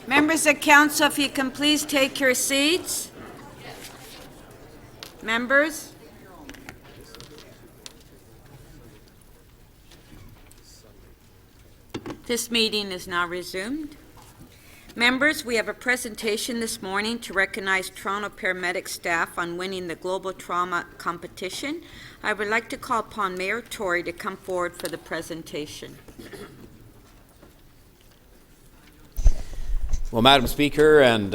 Members of Council, if you can please take your seats. Members. This meeting is now resumed. Members, we have a presentation this morning to recognize Toronto Paramedic staff on winning the Global Trauma Competition. I would like to call upon Mayor Tory to come forward for the presentation. Well, Madam Speaker and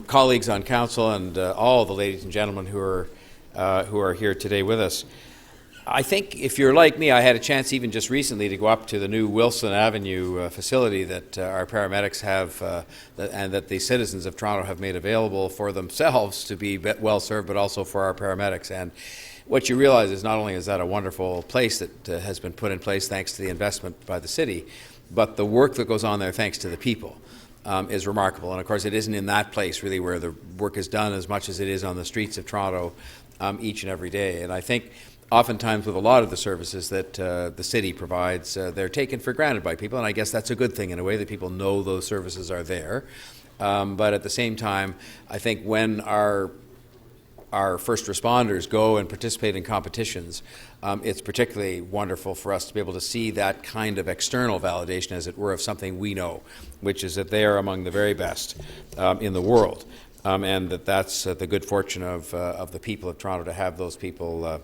colleagues on Council and all the ladies and gentlemen who are here today with us, I think if you're like me, I had a chance even just recently to go up to the new Wilson Avenue facility that our paramedics have and that the citizens of Toronto have made available for themselves to be well served, but also for our paramedics. And what you realize is not only is that a wonderful place that has been put in place thanks to the investment by the city, but the work that goes on there thanks to the people is remarkable. And of course it isn't in that place really where the work is done as much as it is on the streets of Toronto each and every day. And I think oftentimes with a lot of the services that the city provides, they're taken for granted by people, and I guess that's a good thing in a way that people know those services are there. But at the same time, I think when our first responders go and participate in competitions, it's particularly wonderful for us to be able to see that kind of external validation, as it were, of something we know, which is that they are among the very best in the world, and that's the good fortune of the people of Toronto to have those people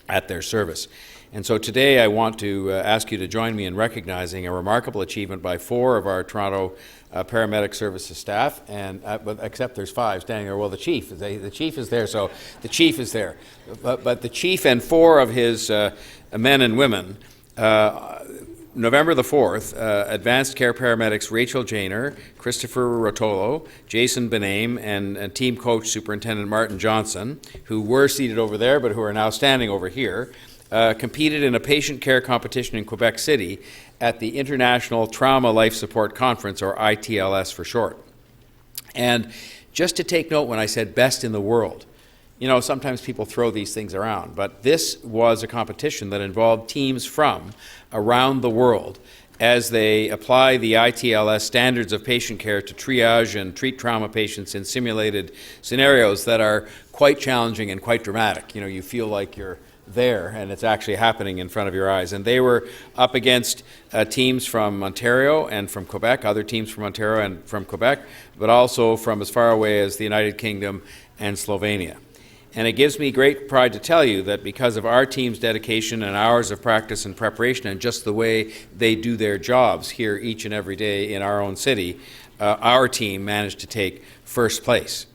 at their service. And so today I want to ask you to join me in recognizing a remarkable achievement by 4 of our Toronto paramedic services staff, and except there's 5 standing there. Well, the chief is there, so the chief is there. But the chief and 4 of his men and women, November the 4th, advanced care paramedics Rachel Janer, Christopher Rotolo, Jason Bename, and team coach Superintendent Martin Johnson, who were seated over there but who are now standing over here, competed in a patient care competition in Quebec City at the International Trauma Life Support Conference, or ITLS for short. And just to take note, when I said best in the world, you know, sometimes people throw these things around, but this was a competition that involved teams from around the world as they apply the ITLS standards of patient care to triage and treat trauma patients in simulated scenarios that are quite challenging and quite dramatic. You know, you feel like you're there and it's actually happening in front of your eyes. And they were up against teams from Ontario and from Quebec, other teams from Ontario and from Quebec, but also from as far away as the United Kingdom and Slovenia. And it gives me great pride to tell you that because of our team's dedication and hours of practice and preparation and just the way they do their jobs here each and every day in our own city, our team managed to take first place.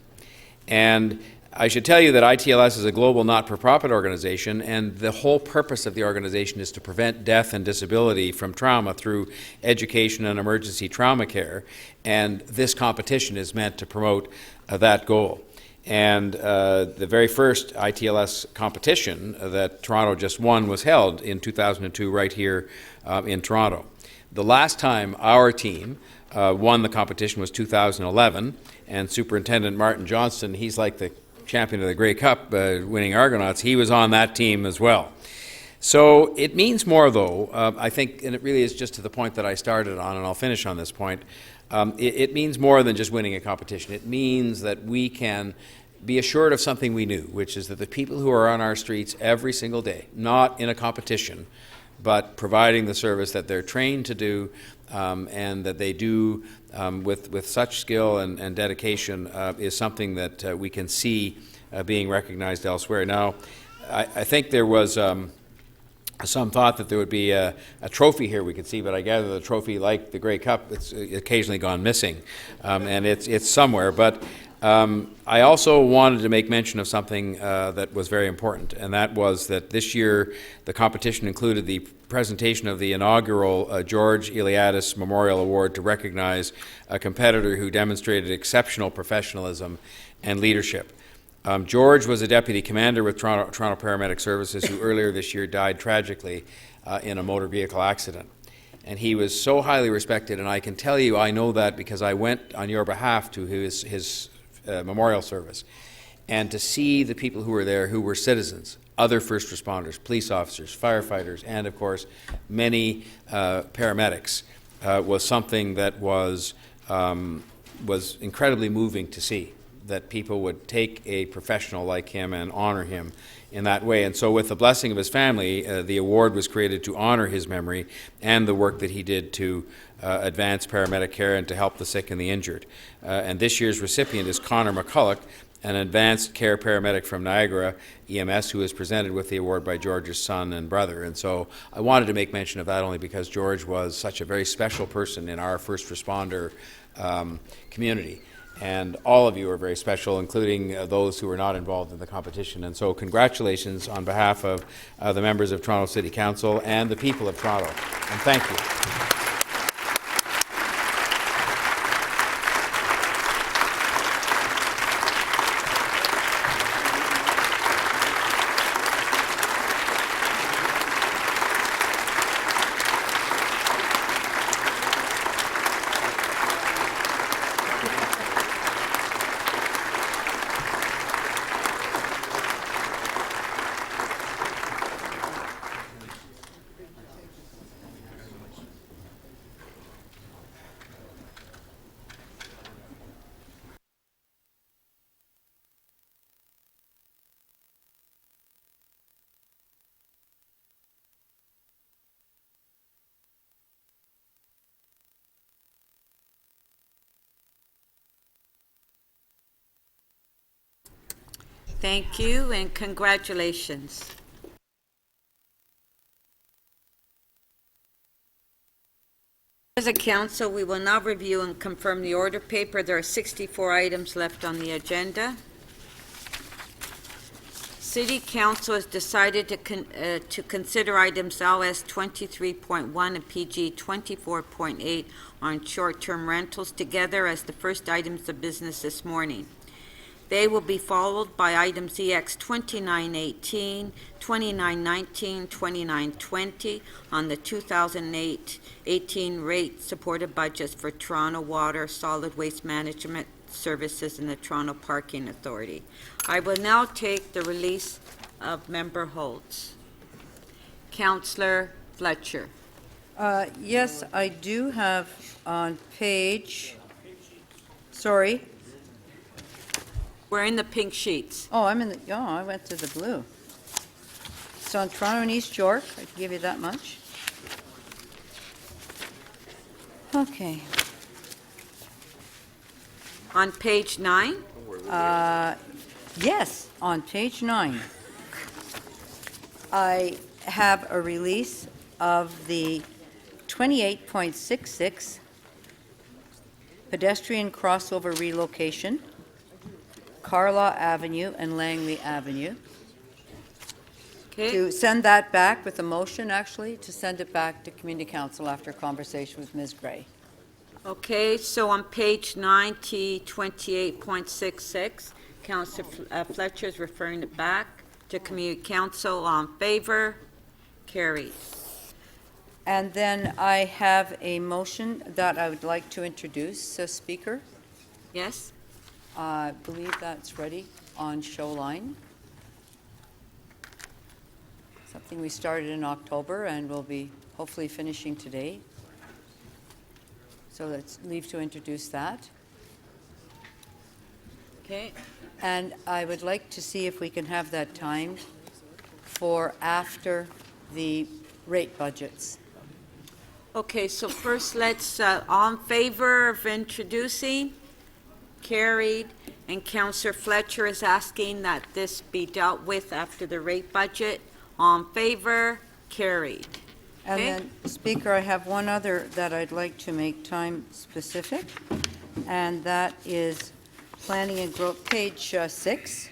And I should tell you that ITLS is a global not-for-profit organization, and the whole purpose of the organization is to prevent death and disability from trauma through education and emergency trauma care, and this competition is meant to promote that goal. And the very first ITLS competition that Toronto just won was held in 2002 right here in Toronto. The last time our team won the competition was 2011, and Superintendent Martin Johnson, he's like the champion of the Grey Cup, winning Argonauts, he was on that team as well. So it means more, though, I think, and it really is just to the point that I started on, and I'll finish on this point. It means more than just winning a competition. It means that we can be assured of something we knew, which is that the people who are on our streets every single day, not in a competition, but providing the service that they're trained to do, and that they do with such skill and dedication, is something that we can see being recognized elsewhere. Now, I think there was some thought that there would be a trophy here we could see, but I gather the trophy, like the Grey Cup, it's occasionally gone missing, and it's somewhere. But I also wanted to make mention of something that was very important, and that was that this year the competition included the presentation of the inaugural George Iliadis Memorial Award to recognize a competitor who demonstrated exceptional professionalism and leadership. George was a deputy commander with Toronto Paramedic Services who earlier this year died tragically in a motor vehicle accident. And he was so highly respected, and I can tell you I know that because I went on your behalf to his memorial service. And to see the people who were there who were citizens, other first responders, police officers, firefighters, and of course many paramedics was something that was was incredibly moving to see, that people would take a professional like him and honor him in that way. And so with the blessing of his family, the award was created to honor his memory and the work that he did to advance paramedic care and to help the sick and the injured. And this year's recipient is Connor McCulloch, an advanced care paramedic from Niagara EMS, who is presented with the award by George's son and brother. And so I wanted to make mention of that only because George was such a very special person in our first responder community. And all of you are very special, including those who were not involved in the competition. And so congratulations on behalf of the members of Toronto City Council and the people of Toronto. And thank you. Thank you and congratulations. As a council, we will now review and confirm the order paper. There are 64 items left on the agenda. City Council has decided to consider items LS 23.1 and PG 24.8 on short-term rentals together as the first items of business this morning. They will be followed by items EX 2918, 2919, 2920 on the 2018 rate supported budgets for Toronto Water, Solid Waste Management Services, and the Toronto Parking Authority. I will now take the release of Member Holtz. Councillor Fletcher. Yes, I do have on page, sorry. We're in the pink sheets. Oh, I went to the blue. So on Toronto and East York, I can give you that much. Okay. On page 9, Yes, on page 9, I have a release of the 28.66 pedestrian crossover relocation, Carlaw Avenue and Langley Avenue, okay? to send that back with a motion, actually, to send it back to Community Council after conversation with Ms. Gray. Okay, so on page 9, T 28.66, Councillor Fletcher is referring it back to Community Council. On favor? Carried. And then I have a motion that I would like to introduce, Speaker. Yes? I believe that's ready on Showline. Something we started in October and will be hopefully finishing today. So let's leave to introduce that. Okay. And I would like to see if we can have that timed for after the rate budgets. Okay, so first let's, all in favor of introducing? Carried. And Councillor Fletcher is asking that this be dealt with after the rate budget. All in favor? Carried. And Okay. then, Speaker, I have one other that I'd like to make time specific, and that is planning and growth, page 6,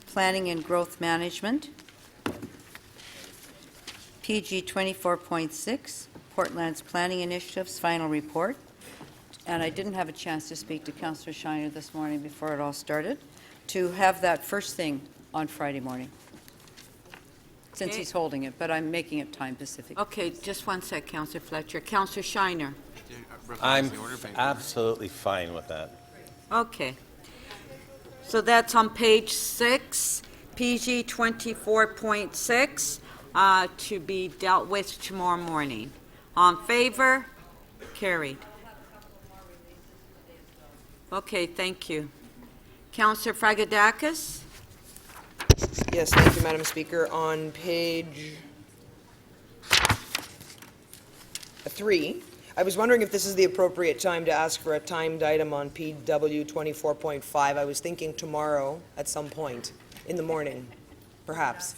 planning and growth management, PG 24.6, Portland's planning initiatives, final report. And I didn't have a chance to speak to Councillor Shiner this morning before it all started, to have that first thing on Friday morning, since Okay. he's holding it, but I'm making it time specific. Okay, just one sec, Councillor Fletcher. Councillor Shiner. I'm absolutely fine with that. Okay. So that's on page 6, PG 24.6, to be dealt with tomorrow morning. On favor? Carried. Okay, thank you. Councillor Fragadakis? Yes, thank you, Madam Speaker. On page 3, I was wondering if this is the appropriate time to ask for a timed item on PW 24.5. I was thinking tomorrow at some point in the morning, perhaps.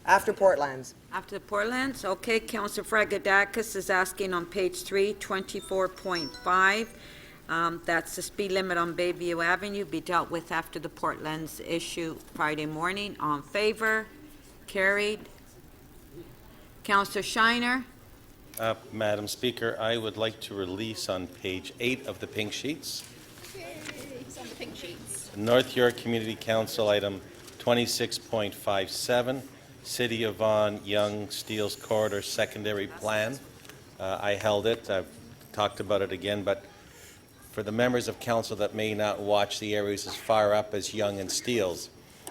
After Portland's. After the Portlands? Okay, Councillor Fragadakis is asking on page 3, 24.5. That's the speed limit on Bayview Avenue be dealt with after the Portlands issue Friday morning. On favor? Carried. Councillor Shiner? Madam Speaker, I would like to release on page 8 of the pink sheets. It's on the pink sheets. North York Community Council item 26.57, City of Vaughan Young Steels Corridor Secondary Plan. I held it. I've talked about it again, but for the members of council that may not watch the areas as far up as Young and Steels,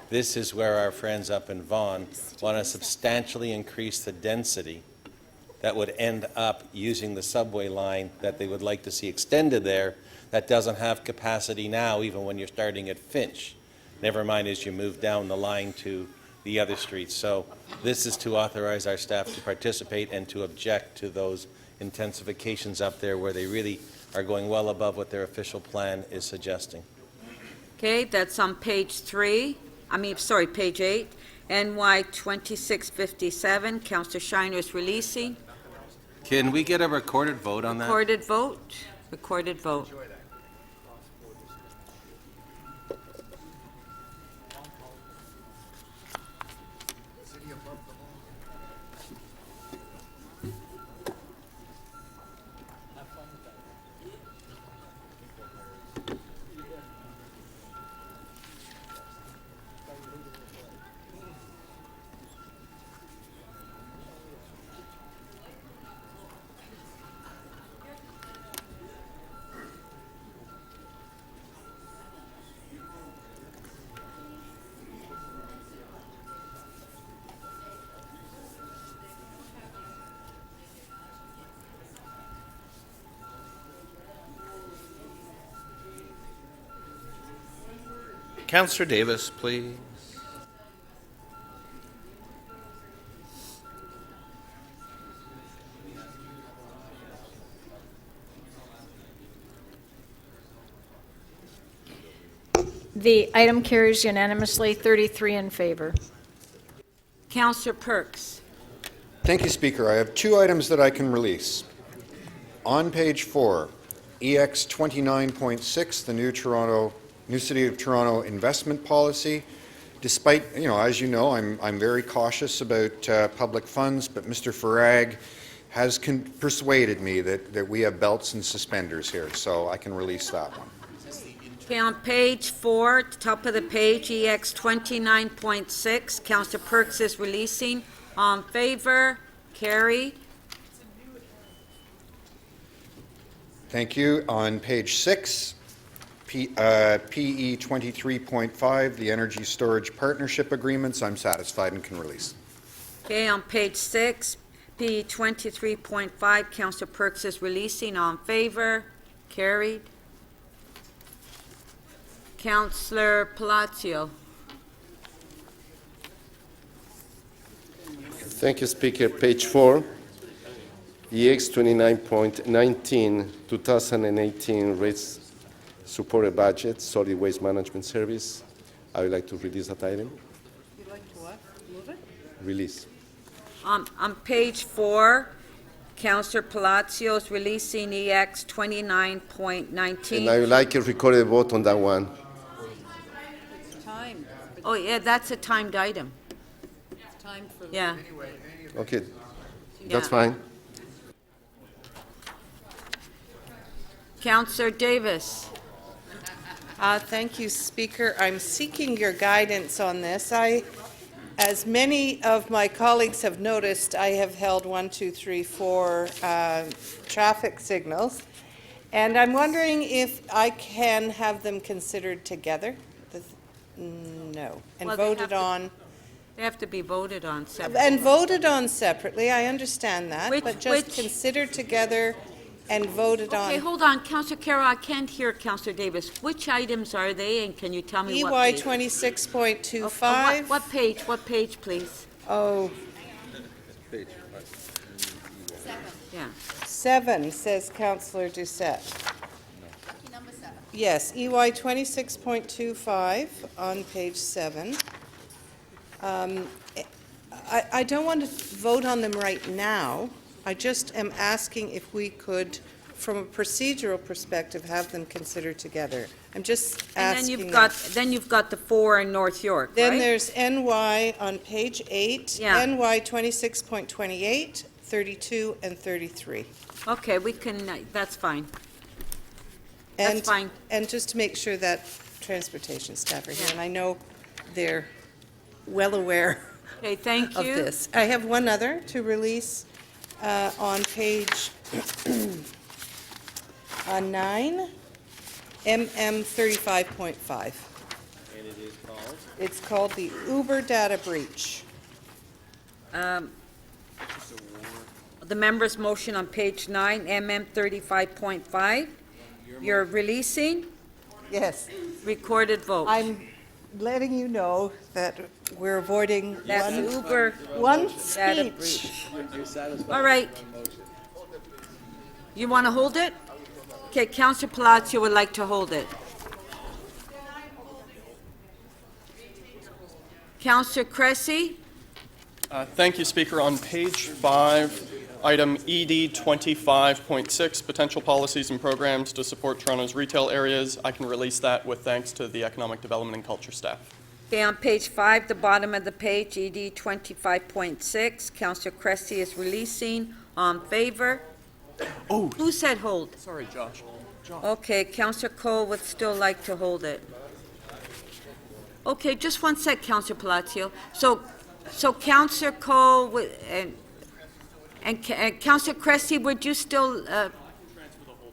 this is where our friends up in Vaughan want to substantially increase the density that would end up using the subway line that they would like to see extended there that doesn't have capacity now, even when you're starting at Finch. Never mind as you move down the line to the other streets. So this is to authorize our staff to participate and to object to those intensifications up there where they really are going well above what their official plan is suggesting. Okay, that's on page 3. Page 8. NY 2657, Councillor Shiner is releasing. Can we get a recorded vote on that? Recorded vote. Recorded vote. Councillor Davis, please. The item carries unanimously, 33 in favor. Councillor Perks. Thank you, Speaker. I have 2 items that I can release. On page 4, EX 29.6, the new City of Toronto investment policy. Despite, as you know, I'm very cautious about public funds, but Mr. Farag has persuaded me that we have belts and suspenders here, so I can release that one. Okay, on page 4, top of the page, EX 29.6, Councillor Perks is releasing. On favor? Carried. Thank you. On page 6, PE 23.5, the energy storage partnership agreements, I'm satisfied and can release. Okay, on page 6, PE 23.5, Councillor Perks is releasing. On favor? Carried. Councillor Palacio. Thank you, Speaker. Page 4, EX 29.19, 2018 rates supported budget, solid waste management service. I would like to release that item. You'd like to what? Move it? Release. On page 4, Councillor Palacio is releasing EX 29.19. And I would like a recorded vote on that one. It's time. Oh, yeah, that's a timed item. It's time for the... Yeah. Okay, that's Yeah. fine. Councillor Davis. Thank you, Speaker. I'm seeking your guidance on this. As many of my colleagues have noticed, I have held 1, 2, 3, 4 traffic signals, and I'm wondering if I can have them considered together. No, and Well, they voted have to- on. They have to be voted on separately. And voted on separately, I understand that, Which- but just which- considered together and voted on. Okay, hold on, Councillor Carroll, I can't hear Councillor Davis. Which items are they, and can you tell me what EY page? 26.25. What page, please? Oh, Yeah. 7, says Councillor Doucette. Yes, EY 26.25 on page 7. I don't want to vote on them right now. I just am asking if we could, from a procedural perspective, have them considered together. I'm just And asking. then you've got the 4 in North York, Then right? there's NY on page 8. Yeah. NY 26.28, 32, and 33. Okay, we can, that's fine. And- That's fine. And just to make sure that transportation staff are here, and I know they're well aware Okay, thank of you. this. I have one other to release on page 9, MM 35.5. And it is called? It's called the Uber data breach. The member's motion on page 9, MM 35.5. You're releasing, Yes. recorded vote. I'm letting you know that we're avoiding That's Uber one data speech. breach. All right. You want to hold it? Okay, Councillor Palacio would like to hold it. Councillor Cressy? Thank you, Speaker. On page 5, item ED 25.6, potential policies and programs to support Toronto's retail areas, I can release that with thanks to the Economic Development and Culture staff. Okay, on page 5, the bottom of the page, ED 25.6, Councillor Cressy is releasing. On favor? Oh, Who said hold? sorry, Josh. Okay, Councillor Cole would still like to hold it. Okay, just one sec, Councillor Palacio. So Councillor Cole and Councillor Cressy, would you still,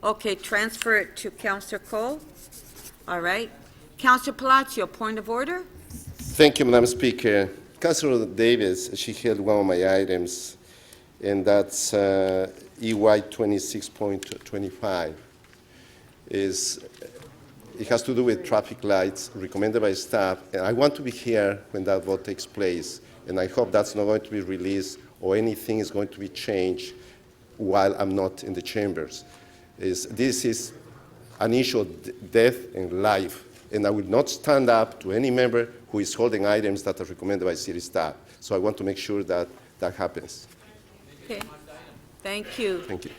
okay, transfer it to Councillor Cole? All right. Councillor Palacio, point of order? Thank you, Madam Speaker. Councillor Davis, she held one of my items, and that's EY 26.25. It has to do with traffic lights recommended by staff, and I want to be here when that vote takes place, and I hope that's not going to be released or anything is going to be changed while I'm not in the chambers. This is an issue of death and life, and I will not stand up to any member who is holding items that are recommended by city staff. So I want to make sure that that happens. Okay. Thank you. Thank you.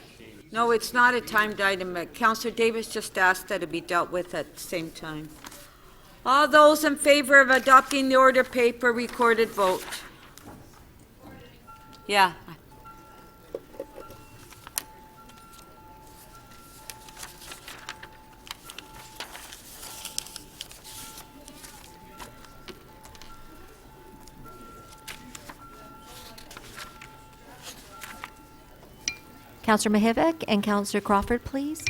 No, it's not a timed item. Councillor Davis just asked that it be dealt with at the same time. All those in favor of adopting the order paper, recorded vote. Yeah. Councillor Mihevc and Councillor Crawford, please.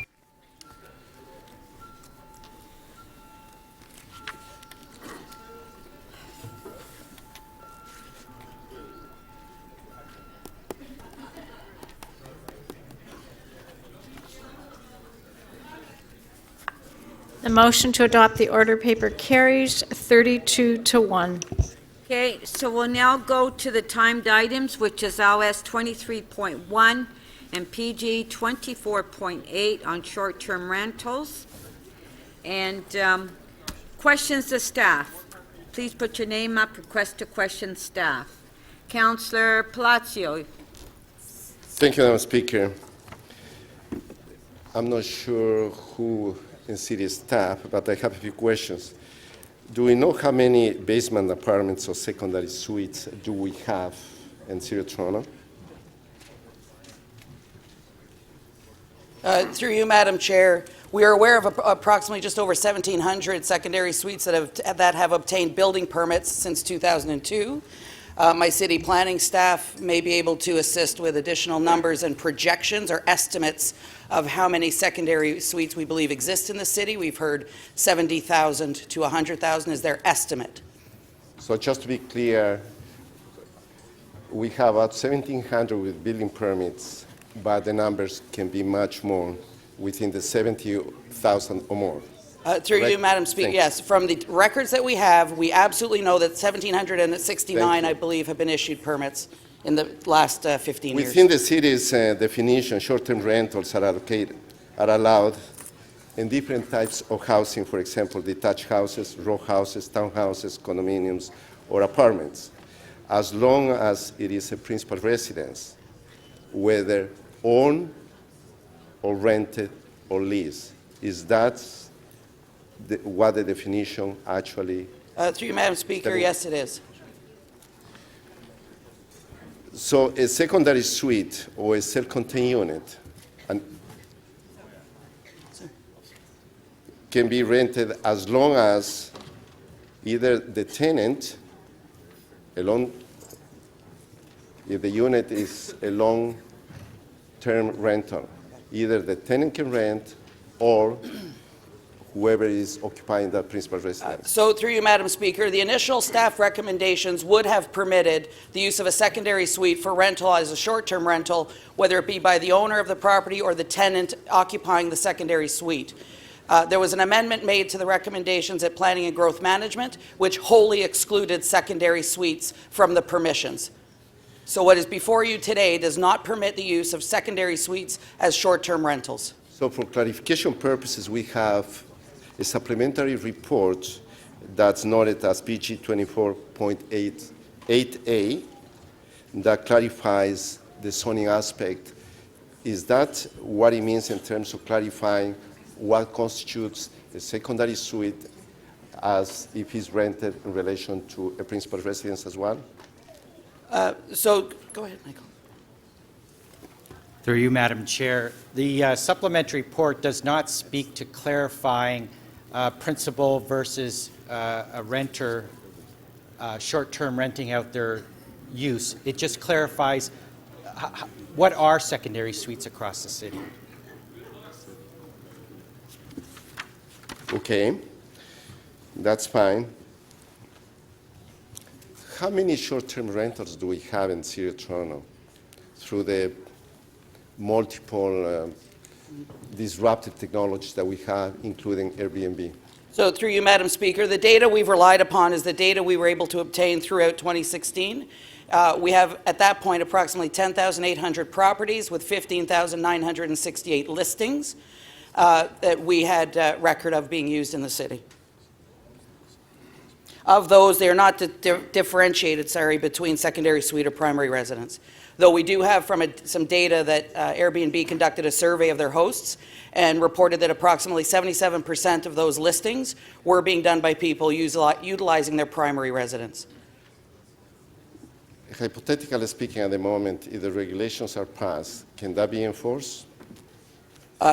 The motion to adopt the order paper carries 32-1. Okay, so we'll now go to the timed items, which is LS 23.1 and PG 24.8 on short-term rentals. And questions to staff. Please put your name up, request to question staff. Councillor Palacio. Thank you, Madam Speaker. I'm not sure who in city staff, but I have a few questions. Do we know how many basement apartments or secondary suites do we have in City of Toronto? Through you, Madam Chair, we are aware of approximately just over 1,700 secondary suites that have obtained building permits since 2002. My city planning staff may be able to assist with additional numbers and projections or estimates of how many secondary suites we believe exist in the city. We've heard 70,000 to 100,000 is their estimate. So just to be clear, we have about 1,700 with building permits but the numbers can be much more, within the 70,000 or more. Through you, Correct? Madam Speaker, Thank yes. From the records that we have, we absolutely know that 1,769, Thank you. I believe, have been issued permits in the last 15 years. Within the city's definition, short-term rentals are allowed in different types of housing, for example, detached houses, row houses, townhouses, condominiums, or apartments, as long as it is a principal residence, whether owned or rented or leased. Is that what the definition actually? Through you, Madam Speaker, yes, it is. So a secondary suite or a self-contained unit can be rented as long as either the tenant, if the unit is a long-term rental, either the tenant can rent or whoever is occupying that principal residence. So through you, Madam Speaker, the initial staff recommendations would have permitted the use of a secondary suite for rental as a short-term rental, whether it be by the owner of the property or the tenant occupying the secondary suite. There was an amendment made to the recommendations at Planning and Growth Management, which wholly excluded secondary suites from the permissions. So what is before you today does not permit the use of secondary suites as short-term rentals. So for clarification purposes, we have a supplementary report that's noted as PG 24.8A that clarifies the zoning aspect. Is that what it means in terms of clarifying what constitutes a secondary suite as if it's rented in relation to a principal residence as well? So go ahead, Michael. Through you, Madam Chair, the supplementary report does not speak to clarifying principal versus a renter, short-term renting out their use. It just clarifies what are secondary suites across the city. Okay, that's fine. How many short-term rentals do we have in City of Toronto through the multiple disruptive technologies that we have, including Airbnb? So through you, Madam Speaker, the data we've relied upon is the data we were able to obtain throughout 2016. We have, at that point, approximately 10,800 properties with 15,968 listings that we had record of being used in the city. Of those, they are not differentiated, between secondary suite or primary residence. Though we do have from some data that Airbnb conducted a survey of their hosts and reported that approximately 77% of those listings were being done by people utilizing their primary residence. Hypothetically speaking, at the moment, if the regulations are passed, can that be enforced?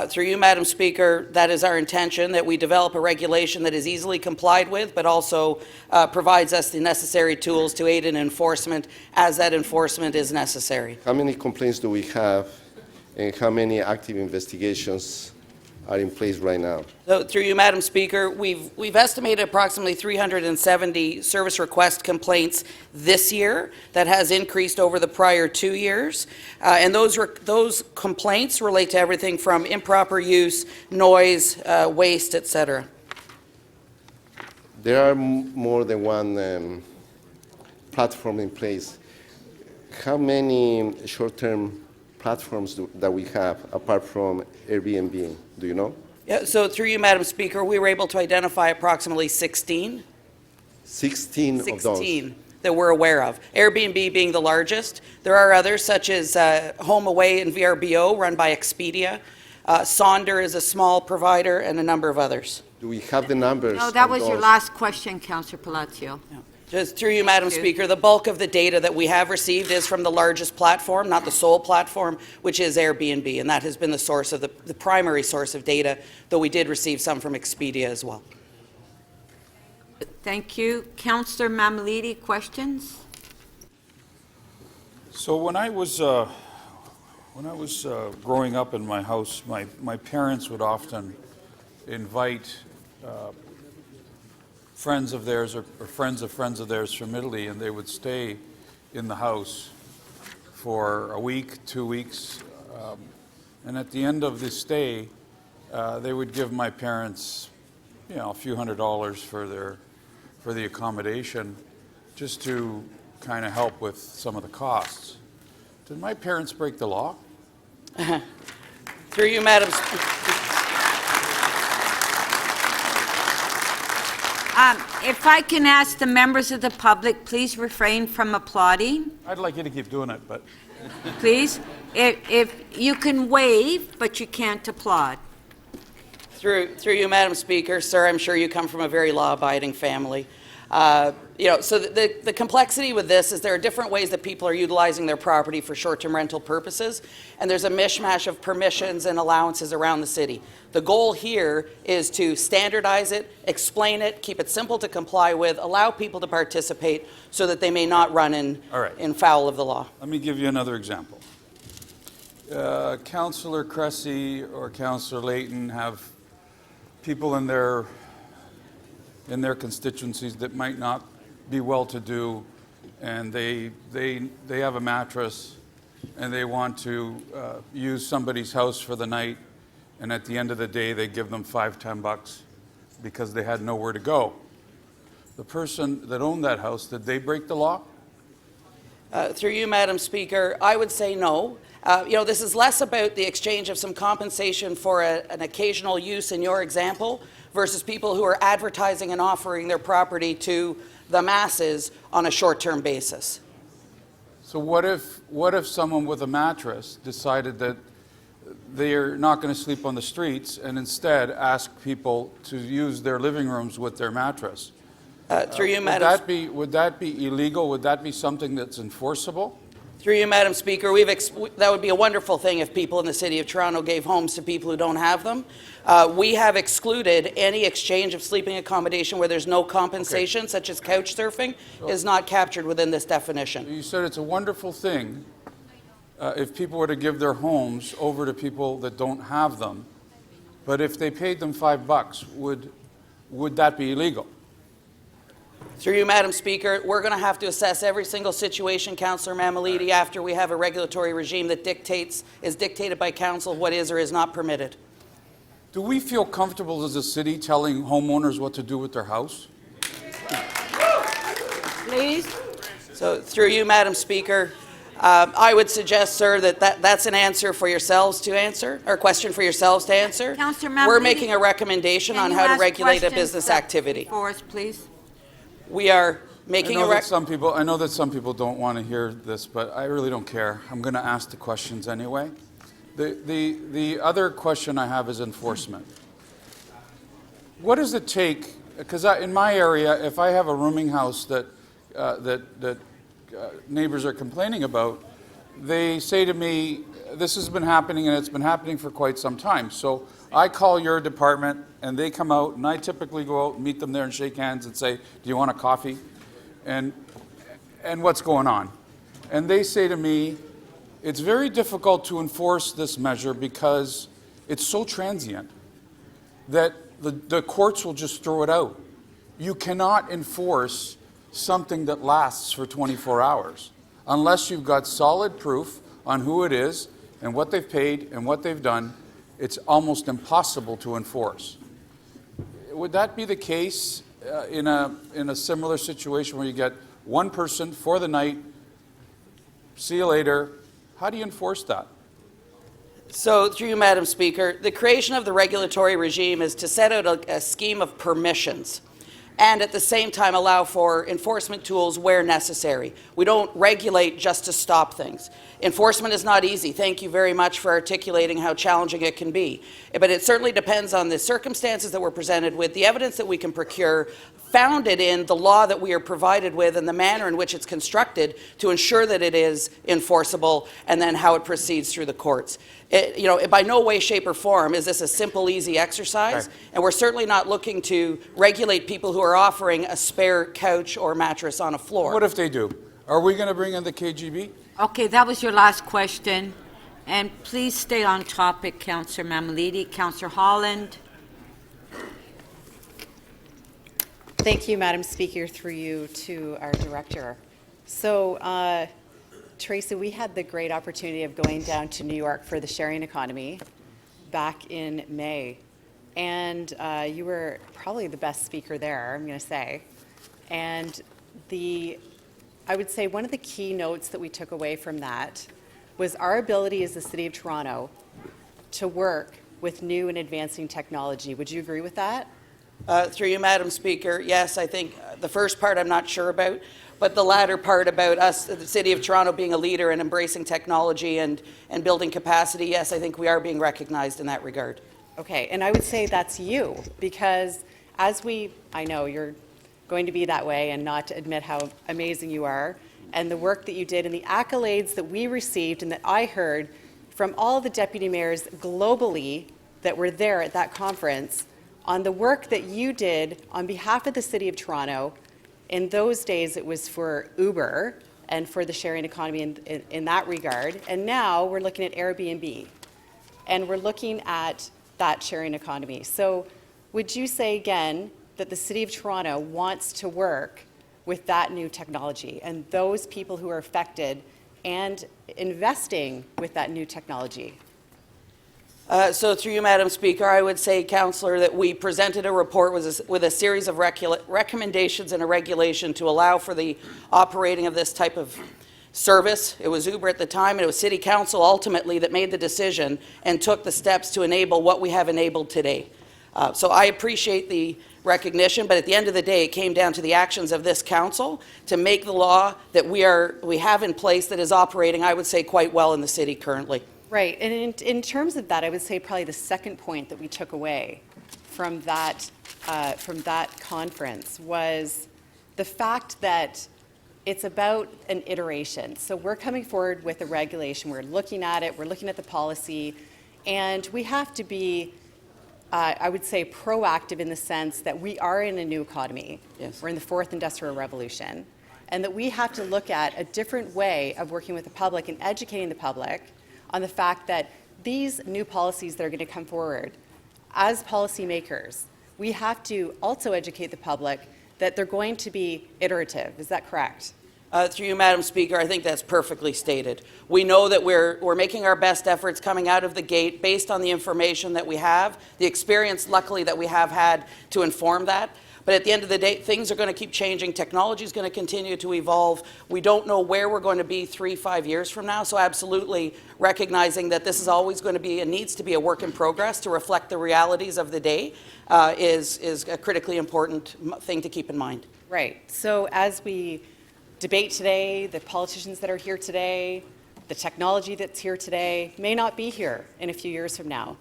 Through you, Madam Speaker, that is our intention, that we develop a regulation that is easily complied with, but also provides us the necessary tools to aid in enforcement as that enforcement is necessary. How many complaints do we have, and how many active investigations are in place right now? So, through you, Madam Speaker, we've estimated approximately 370 service request complaints this year. That has increased over the prior 2 years. And those complaints relate to everything from improper use, noise, waste, etc. There are more than one platform in place. How many short-term platforms that we have apart from Airbnb? Do you know? Yeah, so through you, Madam Speaker, we were able to identify approximately 16. 16 of those? 16 that we're aware of. Airbnb being the largest. There are others such as Home Away and VRBO run by Expedia. Sonder is a small provider and a number of others. Do we have the numbers? No, that of was your those? last question, Councillor Palacio. Yeah. Just through you, Madam Speaker, the bulk of the data that we have received is from the largest platform, not the sole platform, which is Airbnb, and that has been the source of the primary source of data, though we did receive some from Expedia as well. Thank you. Councillor Mamalidi, questions? So when I was growing up in my house, my parents would often invite friends of theirs or friends of theirs from Italy, and they would stay in the house for a week, 2 weeks, And at the end of the stay, they would give my parents, a few $100s for the accommodation, just to kind of help with some of the costs. Did my parents break the law? Through you, Madam If I can ask the members of the public, please refrain from applauding. I'd like you to keep doing it, but Please. If you can wave, but you can't applaud. Through you, Madam Speaker, sir, I'm sure you come from a very law-abiding family. So the complexity with this is there are different ways that people are utilizing their property for short-term rental purposes, and there's a mishmash of permissions and allowances around the city. The goal here is to standardize it, explain it, keep it simple to comply with, allow people to participate so that they may not run in foul of the law. let me give you another example. Councillor Cressy or Councillor Layton have people in their constituencies that might not be well-to-do, and they have a mattress, and they want to use somebody's house for the night, and at the end of the day, they give them $5-10 because they had nowhere to go. The person that owned that house, did they break the law? Through you, Madam Speaker, I would say no. This is less about the exchange of some compensation for an occasional use in your example versus people who are advertising and offering their property to the masses on a short-term basis. So what if someone with a mattress decided that they're not going to sleep on the streets and instead ask people to use their living rooms with their mattress? Through you, Madam Would that be illegal? Would that be something that's enforceable? Through you, Madam Speaker, that would be a wonderful thing if people in the City of Toronto gave homes to people who don't have them. We have excluded any exchange of sleeping accommodation where there's no compensation, such as couch surfing, is not captured within this definition. You said it's a wonderful thing if people were to give their homes over to people that don't have them, but if they paid them $5, would that be illegal? Through you, Madam Speaker, we're going to have to assess every single situation, Councillor Mamalidi, after we have a regulatory regime that is dictated by council what is or is not permitted. Do we feel comfortable as a city telling homeowners what to do with their house? Please. So, through you, Madam Speaker, I would suggest, sir, that's an answer for yourselves to answer, or a question for yourselves to answer. Councillor Mamalidi, we're making a recommendation on how to regulate a business activity. For us, please. We are making I know that some people don't want to hear this, but I really don't care. I'm going to ask the questions anyway. The other question I have is enforcement. What does it take? Because in my area, if I have a rooming house that neighbors are complaining about, they say to me, "This has been happening, and it's been happening for quite some time." So I call your department, and they come out, and I typically go out and meet them there and shake hands and say, "Do you want a coffee?" And what's going on? And they say to me, "It's very difficult to enforce this measure because it's so transient that the courts will just throw it out. You cannot enforce something that lasts for 24 hours unless you've got solid proof on who it is and what they've paid and what they've done. It's almost impossible to enforce." Would that be the case in a similar situation where you get one person for the night, see you later? How do you enforce that? So, through you, Madam Speaker, the creation of the regulatory regime is to set out a scheme of permissions and at the same time allow for enforcement tools where necessary. We don't regulate just to stop things. Enforcement is not easy. Thank you very much for articulating how challenging it can be. But it certainly depends on the circumstances that we're presented with, the evidence that we can procure, founded in the law that we are provided with and the manner in which it's constructed to ensure that it is enforceable, and then how it proceeds through the courts. By no way, shape, or form is this a simple, easy exercise, and we're certainly not looking to regulate people who are offering a spare couch or mattress on a floor. What if they do? Are we going to bring in the KGB? Okay, that was your last question. And please stay on topic, Councillor Mamalidi. Councillor Holland. Thank you, Madam Speaker, through you to our director. So Tracy, we had the great opportunity of going down to New York for the sharing economy back in May. And you were probably the best speaker there, I'm going to say. And I would say one of the key notes that we took away from that was our ability as the City of Toronto to work with new and advancing technology. Would you agree with that? Through you, Madam Speaker, yes, I think the first part I'm not sure about, but the latter part about us, the City of Toronto, being a leader and embracing technology and building capacity, yes, I think we are being recognized in that regard. Okay, and I would say that's you, because I know you're going to be that way and not to admit how amazing you are, and the work that you did and the accolades that we received and that I heard from all the deputy mayors globally that were there at that conference on the work that you did on behalf of the City of Toronto. In those days, it was for Uber and for the sharing economy in that regard. And now we're looking at Airbnb, and we're looking at that sharing economy. So would you say again that the City of Toronto wants to work with that new technology and those people who are affected and investing with that new technology? So through you, Madam Speaker, I would say, Councillor, that we presented a report with a series of recommendations and a regulation to allow for the operating of this type of service. It was Uber at the time, and it was City Council ultimately that made the decision and took the steps to enable what we have enabled today. So I appreciate the recognition, but at the end of the day, it came down to the actions of this council to make the law that we have in place that is operating, I would say, quite well in the city currently. Right, and in terms of that, I would say probably the second point that we took away from that conference was the fact that it's about an iteration. So we're coming forward with a regulation, we're looking at it, we're looking at the policy, and we have to be, I would say, proactive in the sense that we are in a new economy. Yes. We're in the fourth industrial revolution, and that we have to look at a different way of working with the public and educating the public on the fact that these new policies that are going to come forward, as policymakers, we have to also educate the public that they're going to be iterative. Is that correct? Through you, Madam Speaker, I think that's perfectly stated. We know that we're making our best efforts coming out of the gate based on the information that we have, the experience, luckily, that we have had to inform that. But at the end of the day, things are going to keep changing. Technology is going to continue to evolve. We don't know where we're going to be 3-5 years from now. So absolutely recognizing that this is always going to be and needs to be a work in progress to reflect the realities of the day is a critically important thing to keep in mind. Right. So as we debate today, the politicians that are here today, the technology that's here today may not be here in a few years from now.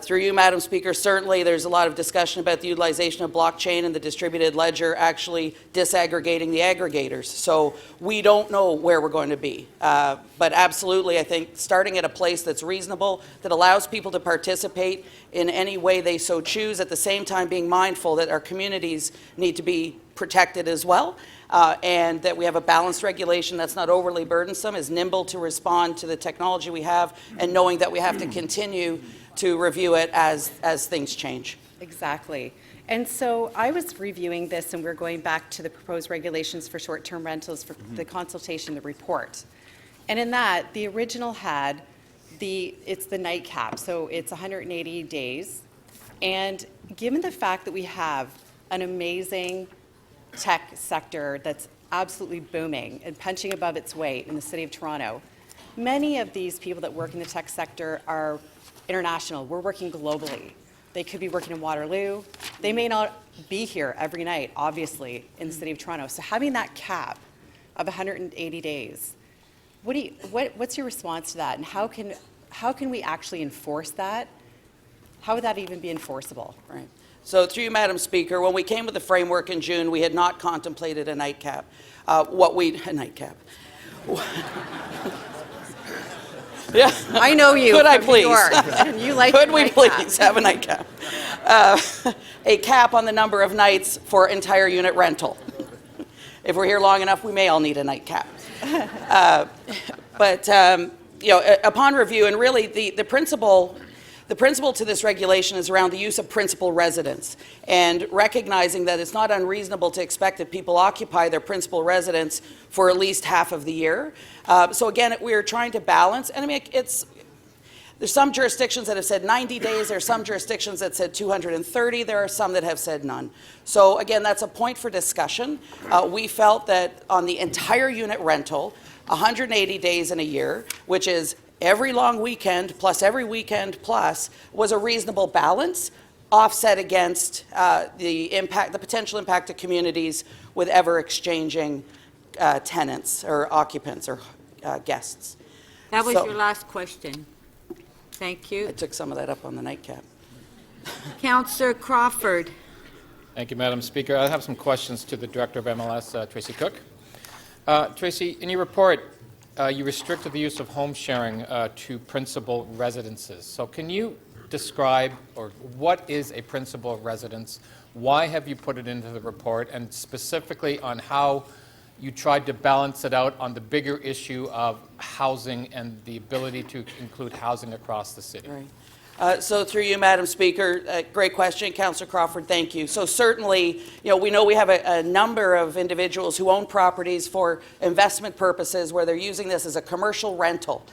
Through you, Madam Speaker, certainly there's a lot of discussion about the utilization of blockchain and the distributed ledger actually disaggregating the aggregators. So we don't know where we're going to be. But absolutely, I think starting at a place that's reasonable, that allows people to participate in any way they so choose, at the same time being mindful that our communities need to be protected as well, and that we have a balanced regulation that's not overly burdensome, is nimble to respond to the technology we have, and knowing that we have to continue to review it as things change. Exactly. And so I was reviewing this, and we're going back to the proposed regulations for short-term rentals for the consultation, the report. And in that, the original had it's the night cap, so it's 180 days. And given the fact that we have an amazing tech sector that's absolutely booming and punching above its weight in the City of Toronto, many of these people that work in the tech sector are international. We're working globally. They could be working in Waterloo. They may not be here every night, obviously, in the City of Toronto. So having that cap of 180 days, what's your response to that? And how can we actually enforce that? How would that even be enforceable? Right. So through you, Madam Speaker, when we came with the framework in June, we had not contemplated a night cap. A night cap. Yeah. I know you. Could I from please? New York, and you like Could the we night please cap. have a night cap? A cap on the number of nights for entire unit rental. If we're here long enough, we may all need a night cap. But upon review, and really the principle The principle to this regulation is around the use of principal residence and recognizing that it's not unreasonable to expect that people occupy their principal residence for at least half of the year. So again, we're trying to balance, and I mean, there's some jurisdictions that have said 90 days, there are some jurisdictions that said 230, there are some that have said none. So again, that's a point for discussion. We felt that on the entire unit rental, 180 days in a year, which is every long weekend plus every weekend plus, was a reasonable balance, offset against the potential impact to communities with ever-exchanging tenants or occupants or guests. That was So- your last question. Thank you. I took some of that up on the nightcap. Councillor Crawford. Thank you, Madam Speaker. I have some questions to the Director of MLS, Tracy Cook. Tracy, in your report, you restricted the use of home sharing to principal residences. So can you describe, or what is a principal residence? Why have you put it into the report? And specifically on how you tried to balance it out on the bigger issue of housing and the ability to include housing across the city. Right. So through you, Madam Speaker, great question, Councillor Crawford, thank you. So certainly, we know we have a number of individuals who own properties for investment purposes where they're using this as a commercial rental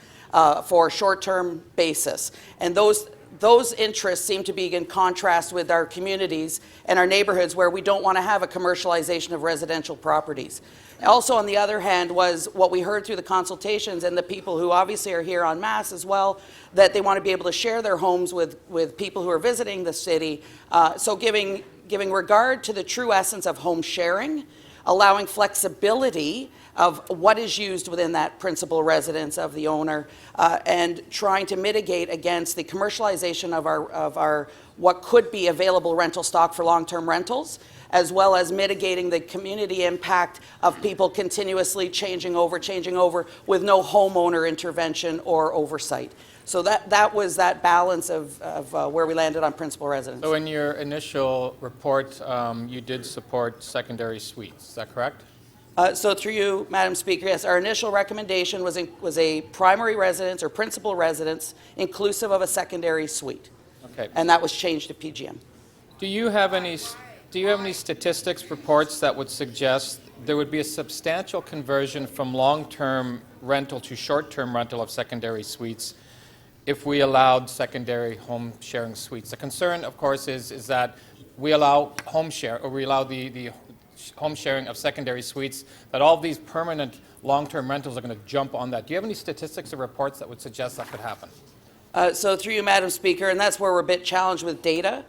for a short-term basis. And those interests seem to be in contrast with our communities and our neighborhoods where we don't want to have a commercialization of residential properties. Also, on the other hand, was what we heard through the consultations and the people who obviously are here en masse as well, that they want to be able to share their homes with people who are visiting the city. So giving regard to the true essence of home sharing, allowing flexibility of what is used within that principal residence of the owner, and trying to mitigate against the commercialization of our what could be available rental stock for long-term rentals, as well as mitigating the community impact of people continuously changing over with no homeowner intervention or oversight. So that was that balance of where we landed on principal residence. So in your initial report, you did support secondary suites, is that correct? So through you, Madam Speaker, yes, our initial recommendation was a primary residence or principal residence inclusive of a secondary suite. Okay. And that was changed to PGM. Do you have any statistics reports that would suggest there would be a substantial conversion from long-term rental to short-term rental of secondary suites if we allowed secondary home sharing suites? The concern, of course, is that we allow home share, or we allow the home sharing of secondary suites, that all these permanent long-term rentals are going to jump on that. Do you have any statistics or reports that would suggest that could happen? So through you, Madam Speaker, and that's where we're a bit challenged with data.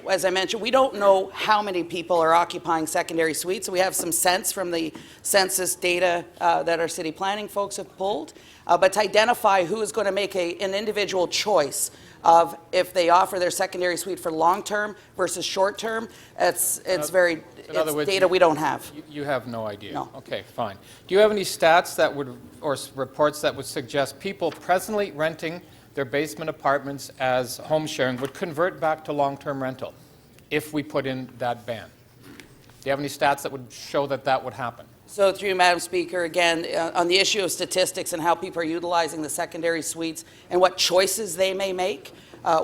As I mentioned, we don't know how many people are occupying secondary suites. We have some sense from the census data that our city planning folks have pulled. But to identify who is going to make an individual choice of if they offer their secondary suite for long-term versus short-term, it's data we don't have. You have no idea? No. Okay, fine. Do you have any stats that would, or reports that would suggest people presently renting their basement apartments as home sharing would convert back to long-term rental if we put in that ban? Do you have any stats that would show that that would happen? So through you, Madam Speaker, again, on the issue of statistics and how people are utilizing the secondary suites and what choices they may make,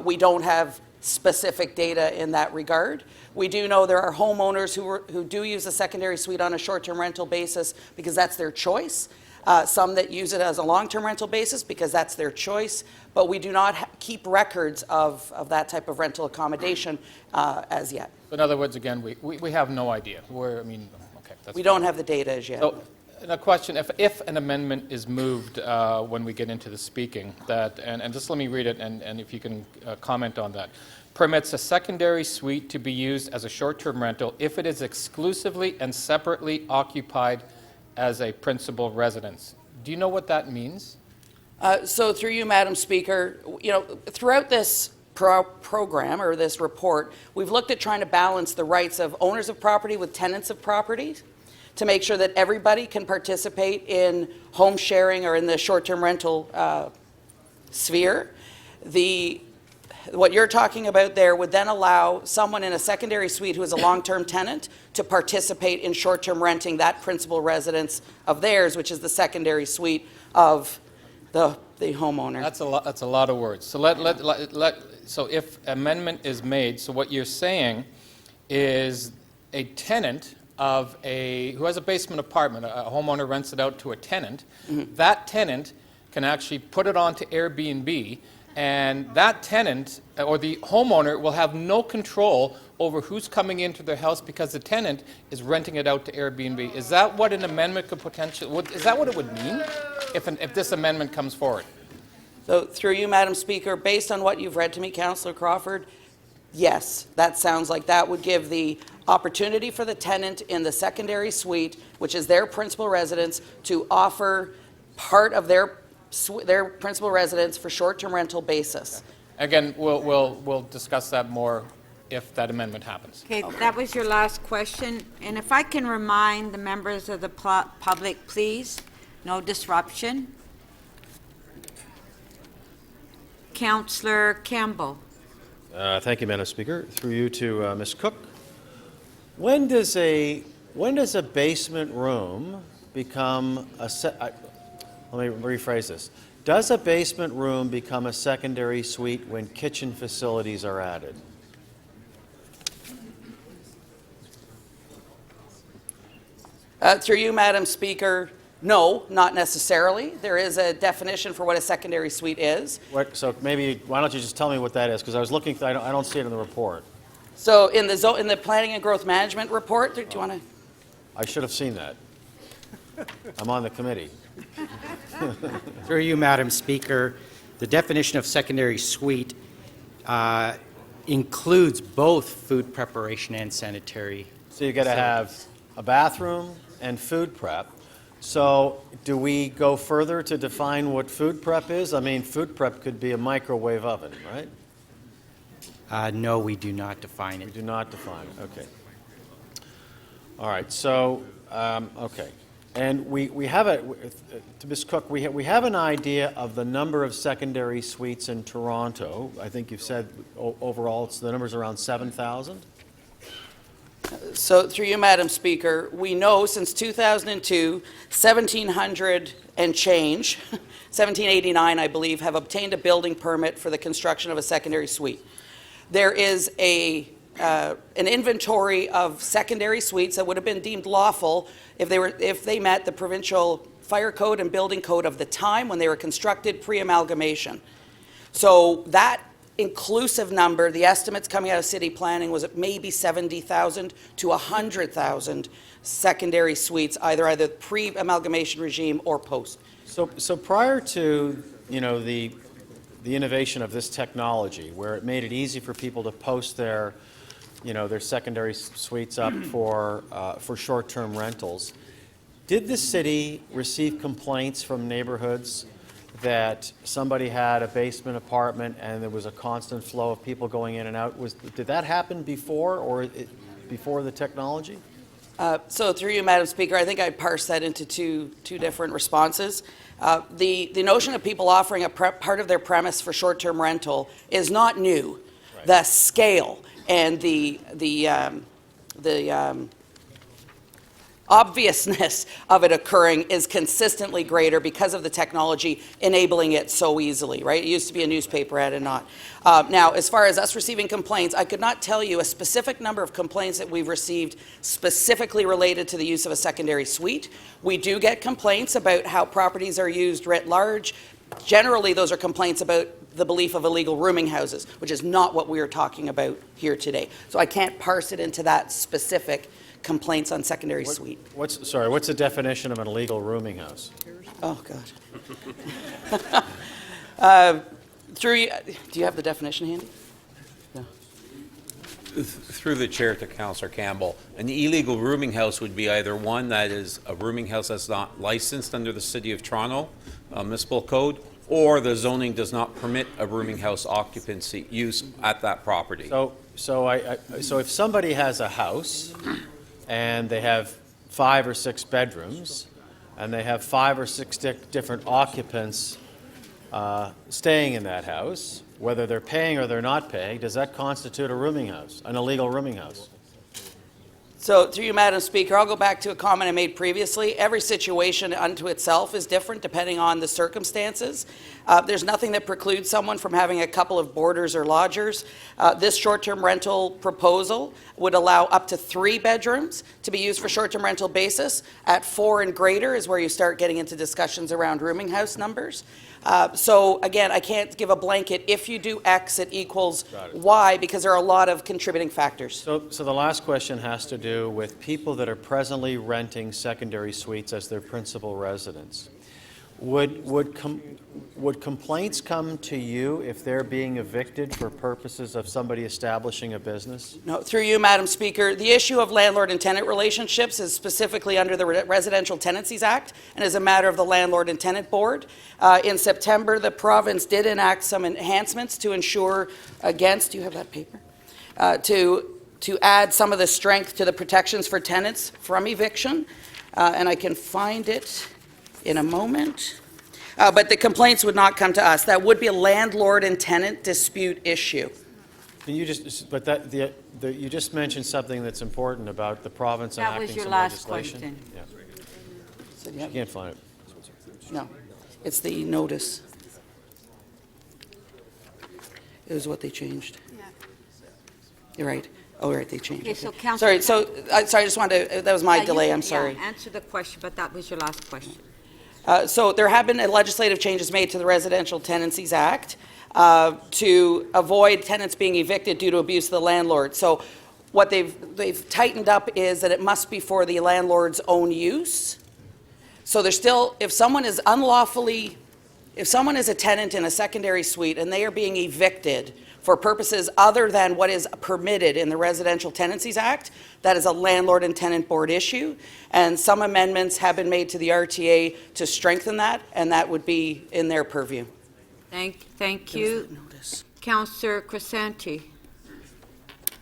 we don't have specific data in that regard. We do know there are homeowners who do use a secondary suite on a short-term rental basis because that's their choice. Some that use it as a long-term rental basis because that's their choice, but we do not keep records of that type of rental accommodation as yet. In other words, again, we have no idea. We don't have the data as yet. So, a question, if an amendment is moved when we get into the speaking, and just let me read it, and if you can comment on that. Permits a secondary suite to be used as a short-term rental if it is exclusively and separately occupied as a principal residence. Do you know what that means? So through you, Madam Speaker, throughout this program or this report, we've looked at trying to balance the rights of owners of property with tenants of property to make sure that everybody can participate in home sharing or in the short-term rental sphere. What you're talking about there would then allow someone in a secondary suite who is a long-term tenant to participate in short-term renting that principal residence of theirs, which is the secondary suite of the the homeowner. That's a lot of words. So so if amendment is made, so what you're saying is a tenant who has a basement apartment, a homeowner rents it out to a tenant, that tenant can actually put it onto Airbnb, and that tenant or the homeowner will have no control over who's coming into their house because the tenant is renting it out to Airbnb. Is that what an amendment could potentially, is that what it would mean if this amendment comes forward? So through you, Madam Speaker, based on what you've read to me, Councillor Crawford, yes, that sounds like that would give the opportunity for the tenant in the secondary suite, which is their principal residence, to offer part of their principal residence for short-term rental basis. Again, we'll discuss that more if that amendment happens. Okay, that was your last question. And if I can remind the members of the public, please, no disruption. Councillor Campbell. Thank you, Madam Speaker. Through you to Ms. Cook. When does a basement room become let me rephrase this. Does a basement room become a secondary suite when kitchen facilities are added? Through you, Madam Speaker, no, not necessarily. There is a definition for what a secondary suite is. So maybe, why don't you just tell me what that is? Because I was looking, I don't see it in the report. So in the Planning and Growth Management report, do you want to? I should have seen that. I'm on the committee. Through you, Madam Speaker, the definition of secondary suite includes both food preparation and sanitary. So you got to have a bathroom and food prep. So do we go further to define what food prep is? I mean, food prep could be a microwave oven, right? No, we do not define it. We do not define it, okay. All right, so, okay. And we have to Ms. Cook, we have an idea of the number of secondary suites in Toronto. I think you've said overall the number's around 7,000? So through you, Madam Speaker, we know since 2002, 1,700 and change, 1,789, I believe, have obtained a building permit for the construction of a secondary suite. There is an inventory of secondary suites that would have been deemed lawful if they met the provincial fire code and building code of the time when they were constructed pre-amalgamation. So that inclusive number, the estimates coming out of city planning was at maybe 70,000 to 100,000 secondary suites, either pre-amalgamation regime or post. So prior to, the innovation of this technology, where it made it easy for people to post their secondary suites up for short-term rentals, did the city receive complaints from neighborhoods that somebody had a basement apartment and there was a constant flow of people going in and out? Did that happen before before the technology? So through you, Madam Speaker, I think I'd parse that into two different responses. The notion of people offering a part of their premise for short-term rental is not new. Right. The scale and the obviousness of it occurring is consistently greater because of the technology enabling it so easily, right? It used to be a newspaper ad and not. Now, as far as us receiving complaints, I could not tell you a specific number of complaints that we've received specifically related to the use of a secondary suite. We do get complaints about how properties are used writ large. Generally, those are complaints about the belief of illegal rooming houses, which is not what we are talking about here today. So I can't parse it into that specific complaints on secondary suite. What's the definition of an illegal rooming house? Oh, God. Do you have the definition handy? No. Through the chair to Councillor Campbell, an illegal rooming house would be either one that is a rooming house that's not licensed under the City of Toronto municipal code, or the zoning does not permit a rooming house occupancy use at that property. So if somebody has a house and they have 5 or 6 bedrooms and they have 5 or 6 different occupants staying in that house, whether they're paying or they're not paying, does that constitute a rooming house, an illegal rooming house? So through you, Madam Speaker, I'll go back to a comment I made previously. Every situation unto itself is different depending on the circumstances. There's nothing that precludes someone from having a couple of boarders or lodgers. This short-term rental proposal would allow up to 3 bedrooms to be used for short-term rental basis. At 4 and greater is where you start getting into discussions around rooming house numbers. So again, I can't give a blanket, if you do X, it equals Y, because there are a lot of contributing factors. So the last question has to do with people that are presently renting secondary suites as their principal residence. Would complaints come to you if they're being evicted for purposes of somebody establishing a business? No, through you, Madam Speaker, the issue of landlord and tenant relationships is specifically under the Residential Tenancies Act and is a matter of the Landlord and Tenant Board. In September, the province did enact some enhancements to ensure against, do you have that paper? To add some of the strength to the protections for tenants from eviction, and I can find it in a moment. But the complaints would not come to us. That would be a landlord and tenant dispute issue. Can you just, but you just mentioned something that's important about the province That enacting was your some last legislation. So, You can't find it. No, it's the notice. It was what they changed. You're right. Oh, right, they changed. Okay, it. so Councillor... Sorry, I just wanted to, that was my Yeah, you delay, can- I'm sorry. Yeah, answer the question, but that was your last question. So there have been legislative changes made to the Residential Tenancies Act to avoid tenants being evicted due to abuse of the landlord. So what they've tightened up is that it must be for the landlord's own use. So there's still, if someone is a tenant in a secondary suite and they are being evicted for purposes other than what is permitted in the Residential Tenancies Act, that is a landlord and tenant board issue. And some amendments have been made to the RTA to strengthen that, and that would be in their purview. Thank you. Councillor Crescenti.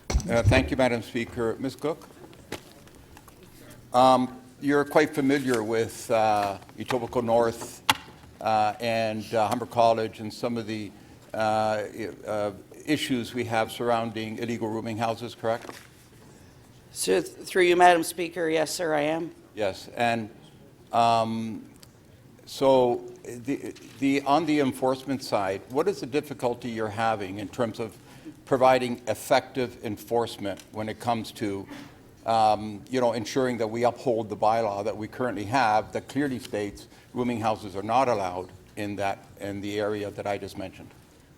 Thank you, Madam Speaker. Ms. Cook, you're quite familiar with Etobicoke North and Humber College and some of the issues we have surrounding illegal rooming houses, correct? So through you, Madam Speaker, yes, sir, I am. Yes, and so on the enforcement side, what is the difficulty you're having in terms of providing effective enforcement when it comes to ensuring that we uphold the bylaw that we currently have that clearly states rooming houses are not allowed in the area that I just mentioned?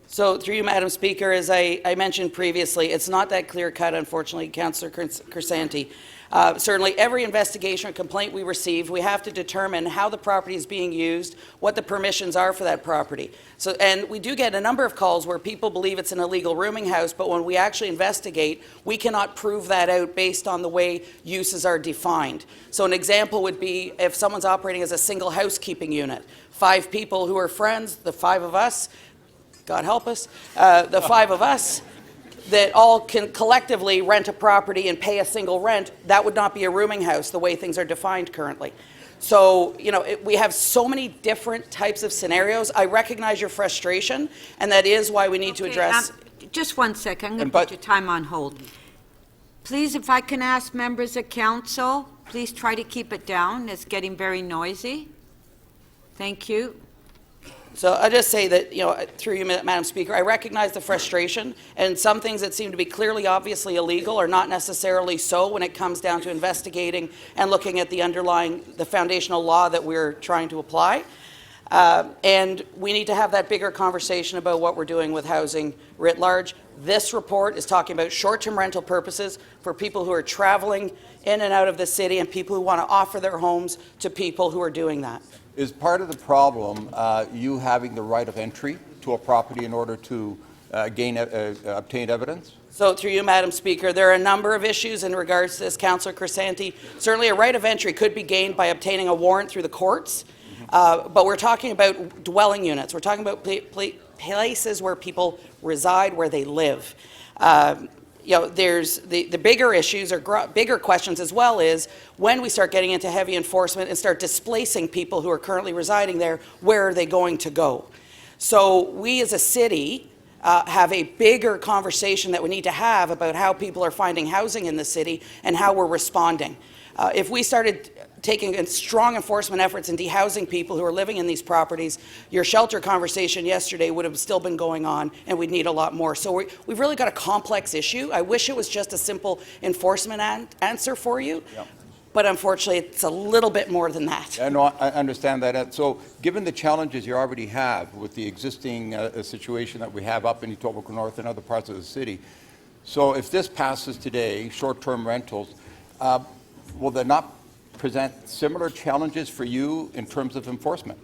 So through you, Madam Speaker, as I mentioned previously, it's not that clear-cut, unfortunately, Councillor Crescenti. Certainly, every investigation or complaint we receive, we have to determine how the property is being used, what the permissions are for that property. So, and we do get a number of calls where people believe it's an illegal rooming house, but when we actually investigate, we cannot prove that out based on the way uses are defined. So an example would be if someone's operating as a single housekeeping unit, 5 people who are friends, the 5 of us, God help us, the 5 of us that all can collectively rent a property and pay a single rent, that would not be a rooming house the way things are defined currently. So, we have so many different types of scenarios. I recognize your frustration, and that is why we need to address... Just one second. I'm going to put your time on hold. Please, if I can ask members of council, please try to keep it down. It's getting very noisy. Thank you. So I just say that, through you, Madam Speaker, I recognize the frustration, and some things that seem to be clearly, obviously illegal are not necessarily so when it comes down to investigating and looking at the foundational law that we're trying to apply. And we need to have that bigger conversation about what we're doing with housing writ large. This report is talking about short-term rental purposes for people who are traveling in and out of the city and people who want to offer their homes to people who are doing that. Is part of the problem you having the right of entry to a property in order to obtain evidence? So through you, Madam Speaker, there are a number of issues in regards to this, Councillor Crescenti. Certainly a right of entry could be gained by obtaining a warrant through the courts, but we're talking about dwelling units. We're talking about places where people reside, where they live. There's the bigger issues or bigger questions as well is when we start getting into heavy enforcement and start displacing people who are currently residing there, where are they going to go? So we as a city have a bigger conversation that we need to have about how people are finding housing in the city and how we're responding. If we started taking strong enforcement efforts and dehousing people who are living in these properties, your shelter conversation yesterday would have still been going on, and we'd need a lot more. So we've really got a complex issue. I wish it was just a simple enforcement answer for you. Yep. But unfortunately, it's a little bit more than that. I know, I understand that. So given the challenges you already have with the existing situation that we have up in Etobicoke North and other parts of the city, so if this passes today, short-term rentals, will they not present similar challenges for you in terms of enforcement?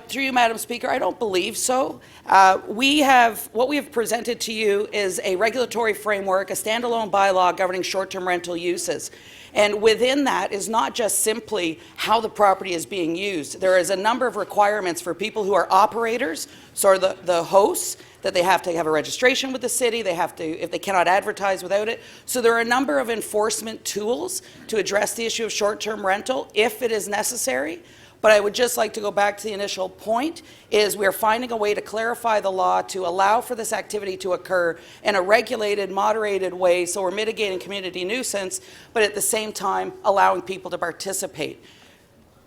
Through you, Madam Speaker, I don't believe so. What we have presented to you is a regulatory framework, a standalone bylaw governing short-term rental uses. And within that is not just simply how the property is being used. There is a number of requirements for people who are operators, so the hosts, that they have to have a registration with the city, they have to, if they cannot advertise without it. So there are a number of enforcement tools to address the issue of short-term rental if it is necessary. But I would just like to go back to the initial point, is we are finding a way to clarify the law to allow for this activity to occur in a regulated, moderated way, so we're mitigating community nuisance, but at the same time allowing people to participate.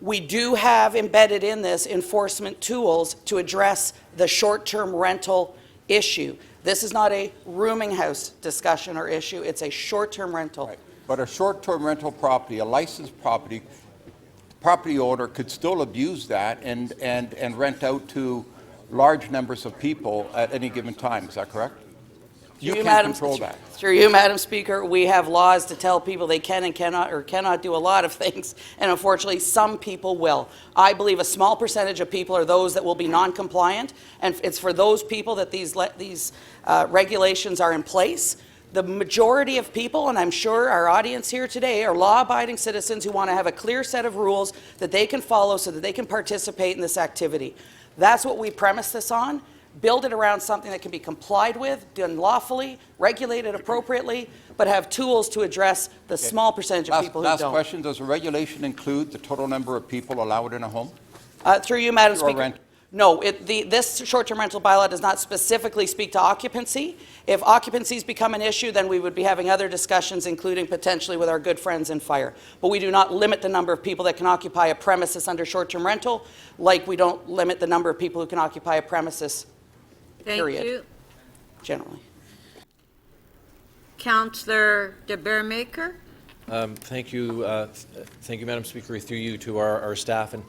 We do have embedded in this enforcement tools to address the short-term rental issue. This is not a rooming house discussion or issue, it's a short-term rental. Right. But a short-term rental property, a licensed property owner could still abuse that and rent out to large numbers of people at any given time. Is that correct? You can't control that. Through you, Madam Speaker, we have laws to tell people they can and cannot do a lot of things, and unfortunately some people will. I believe a small percentage of people are those that will be non-compliant, and it's for those people that these regulations are in place. The majority of people, and I'm sure our audience here today, are law-abiding citizens who want to have a clear set of rules that they can follow so that they can participate in this activity. That's what we premise this on. Build it around something that can be complied with, done lawfully, regulated appropriately, but have tools to address the small percentage of people who don't. Last question, does the regulation include the total number of people allowed in a home? Through you, Madam Speaker. No, this short-term rental bylaw does not specifically speak to occupancy. If occupancies become an issue, then we would be having other discussions, including potentially with our good friends in fire. But we do not limit the number of people that can occupy a premises under short-term rental, like we don't limit the number of people who can occupy a premises, period. Thank you. Generally. Councillor de Beermaker. Thank you, Madam Speaker, through you to our staff. And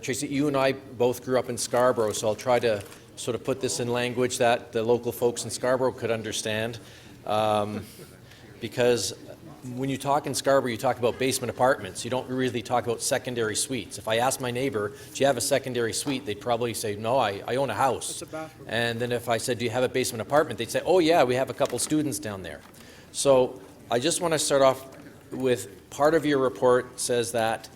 Tracy, you and I both grew up in Scarborough, so I'll try to sort of put this in language that the local folks in Scarborough could understand. Because when you talk in Scarborough, you talk about basement apartments. You don't really talk about secondary suites. If I asked my neighbor, do you have a secondary suite? They'd probably say, no, I own a house. And then if I said, do you have a basement apartment? They'd say, oh yeah, we have a couple students down there. So I just want to start off with part of your report says that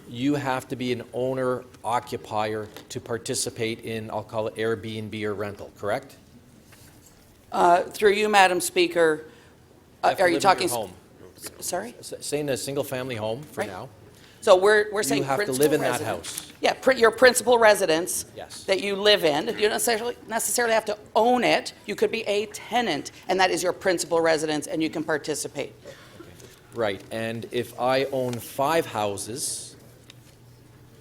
you have to be an owner-occupier to participate in, I'll call it Airbnb or rental, correct? Through you, Madam Speaker, are you talking? Home. Sorry? Saying a single-family home for now. So we're saying you have to live in that house. Yeah, your principal residence Yes. that you live in. You don't necessarily have to own it. You could be a tenant, and that is your principal residence, and you can participate. Right, and if I own 5 houses,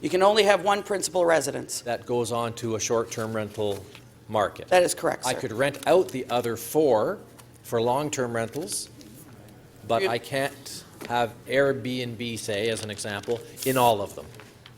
you can only have one principal residence. That goes on to a short-term rental market. That is correct, sir. I could rent out the other 4 for long-term rentals, but I can't have Airbnb, say, as an example, in all of them.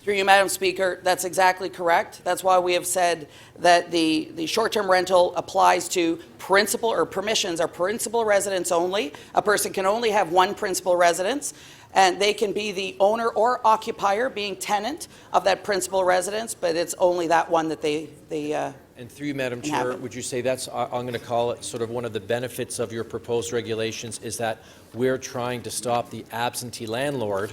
Through you, Madam Speaker, that's exactly correct. That's why we have said that the short-term rental applies to principal or permissions are principal residence only. A person can only have one principal residence, and they can be the owner or occupier, being tenant of that principal residence, but it's only that one that they And through you, Madam Chair, would you say that's, I'm going to call it sort of one of the benefits of your proposed regulations is that we're trying to stop the absentee landlord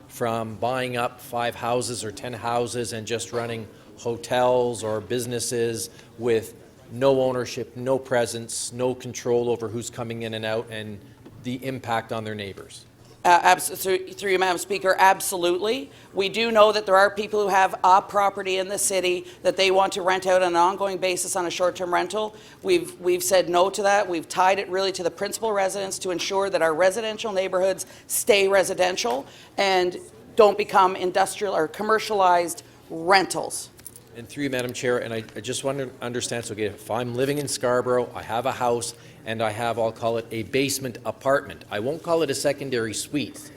from buying up 5 houses or 10 houses and just running hotels or businesses with no ownership, no presence, no control over who's coming in and out, and the impact on their neighbors. Through you, Madam Speaker, absolutely. We do know that there are people who have a property in the city that they want to rent out on an ongoing basis on a short-term rental. We've said no to that. We've tied it really to the principal residence to ensure that our residential neighborhoods stay residential. And don't become industrial or commercialized rentals. And through you, Madam Chair, and I just want to understand, so again, if I'm living in Scarborough, I have a house, and I have, I'll call it a basement apartment. I won't call it a secondary suite,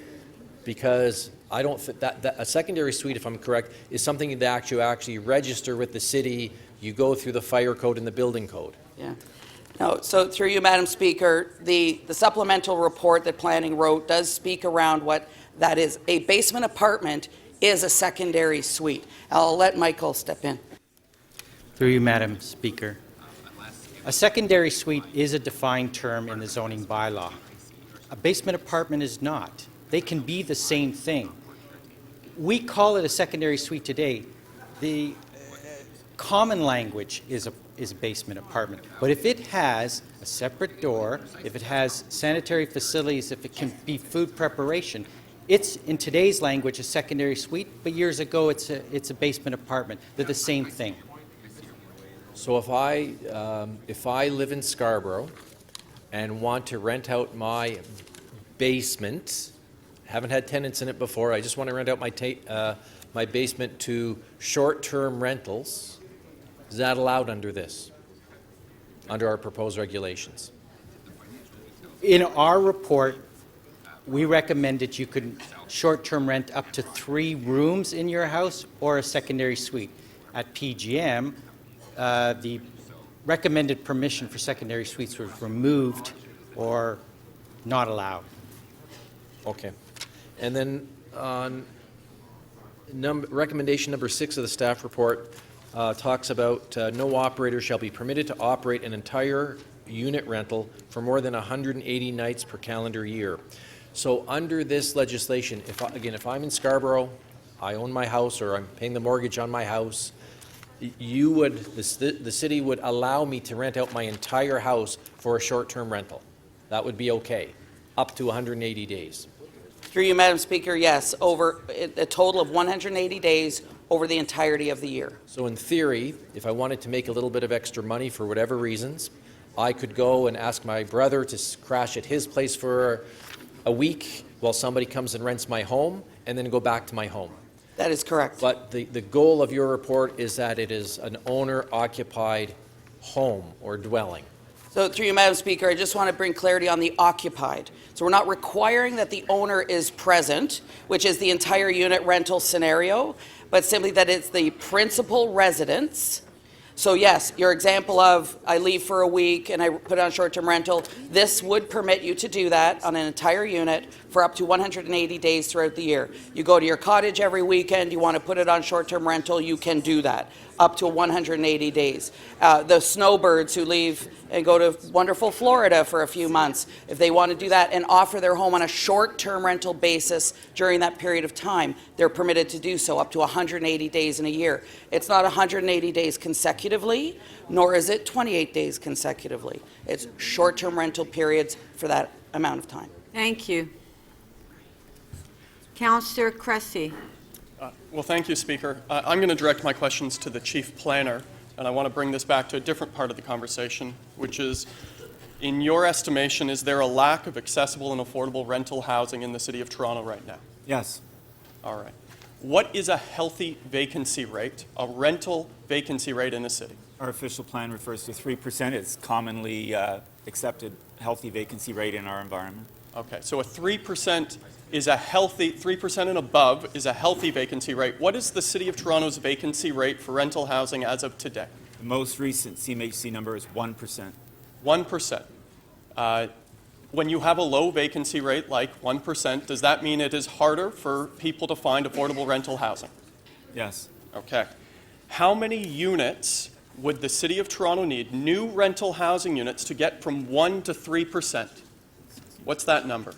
because I don't think that a secondary suite, if I'm correct, is something that you actually register with the city. You go through the fire code and the building code. Yeah. No, so through you, Madam Speaker, the supplemental report that planning wrote does speak around what that is. A basement apartment is a secondary suite. I'll let Michael step in. Through you, Madam Speaker. A secondary suite is a defined term in the zoning bylaw. A basement apartment is not. They can be the same thing. We call it a secondary suite today. The common language is a basement apartment. But if it has a separate door, if it has sanitary facilities, if it can be food preparation, it's, in today's language, a secondary suite, but years ago it's a basement apartment. They're the same thing. So if I live in Scarborough and want to rent out my basement, haven't had tenants in it before, I just want to rent out my basement to short-term rentals, is that allowed under this, under our proposed regulations? In our report, we recommend that you could short-term rent up to 3 rooms in your house or a secondary suite. At PGM, the recommended permission for secondary suites was removed or not allowed. Okay. And then on recommendation number 6 of the staff report talks about no operator shall be permitted to operate an entire unit rental for more than 180 nights per calendar year. So under this legislation, if I'm in Scarborough, I own my house or I'm paying the mortgage on my house, the city would allow me to rent out my entire house for a short-term rental. That would be okay, up to 180 days. Through you, Madam Speaker, yes, over a total of 180 days over the entirety of the year. So in theory, if I wanted to make a little bit of extra money for whatever reasons, I could go and ask my brother to crash at his place for a week while somebody comes and rents my home, and then go back to my home. That is correct. But the goal of your report is that it is an owner-occupied home or dwelling. So through you, Madam Speaker, I just want to bring clarity on the occupied. So we're not requiring that the owner is present, which is the entire unit rental scenario, but simply that it's the principal residence. So yes, your example of I leave for a week and I put on short-term rental, this would permit you to do that on an entire unit for up to 180 days throughout the year. You go to your cottage every weekend, you want to put it on short-term rental, you can do that up to 180 days. The snowbirds who leave and go to wonderful Florida for a few months, if they want to do that and offer their home on a short-term rental basis during that period of time, they're permitted to do so up to 180 days in a year. It's not 180 days consecutively, nor is it 28 days consecutively. It's short-term rental periods for that amount of time. Thank you. Councillor Cressy. Well, thank you, Speaker. I'm going to direct my questions to the Chief Planner, and I want to bring this back to a different part of the conversation, which is, in your estimation, is there a lack of accessible and affordable rental housing in the City of Toronto right now? Yes. All right. What is a healthy vacancy rate, a rental vacancy rate in a city? Our official plan refers to 3%. It's commonly accepted healthy vacancy rate in our environment. Okay, so a 3% is a healthy, 3% and above is a healthy vacancy rate. What is the City of Toronto's vacancy rate for rental housing as of today? The most recent CMHC number is 1%. 1%. When you have a low vacancy rate like 1%, does that mean it is harder for people to find affordable rental housing? Yes. Okay. How many units would the City of Toronto need, new rental housing units, to get from 1 to 3%? What's that number?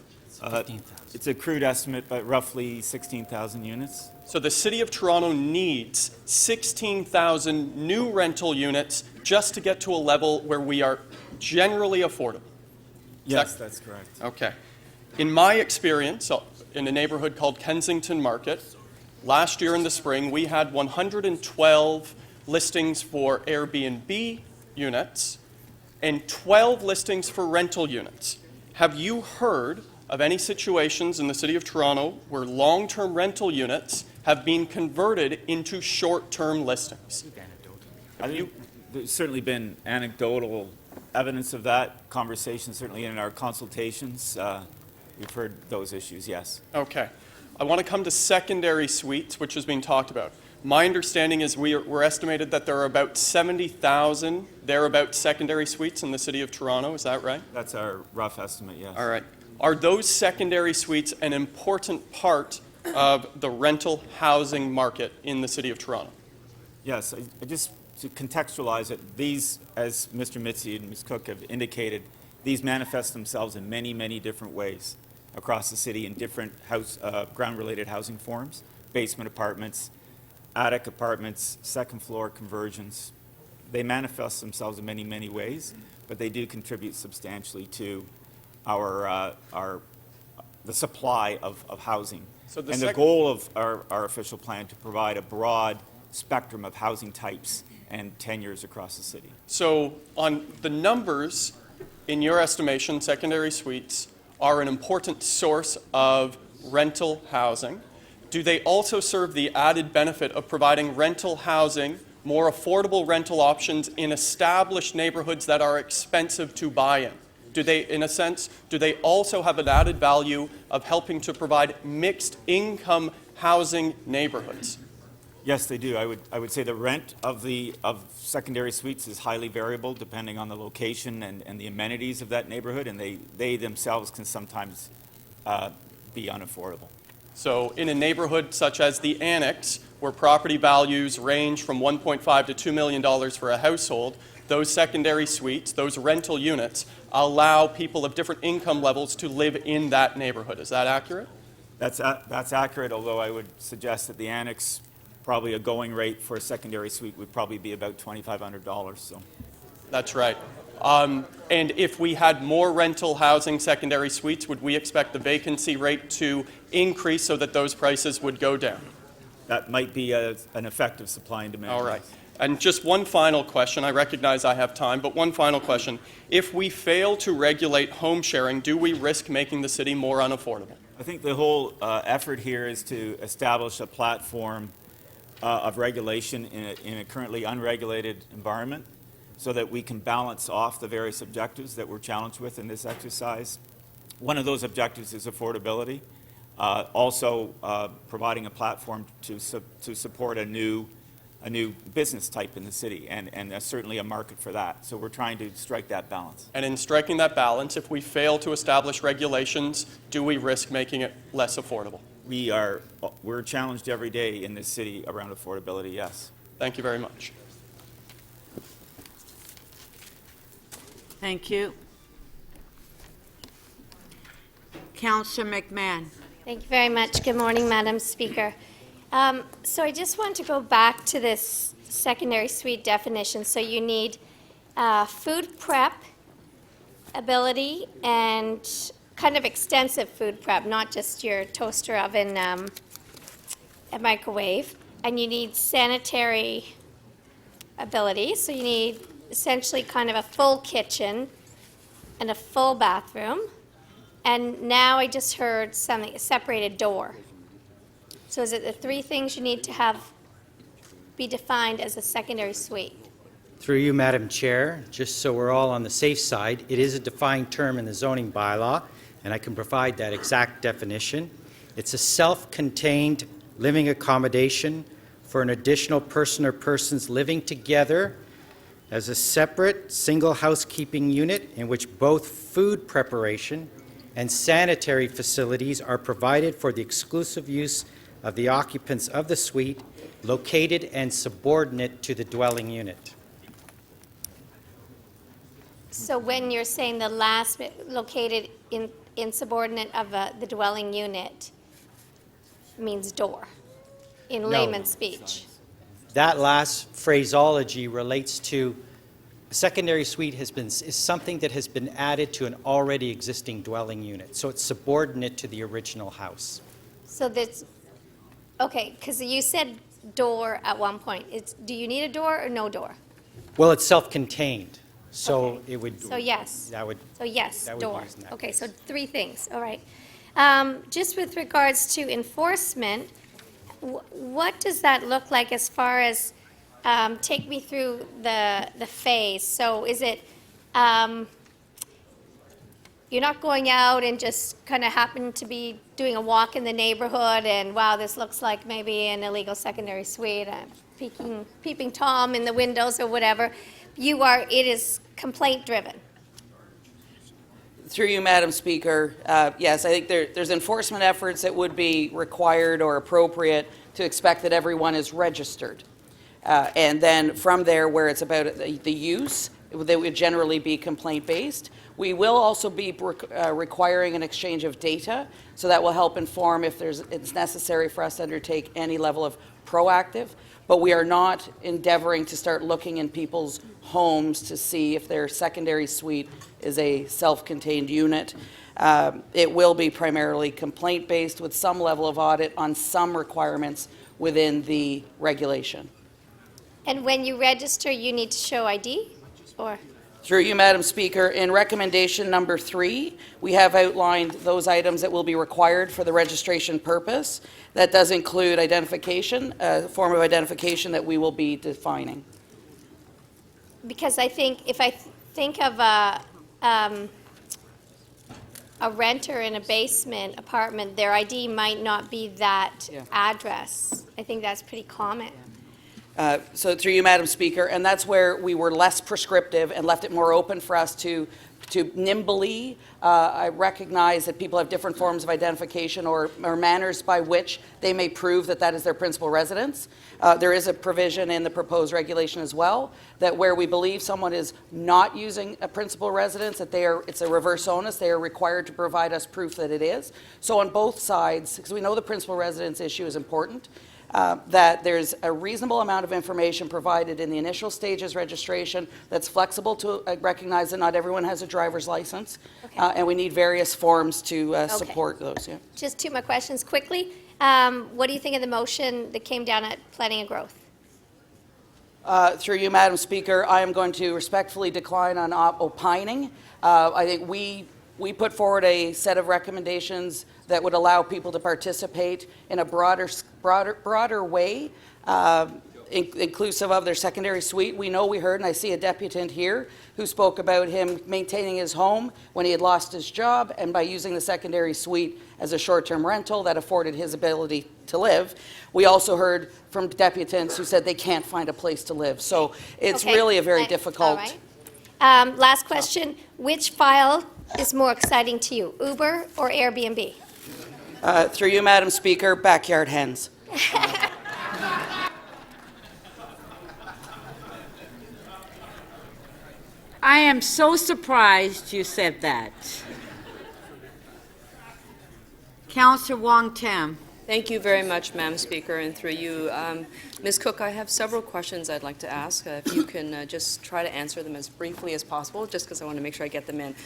It's a crude estimate, but roughly 16,000 units. So the City of Toronto needs 16,000 new rental units just to get to a level where we are generally affordable. Yes, that's correct. Okay. In my experience, in a neighborhood called Kensington Market, last year in the spring, we had 112 listings for Airbnb units and 12 listings for rental units. Have you heard of any situations in the City of Toronto where long-term rental units have been converted into short-term listings? I think there's certainly been anecdotal evidence of that, conversations certainly in our consultations. We've heard those issues, yes. Okay. I want to come to secondary suites, which has been talked about. My understanding is we're estimated that there are about 70,000 thereabout secondary suites in the City of Toronto. Is that right? That's our rough estimate, yes. All right. Are those secondary suites an important part of the rental housing market in the City of Toronto? Yes. I just to contextualize it, these, as Mr. Mitzi and Ms. Cook have indicated, these manifest themselves in many, many different ways across the city in different ground-related housing forms, basement apartments, attic apartments, second floor conversions. They manifest themselves in many, many ways, but they do contribute substantially to the supply of housing. So and the goal of our official plan to provide a broad spectrum of housing types and tenures across the city. So on the numbers, in your estimation, secondary suites are an important source of rental housing. Do they also serve the added benefit of providing rental housing, more affordable rental options in established neighborhoods that are expensive to buy in? Do they, in a sense, do they also have an added value of helping to provide mixed income housing neighborhoods? Yes, they do. I would say the rent of secondary suites is highly variable depending on the location and the amenities of that neighborhood, and they themselves can sometimes be unaffordable. So in a neighborhood such as the Annex, where property values range from $1.5 to $2 million for a household, those secondary suites, those rental units, allow people of different income levels to live in that neighborhood. Is that accurate? That's accurate, although I would suggest that the Annex, probably a going rate for a secondary suite would probably be about $2,500. So. That's right. And if we had more rental housing secondary suites, would we expect the vacancy rate to increase so that those prices would go down? That might be an effect of supply and demand. All right. And just one final question. I recognize I have time, but one final question. If we fail to regulate home sharing, do we risk making the city more unaffordable? I think the whole effort here is to establish a platform of regulation in a currently unregulated environment so that we can balance off the various objectives that we're challenged with in this exercise. One of those objectives is affordability. Also providing a platform to support a new business type in the city, and there's certainly a market for that. So we're trying to strike that balance. And in striking that balance, if we fail to establish regulations, do we risk making it less affordable? We're challenged every day in this city around affordability, yes. Thank you very much. Thank you. Councillor McMahon. Thank you very much. Good morning, Madam Speaker. So I just want to go back to this secondary suite definition. So you need food prep ability and kind of extensive food prep, not just your toaster oven and microwave. And you need sanitary ability. So you need essentially kind of a full kitchen and a full bathroom. And now I just heard something, a separated door. So is it the three things you need to have be defined as a secondary suite? Through you, Madam Chair, just so we're all on the safe side, it is a defined term in the zoning bylaw, and I can provide that exact definition. It's a self-contained living accommodation for an additional person or persons living together as a separate single housekeeping unit in which both food preparation and sanitary facilities are provided for the exclusive use of the occupants of the suite, located and subordinate to the dwelling unit. So when you're saying the last bit, located in subordinate of the dwelling unit, means door, in layman's speech? That last phraseology relates to a secondary suite is something that has been added to an already existing dwelling unit. So it's subordinate to the original house. So that's, okay, because you said door at one point. Do you need a door or no door? Well, it's self-contained. So it would. So yes. That would. So yes, that would door. use in that Okay, case. so 3 things, all right. Just with regards to enforcement, what does that look like as far as, take me through the phase? So is it, you're not going out and just kind of happen to be doing a walk in the neighborhood and, wow, this looks like maybe an illegal secondary suite, peeping Tom in the windows or whatever. It is complaint driven. Through you, Madam Speaker, yes, I think there's enforcement efforts that would be required or appropriate to expect that everyone is registered. And then from there, where it's about the use, they would generally be complaint-based. We will also be requiring an exchange of data, so that will help inform if it's necessary for us to undertake any level of proactive. But we are not endeavoring to start looking in people's homes to see if their secondary suite is a self-contained unit. It will be primarily complaint-based with some level of audit on some requirements within the regulation. And when you register, you need to show ID, or? Through you, Madam Speaker, in recommendation number 3, we have outlined those items that will be required for the registration purpose. That does include identification, a form of identification that we will be defining. Because I think, if I think of a renter in a basement apartment, their ID might not be that address. I think that's pretty common. So through you, Madam Speaker, and that's where we were less prescriptive and left it more open for us to nimbly. I recognize that people have different forms of identification or manners by which they may prove that that is their principal residence. There is a provision in the proposed regulation as well that where we believe someone is not using a principal residence, that it's a reverse onus, they are required to provide us proof that it is. So on both sides, because we know the principal residence issue is important, that there's a reasonable amount of information provided in the initial stages registration that's flexible to recognize that not everyone has a driver's license, and we need various forms to support those. Yeah. Just 2 more questions quickly. What do you think of the motion that came down at Planning and Growth? Through you, Madam Speaker, I am going to respectfully decline on opining. I think we put forward a set of recommendations that would allow people to participate in a broader way, inclusive of their secondary suite. We heard, and I see a deputant here who spoke about him maintaining his home when he had lost his job, and by using the secondary suite as a short-term rental that afforded his ability to live. We also heard from deputants who said they can't find a place to live. So it's really a very difficult. All right. Last question. Which file is more exciting to you, Uber or Airbnb? Through you, Madam Speaker, backyard hens. I am so surprised you said that. Councillor Wong Tam. Thank you very much, Madam Speaker, and through you. Ms. Cook, I have several questions I'd like to ask. If you can just try to answer them as briefly as possible, just because I want to make sure I get them in.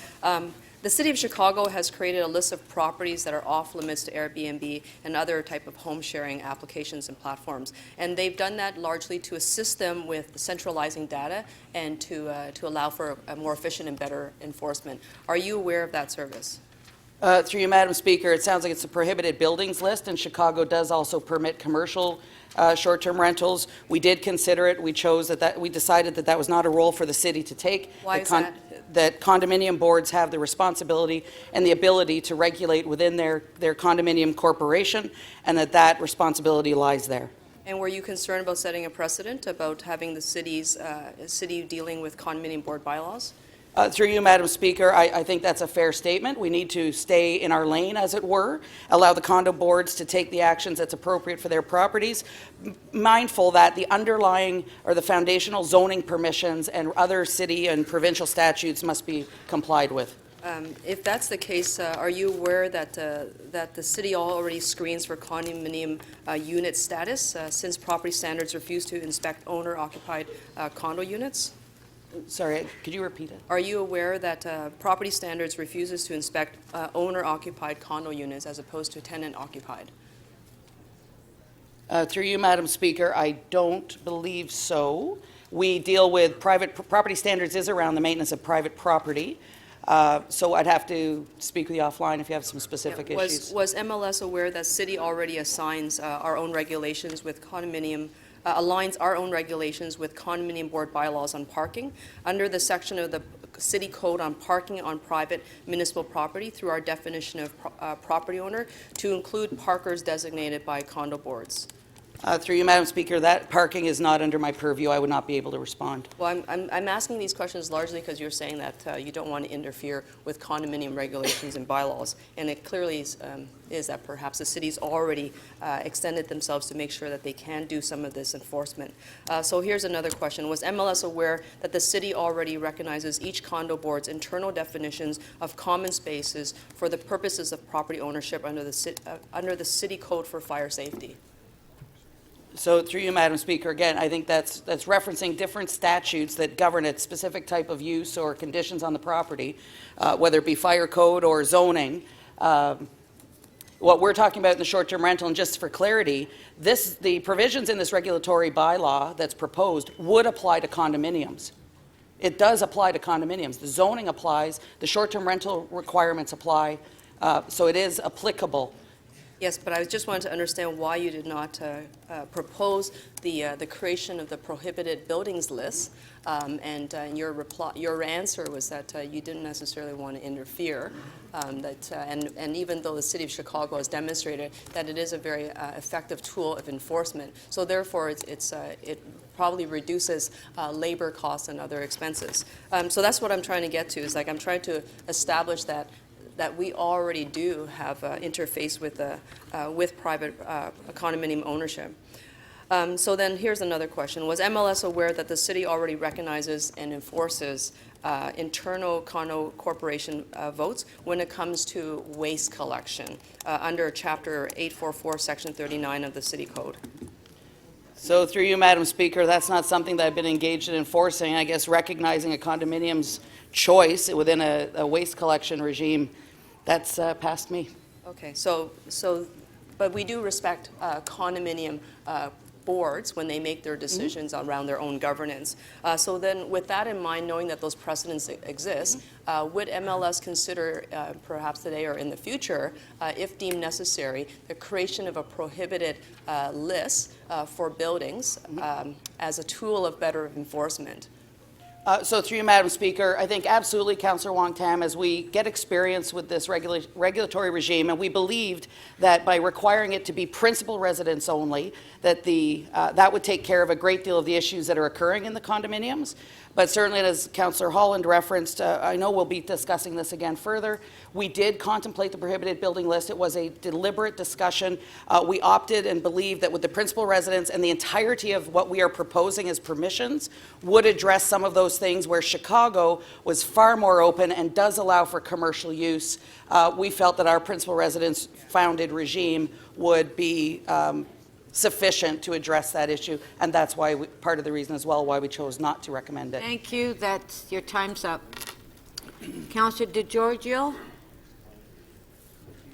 The City of Chicago has created a list of properties that are off limits to Airbnb and other type of home sharing applications and platforms. And they've done that largely to assist them with centralizing data and to allow for a more efficient and better enforcement. Are you aware of that service? Through you, Madam Speaker, it sounds like it's a prohibited buildings list, and Chicago does also permit commercial short-term rentals. We did consider it. We chose we decided that was not a role for the city to take. Why is that? That condominium boards have the responsibility and the ability to regulate within their condominium corporation, and that responsibility lies there. And were you concerned about setting a precedent about having the city dealing with condominium board bylaws? Through you, Madam Speaker, I think that's a fair statement. We need to stay in our lane, as it were, allow the condo boards to take the actions that's appropriate for their properties, mindful that the underlying or the foundational zoning permissions and other city and provincial statutes must be complied with. If that's the case, are you aware that the city already screens for condominium unit status since property standards refuse to inspect owner-occupied condo units? Sorry, could you repeat it? Are you aware that property standards refuses to inspect owner-occupied condo units as opposed to tenant-occupied? Through you, Madam Speaker, I don't believe so. We deal with property standards is around the maintenance of private property. So I'd have to speak with you offline if you have some specific issues. Was MLS aware that city already assigns our own regulations with condominium, aligns our own regulations with condominium board bylaws on parking under the section of the city code on parking on private municipal property through our definition of property owner to include parkers designated by condo boards? Through you, Madam Speaker, that parking is not under my purview. I would not be able to respond. Well, I'm asking these questions largely because you're saying that you don't want to interfere with condominium regulations and bylaws, and it clearly is that perhaps the city's already extended themselves to make sure that they can do some of this enforcement. So here's another question. Was MLS aware that the city already recognizes each condo board's internal definitions of common spaces for the purposes of property ownership under the city code for fire safety? So through you, Madam Speaker, again, I think that's referencing different statutes that govern a specific type of use or conditions on the property, whether it be fire code or zoning. What we're talking about in the short-term rental, and just for clarity, the provisions in this regulatory bylaw that's proposed would apply to condominiums. It does apply to condominiums. The zoning applies, the short-term rental requirements apply, so it is applicable. Yes, but I just wanted to understand why you did not propose the creation of the prohibited buildings list, and your answer was that you didn't necessarily want to interfere, and even though the City of Chicago has demonstrated that it is a very effective tool of enforcement, so therefore it probably reduces labor costs and other expenses. So that's what I'm trying to get to, is like I'm trying to establish that we already do have interface with private condominium ownership. So then here's another question. Was MLS aware that the city already recognizes and enforces internal condo corporation votes when it comes to waste collection under Chapter 844, Section 39 of the City Code? So through you, Madam Speaker, that's not something that I've been engaged in enforcing. I guess recognizing a condominium's choice within a waste collection regime, that's past me. Okay, but we do respect condominium boards when they make their decisions around their own governance. So then with that in mind, knowing that those precedents exist, would MLS consider perhaps today or in the future, if deemed necessary, the creation of a prohibited list for buildings as a tool of better enforcement? So through you, Madam Speaker, I think absolutely, Councillor Wong-Tam, as we get experience with this regulatory regime, and we believed that by requiring it to be principal residents only, that that would take care of a great deal of the issues that are occurring in the condominiums. But certainly, as Councillor Holland referenced, I know we'll be discussing this again further. We did contemplate the prohibited building list. It was a deliberate discussion. We opted and believed that with the principal residents and the entirety of what we are proposing as permissions would address some of those things where Chicago was far more open and does allow for commercial use. We felt that our principal residents founded regime would be sufficient to address that issue, and that's why part of the reason as well why we chose not to recommend it. Thank you. That's your time's up. Councillor DeGiorgio.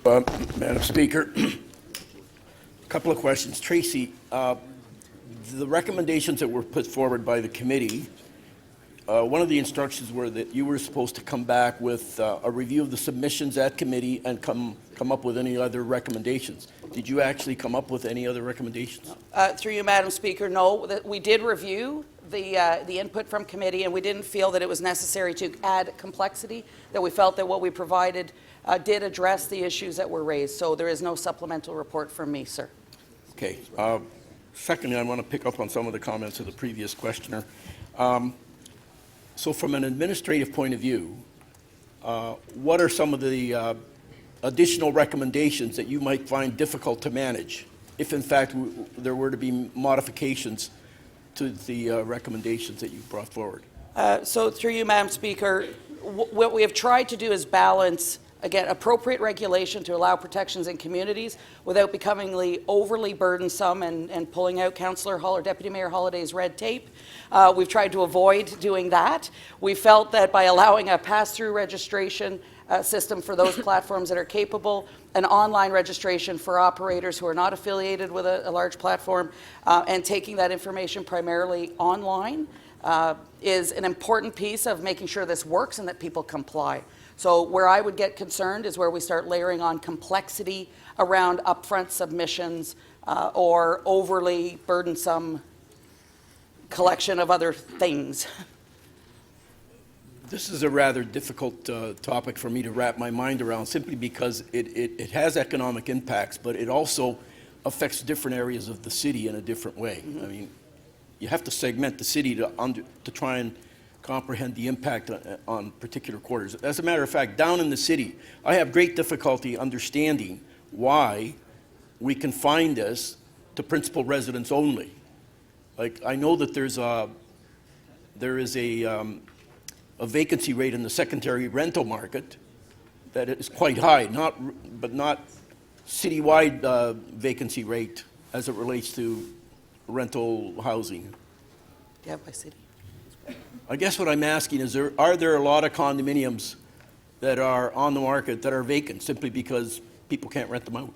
Madam Speaker, a couple of questions. Tracy, the recommendations that were put forward by the committee, one of the instructions were that you were supposed to come back with a review of the submissions at committee and come up with any other recommendations. Did you actually come up with any other recommendations? Through you, Madam Speaker, no. We did review the input from committee, and we didn't feel that it was necessary to add complexity, that we felt that what we provided did address the issues that were raised. So there is no supplemental report from me, sir. Okay. Secondly, I want to pick up on some of the comments of the previous questioner. So from an administrative point of view, what are some of the additional recommendations that you might find difficult to manage if, in fact, there were to be modifications to the recommendations that you brought forward? So through you, Madam Speaker, what we have tried to do is balance again, appropriate regulation to allow protections in communities without becoming overly burdensome and pulling out Councillor Hall or Deputy Mayor Holliday's red tape. We've tried to avoid doing that. We felt that by allowing a pass-through registration system for those platforms that are capable, an online registration for operators who are not affiliated with a large platform, and taking that information primarily online is an important piece of making sure this works and that people comply. So where I would get concerned is where we start layering on complexity around upfront submissions or overly burdensome collection of other things. This is a rather difficult topic for me to wrap my mind around, simply because it has economic impacts, but it also affects different areas of the city in a different way. I mean, you have to segment the city to try and comprehend the impact on particular quarters. As a matter of fact, down in the city, I have great difficulty understanding why we confine this to principal residents only. Like, I know that there is a vacancy rate in the secondary rental market that is quite high, but not citywide vacancy rate as it relates to rental housing. Yeah, by city. I guess what I'm asking is, are there a lot of condominiums that are on the market that are vacant simply because people can't rent them out?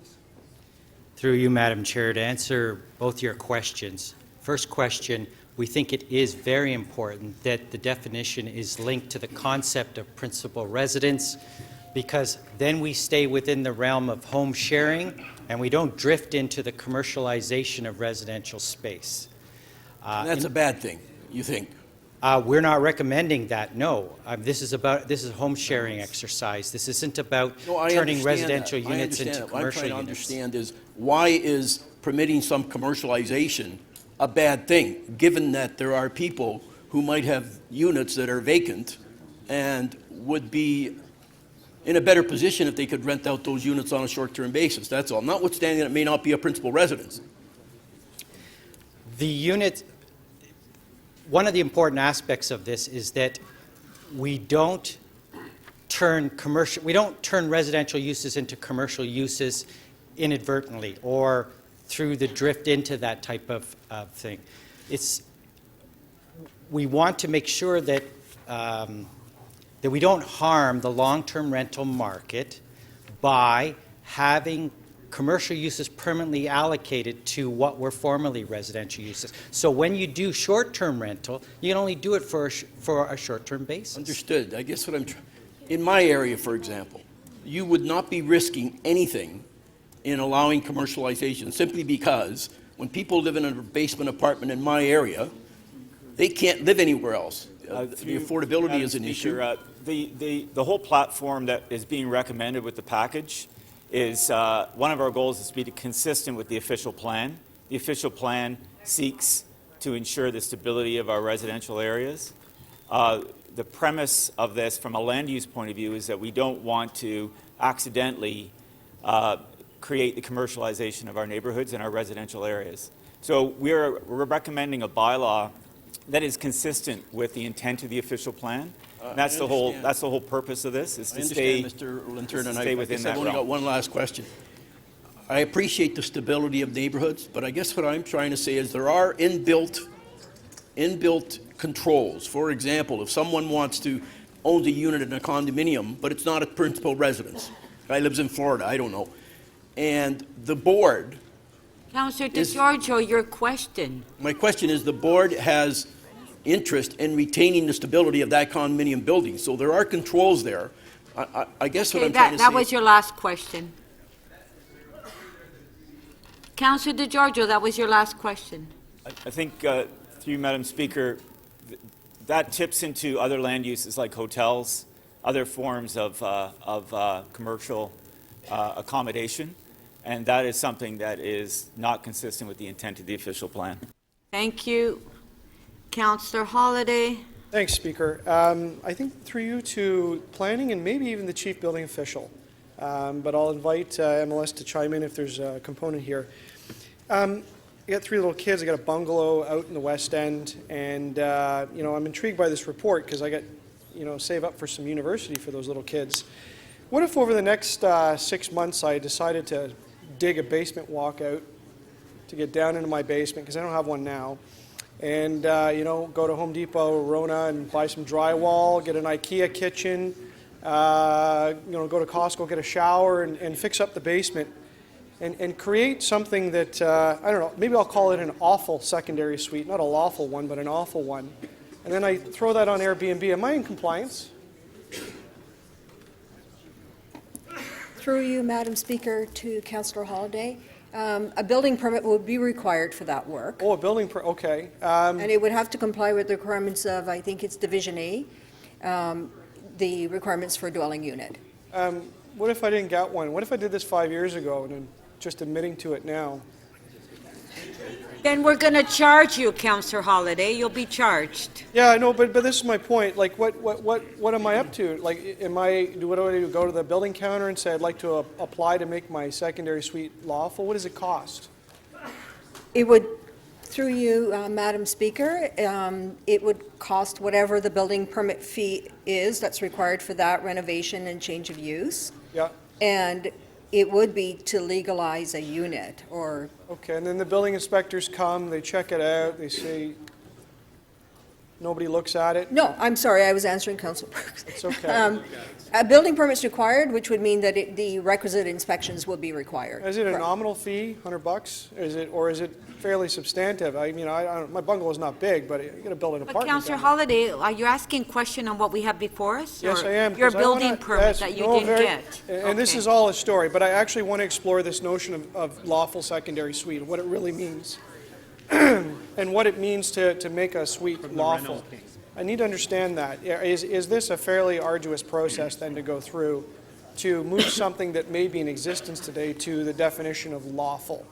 Through you, Madam Chair, to answer both your questions. First question, we think it is very important that the definition is linked to the concept of principal residence, because then we stay within the realm of home sharing and we don't drift into the commercialization of residential space. That's a bad thing, you think? We're not recommending that, no. This is a home sharing exercise. This isn't about turning residential units into commercial units. What I'm trying to understand is, why is permitting some commercialization a bad thing, given that there are people who might have units that are vacant and would be in a better position if they could rent out those units on a short-term basis? That's all. Notwithstanding that it may not be a principal residence. The unit, one of the important aspects of this is that we don't turn residential uses into commercial uses inadvertently or through the drift into that type of thing. We want to make sure that that we don't harm the long-term rental market by having commercial uses permanently allocated to what were formerly residential uses. So when you do short-term rental, you can only do it for a short-term basis. Understood. I guess what I'm trying, in my area, for example, you would not be risking anything in allowing commercialization, simply because when people live in a basement apartment in my area, they can't live anywhere else. The affordability is an issue. The whole platform that is being recommended with the package is one of our goals is to be consistent with the official plan. The official plan seeks to ensure the stability of our residential areas. The premise of this from a land use point of view is that we don't want to accidentally create the commercialization of our neighborhoods and our residential areas. So we're recommending a bylaw that is consistent with the intent of the official plan. And that's the whole purpose of this, is to stay within that I've only got one last question. I appreciate the stability of neighborhoods, but I guess what I'm trying to say is there are inbuilt controls. For example, if someone wants to own a unit in a condominium, but it's not a principal residence, guy lives in Florida, I don't know, and the board... Councillor DeGiorgio, your question. My question is, the board has interest in retaining the stability of that condominium building, so there are controls there. I guess what I'm trying to say... That was your last question. Councillor DeGiorgio, that was your last question. I think, through you, Madam Speaker, that tips into other land uses like hotels, other forms of commercial accommodation, and that is something that is not consistent with the intent of the official plan. Thank you. Councillor Holladay. Thanks, Speaker. I think through you to planning and maybe even the chief building official, but I'll invite MLS to chime in if there's a component here. I got 3 little kids. I got a bungalow out in the West End, and I'm intrigued by this report because I got, save up for some university for those little kids. What if over the next 6 months I decided to dig a basement walkout to get down into my basement, because I don't have one now, and go to Home Depot or Rona and buy some drywall, get an IKEA kitchen, go to Costco, get a shower, and fix up the basement, and create something that, I don't know, maybe I'll call it an awful secondary suite, not a lawful one, but an awful one, and then I throw that on Airbnb. Am I in compliance? Through you, Madam Speaker, to Councillor Holiday. A building permit would be required for that work. Oh, a building permit, okay. And it would have to comply with the requirements of, I think it's Division A, the requirements for a dwelling unit. What if I didn't get one? What if I did this 5 years ago and I'm just admitting to it now? Then we're going to charge you, Councillor Holiday. You'll be charged. Yeah, I know, but this is my point. Like, what am I up to? Like, what do I do? Go to the building counter and say I'd like to apply to make my secondary suite lawful? What does it cost? It would, through you, Madam Speaker, it would cost whatever the building permit fee is that's required for that renovation and change of use. Yeah. And it would be to legalize a unit or... Okay, and then the building inspectors come, they check it out, they say, nobody looks at it? No, I'm sorry, I was answering Councillor Burke's. It's okay. A building permit's required, which would mean that the requisite inspections will be required. Is it a Correct. nominal fee, $100? Or is it fairly substantive? I mean, my bungalow's not big, but you got to build an But apartment. Councillor down there. Holiday, are you asking a question on what we have before us? Yes, or I am. Your 'cause I wanna- building permit yes, that you no, didn't get? And this is all a story, but I actually want to explore this notion of lawful secondary suite, and what it really means, and what it means to make a suite lawful. I need to understand that. Is this a fairly arduous process then to go through to move something that may be in existence today to the definition of lawful?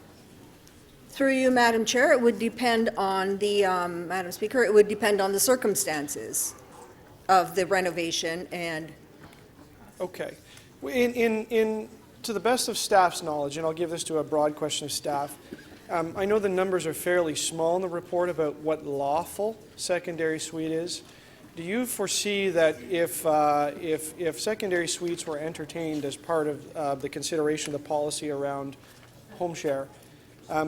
Through you, Madam Chair, it would depend on the, Madam Speaker, it would depend on the circumstances of the renovation and... Okay. To the best of staff's knowledge, and I'll give this to a broad question of staff, I know the numbers are fairly small in the report about what lawful secondary suite is. Do you foresee that if secondary suites were entertained as part of the consideration of the policy around home share,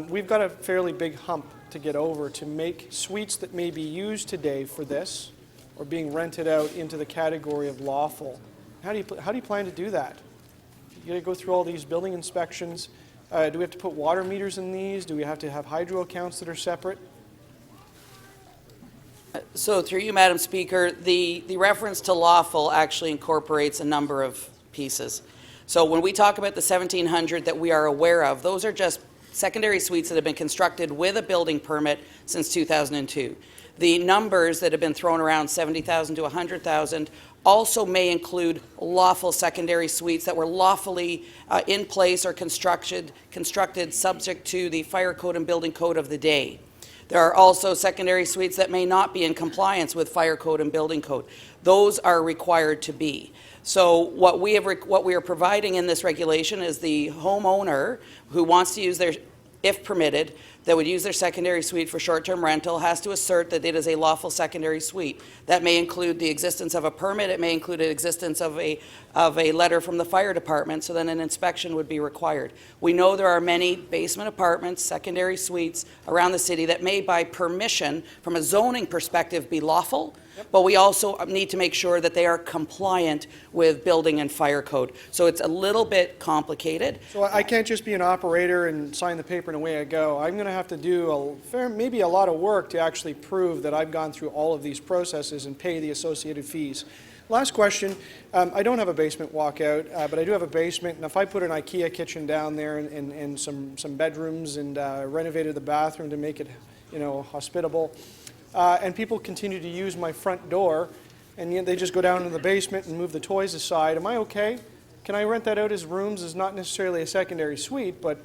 we've got a fairly big hump to get over to make suites that may be used today for this or being rented out into the category of lawful? How do you plan to do that? You got to go through all these building inspections. Do we have to put water meters in these? Do we have to have hydro accounts that are separate? So through you, Madam Speaker, the reference to lawful actually incorporates a number of pieces. So when we talk about the 1,700 that we are aware of, those are just secondary suites that have been constructed with a building permit since 2002. The numbers that have been thrown around, 70,000 to 100,000, also may include lawful secondary suites that were lawfully in place or constructed subject to the fire code and building code of the day. There are also secondary suites that may not be in compliance with fire code and building code. Those are required to be. So what we are providing in this regulation is the homeowner who wants to use their, if permitted, that would use their secondary suite for short-term rental has to assert that it is a lawful secondary suite. That may include the existence of a permit. It may include the existence of a letter from the fire department, so then an inspection would be required. We know there are many basement apartments, secondary suites around the city that may, by permission, from a zoning perspective, be lawful, but we also need to make sure that they are compliant with building and fire code. So it's a little bit complicated. So I can't just be an operator and sign the paper and away I go. I'm going to have to do maybe a lot of work to actually prove that I've gone through all of these processes and pay the associated fees. Last question. I don't have a basement walkout, but I do have a basement, and if I put an IKEA kitchen down there and some bedrooms and renovated the bathroom to make it, hospitable, and people continue to use my front door, and yet they just go down into the basement and move the toys aside, am I okay? Can I rent that out as rooms as not necessarily a secondary suite, but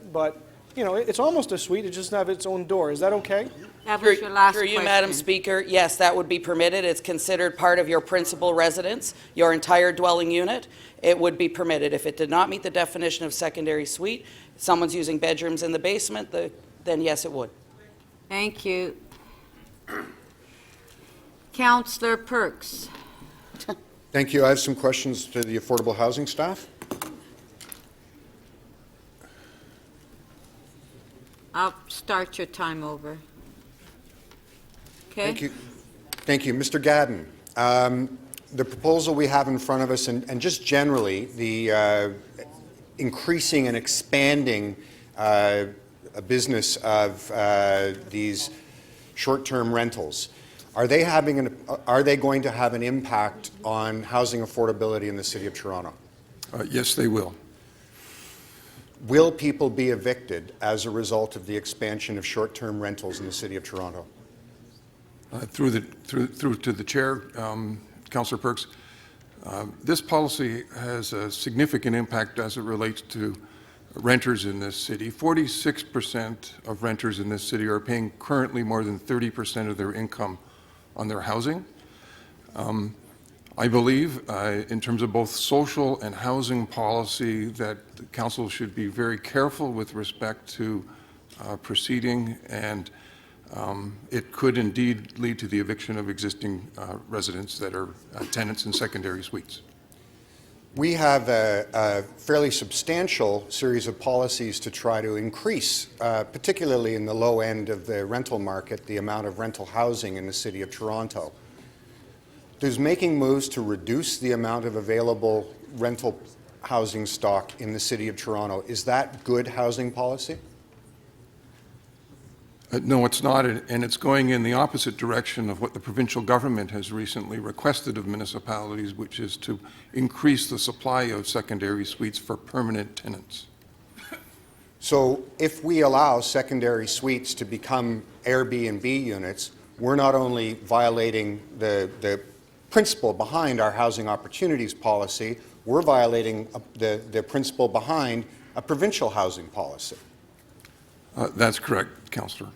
it's almost a suite, it just doesn't have its own door. Is that okay? That was your last Through you, question. Madam Speaker, yes, that would be permitted. It's considered part of your principal residence, your entire dwelling unit. It would be permitted. If it did not meet the definition of secondary suite, someone's using bedrooms in the basement, then yes, it would. Thank you. Councillor Perks. Thank you. I have some questions to the affordable housing staff. I'll start your time over. Okay? Thank you. Thank you. Mr. Gadden, the proposal we have in front of us, and just generally the increasing and expanding a business of these short-term rentals, are they going to have an impact on housing affordability in the City of Toronto? Yes, they will. Will people be evicted as a result of the expansion of short-term rentals in the City of Toronto? Through to the chair, Councillor Perks, this policy has a significant impact as it relates to renters in this city. 46% of renters in this city are paying currently more than 30% of their income on their housing. I believe, in terms of both social and housing policy, that the council should be very careful with respect to proceeding, and it could indeed lead to the eviction of existing residents that are tenants in secondary suites. We have a fairly substantial series of policies to try to increase, particularly in the low end of the rental market, the amount of rental housing in the City of Toronto. Does making moves to reduce the amount of available rental housing stock in the City of Toronto, is that good housing policy? No, it's not, and it's going in the opposite direction of what the provincial government has recently requested of municipalities, which is to increase the supply of secondary suites for permanent tenants. So if we allow secondary suites to become Airbnb units, we're not only violating the principle behind our housing opportunities policy, we're violating the principle behind a provincial housing policy. That's correct, Councillor.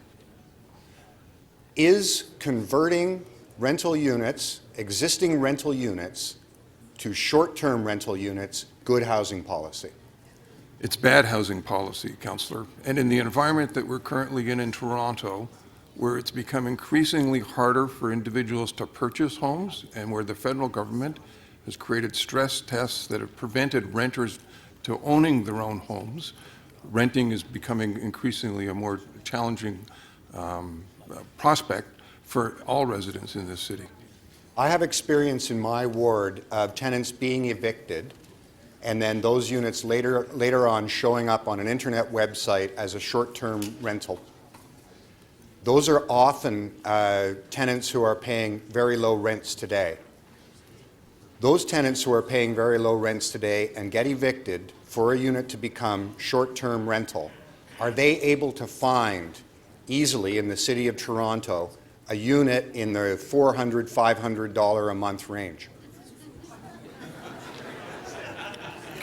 Is converting rental units, existing rental units, to short-term rental units good housing policy? It's bad housing policy, Councillor. And in the environment that we're currently in Toronto, where it's become increasingly harder for individuals to purchase homes, and where the federal government has created stress tests that have prevented renters to owning their own homes, renting is becoming increasingly a more challenging prospect for all residents in this city. I have experience in my ward of tenants being evicted and then those units later on showing up on an internet website as a short-term rental. Those are often tenants who are paying very low rents today. Those tenants who are paying very low rents today and get evicted for a unit to become short-term rental, are they able to find easily in the City of Toronto a unit in the $400, $500 a month range?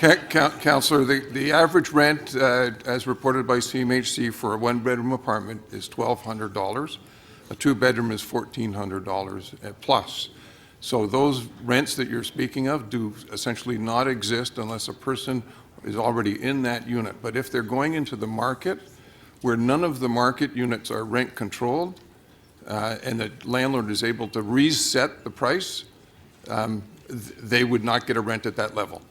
Councillor, the average rent, as reported by CMHC for a one-bedroom apartment is $1,200. A two-bedroom is $1,400 plus. So those rents that you're speaking of do essentially not exist unless a person is already in that unit. But if they're going into the market where none of the market units are rent controlled and the landlord is able to reset the price, they would not get a rent at that level.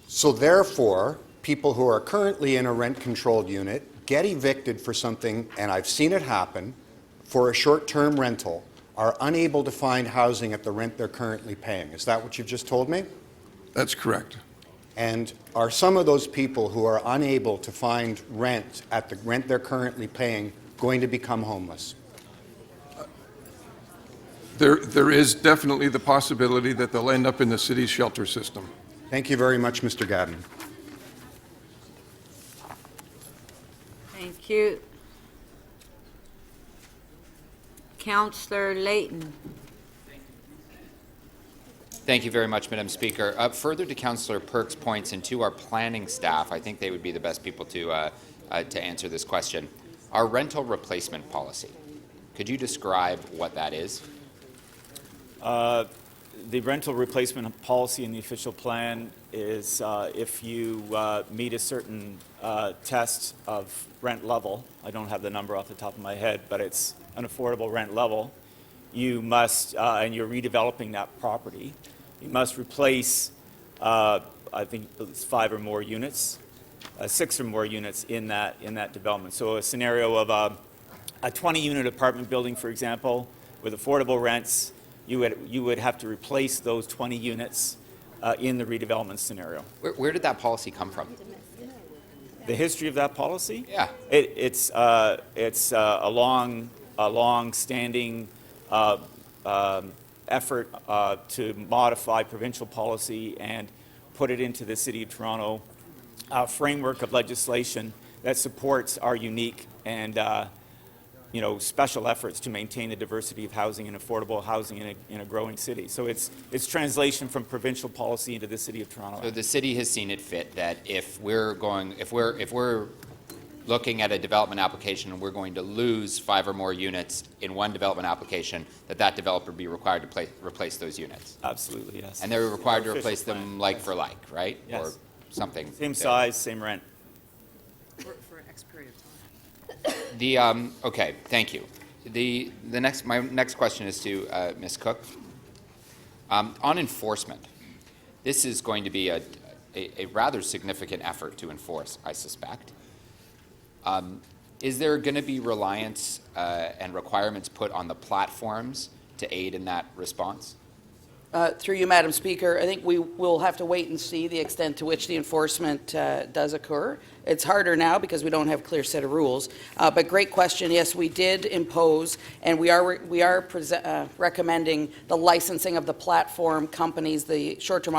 So therefore, people who are currently in a rent-controlled unit get evicted for something, and I've seen it happen, for a short-term rental, are unable to find housing at the rent they're currently paying. Is that what you've just told me? That's correct. And are some of those people who are unable to find rent at the rent they're currently paying going to become homeless? There is definitely the possibility that they'll end up in the city's shelter system. Thank you very much, Mr. Gadden. Thank you. Councillor Layton. Thank you very much, Madam Speaker. Further to Councillor Perks' points and to our planning staff, I think they would be the best people to answer this question. Our rental replacement policy, could you describe what that is? The rental replacement policy in the official plan is if you meet a certain test of rent level, I don't have the number off the top of my head, but it's an affordable rent level, you must, and you're redeveloping that property, You must replace, I think it's 5 or more units, 6 or more units in that development. So a scenario of a 20-unit apartment building, for example, with affordable rents, you would have to replace those 20 units in the redevelopment scenario. Where did that policy come from? The history of that policy? Yeah. It's a long-standing effort to modify provincial policy and put it into the City of Toronto framework of legislation that supports our unique and special efforts to maintain the diversity of housing and affordable housing in a growing city. So it's translation from provincial policy into the City of Toronto. So the city has seen it fit that if we're looking at a development application and we're going to lose 5 or more units in one development application, that developer be required to replace those units. Absolutely, yes. And they're required to replace them like for like, right? Yes. Or something. Same size, same rent. For an X period of time. The okay, thank you. My next question is to Ms. Cook. On enforcement, this is going to be a rather significant effort to enforce, I suspect. Is there going to be reliance and requirements put on the platforms to aid in that response? Through you, Madam Speaker, I think we will have to wait and see the extent to which the enforcement does occur. It's harder now because we don't have a clear set of rules. But great question. Yes, we did impose, and we are recommending the licensing of the platform companies, the short-term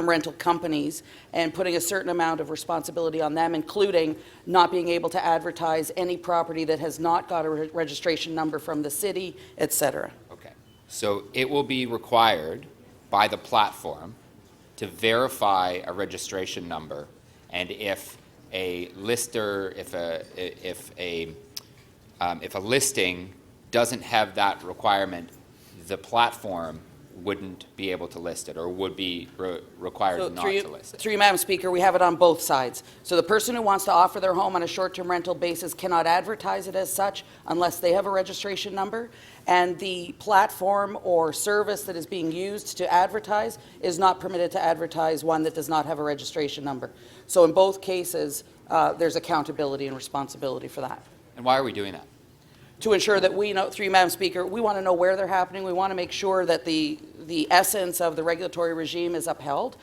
rental companies, and putting a certain amount of responsibility on them, including not being able to advertise any property that has not got a registration number from the city, et cetera. So it will be required by the platform to verify a registration number, and if a lister, if a listing doesn't have that requirement, the platform wouldn't be able to list it, or would be required not to list it. Through you, Madam Speaker, we have it on both sides. So the person who wants to offer their home on a short-term rental basis cannot advertise it as such unless they have a registration number, and the platform or service that is being used to advertise is not permitted to advertise one that does not have a registration number. So in both cases, there's accountability and responsibility for that. And why are we doing that? To ensure that we know, through you, Madam Speaker, we want to know where they're happening. We want to make sure that the essence of the regulatory regime is upheld.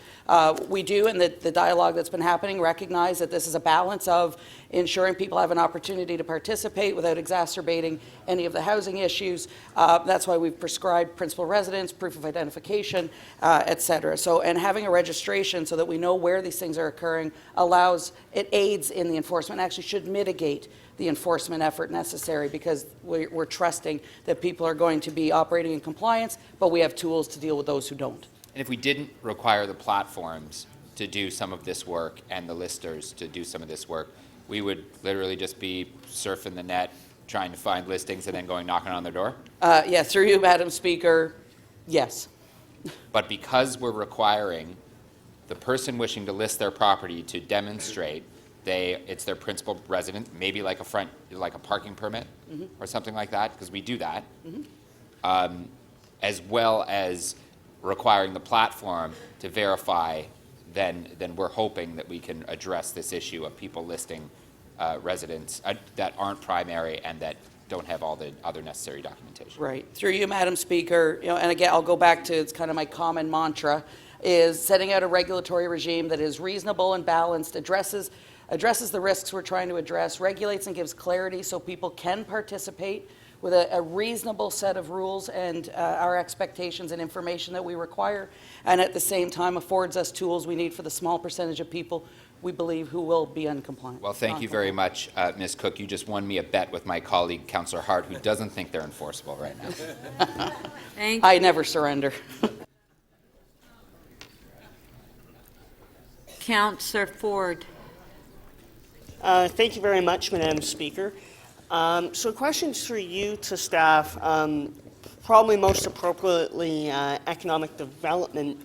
We do, and the dialogue that's been happening, recognize that this is a balance of ensuring people have an opportunity to participate without exacerbating any of the housing issues. That's why we've prescribed principal residence, proof of identification, et cetera. So, and having a registration so that we know where these things are occurring it aids in the enforcement, actually should mitigate the enforcement effort necessary, because we're trusting that people are going to be operating in compliance, but we have tools to deal with those who don't. And if we didn't require the platforms to do some of this work and the listers to do some of this work, we would literally just be surfing the net, trying to find listings and then going knocking on their door? Yes, through you, Madam Speaker, yes. But because we're requiring the person wishing to list their property to demonstrate it's their principal residence, maybe like a parking permit or something like that, because we do that, as well as requiring the platform to verify, then we're hoping that we can address this issue of people listing residents that aren't primary and that don't have all the other necessary documentation. Right. Through you, Madam Speaker, and again, I'll go back to, it's kind of my common mantra, is setting out a regulatory regime that is reasonable and balanced, addresses the risks we're trying to address, regulates and gives clarity so people can participate with a reasonable set of rules and our expectations and information that we require, and at the same time affords us tools we need for the small percentage of people we believe who will be uncompliant. Well, thank you very much, Ms. Cook. You just won me a bet with my colleague, Councillor Hart, who doesn't think they're enforceable right now. Thank you. I never surrender. Councillor Ford. Thank you very much, Madam Speaker. So questions for you to staff, probably most appropriately economic development.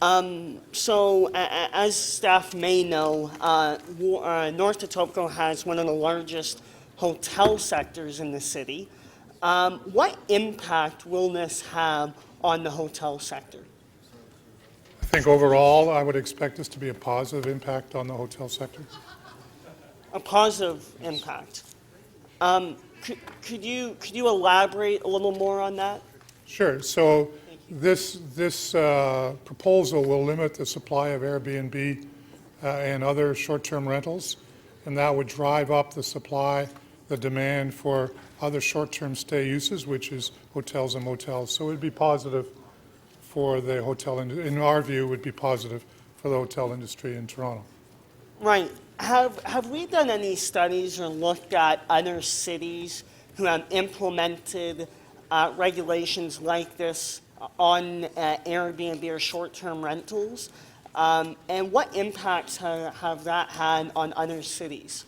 As staff may know, North Etobicoke has one of the largest hotel sectors in the city. What impact will this have on the hotel sector? think overall, I would expect this to be a positive impact on the hotel sector. A positive impact. Could you elaborate a little more on that? Sure. So this proposal will limit the supply of Airbnb and other short-term rentals, and that would drive up the supply, the demand for other short-term stay uses, which is hotels and motels. So it would be positive for the hotel industry. In our view, it would be positive for the hotel industry in Toronto. Right. Have we done any studies or looked at other cities who have implemented regulations like this on Airbnb or short-term rentals? And what impacts have that had on other cities?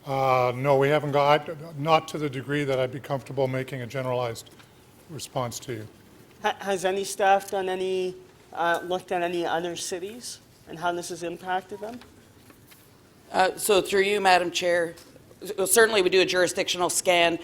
No, we haven't got, not to the degree that I'd be comfortable making a generalized response to you. Has any staff done any, looked at any other cities and how this has impacted them? So through you, Madam Chair, certainly we do a jurisdictional scan.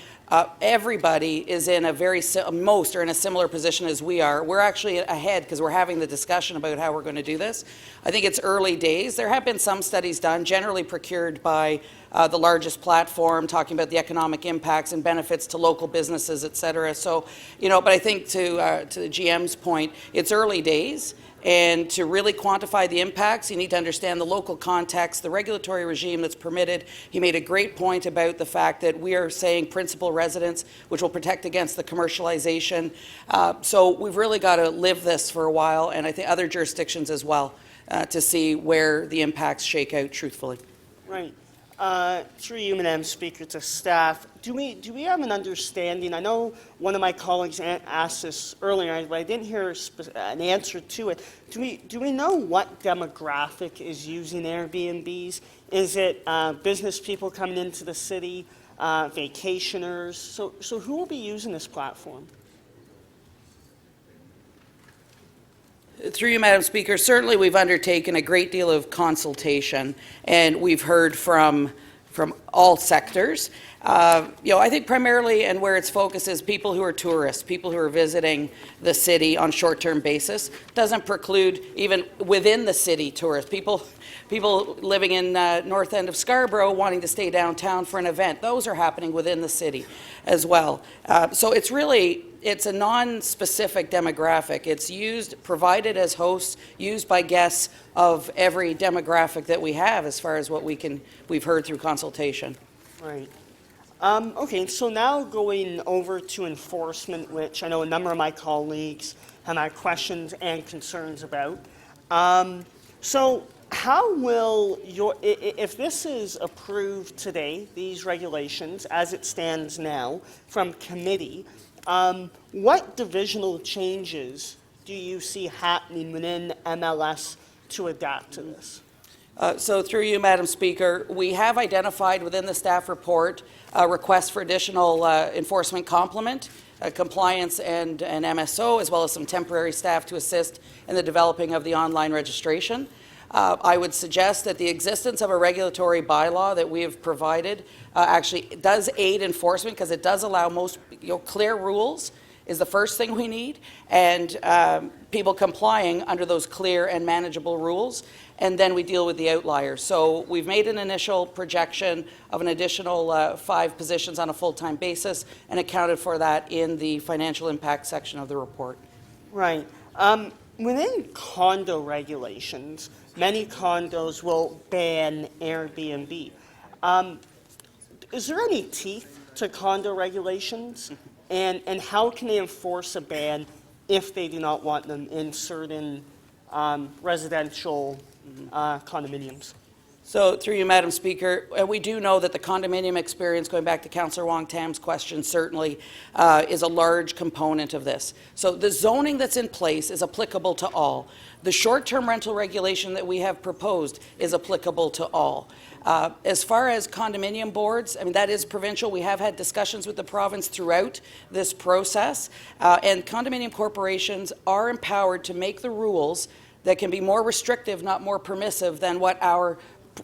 Everybody is in a most are in a similar position as we are. We're actually ahead because we're having the discussion about how we're going to do this. I think it's early days. There have been some studies done, generally procured by the largest platform, talking about the economic impacts and benefits to local businesses, et cetera. So, but I think to the GM's point, it's early days. And to really quantify the impacts, you need to understand the local context, the regulatory regime that's permitted. He made a great point about the fact that we are saying principal residence, which will protect against the commercialization. So we've really got to live this for a while, and I think other jurisdictions as well, to see where the impacts shake out truthfully. Right. Through you, Madam Speaker, to staff, do we have an understanding? I know one of my colleagues asked this earlier, but I didn't hear an answer to it. Do we know what demographic is using Airbnbs? Is it business people coming into the city, vacationers? So who will be using this platform? Through you, Madam Speaker, certainly we've undertaken a great deal of consultation, and we've heard from all sectors. I think primarily, and where its focus is, people who are tourists, people who are visiting the city on short-term basis. Doesn't preclude even within the city tourists, people living in north end of Scarborough wanting to stay downtown for an event. Those are happening within the city as well. So it's a non-specific demographic. It's provided as hosts, used by guests of every demographic that we have as far as what we've heard through consultation. Right. Okay, so now going over to enforcement, which I know a number of my colleagues have had questions and concerns about. So how will if this is approved today, these regulations, as it stands now, from committee, what divisional changes do you see happening within MLS to adapt to this? So through you, Madam Speaker, we have identified within the staff report a request for additional enforcement complement, compliance and MSO, as well as some temporary staff to assist in the developing of the online registration. I would suggest that the existence of a regulatory bylaw that we have provided actually does aid enforcement, because it does allow most clear rules is the first thing we need, and people complying under those clear and manageable rules, and then we deal with the outliers. So we've made an initial projection of an additional 5 positions on a full-time basis and accounted for that in the financial impact section of the report. Right. Within condo regulations, many condos will ban Airbnb. Is there any teeth to condo regulations? And how can they enforce a ban if they do not want them in certain residential condominiums? So through you, Madam Speaker, we do know that the condominium experience, going back to Councillor Wong Tam's question, certainly is a large component of this. So the zoning that's in place is applicable to all. The short-term rental regulation that we have proposed is applicable to all. As far as condominium boards, I mean, that is provincial. We have had discussions with the province throughout this process, and condominium corporations are empowered to make the rules that can be more restrictive, not more permissive, than what our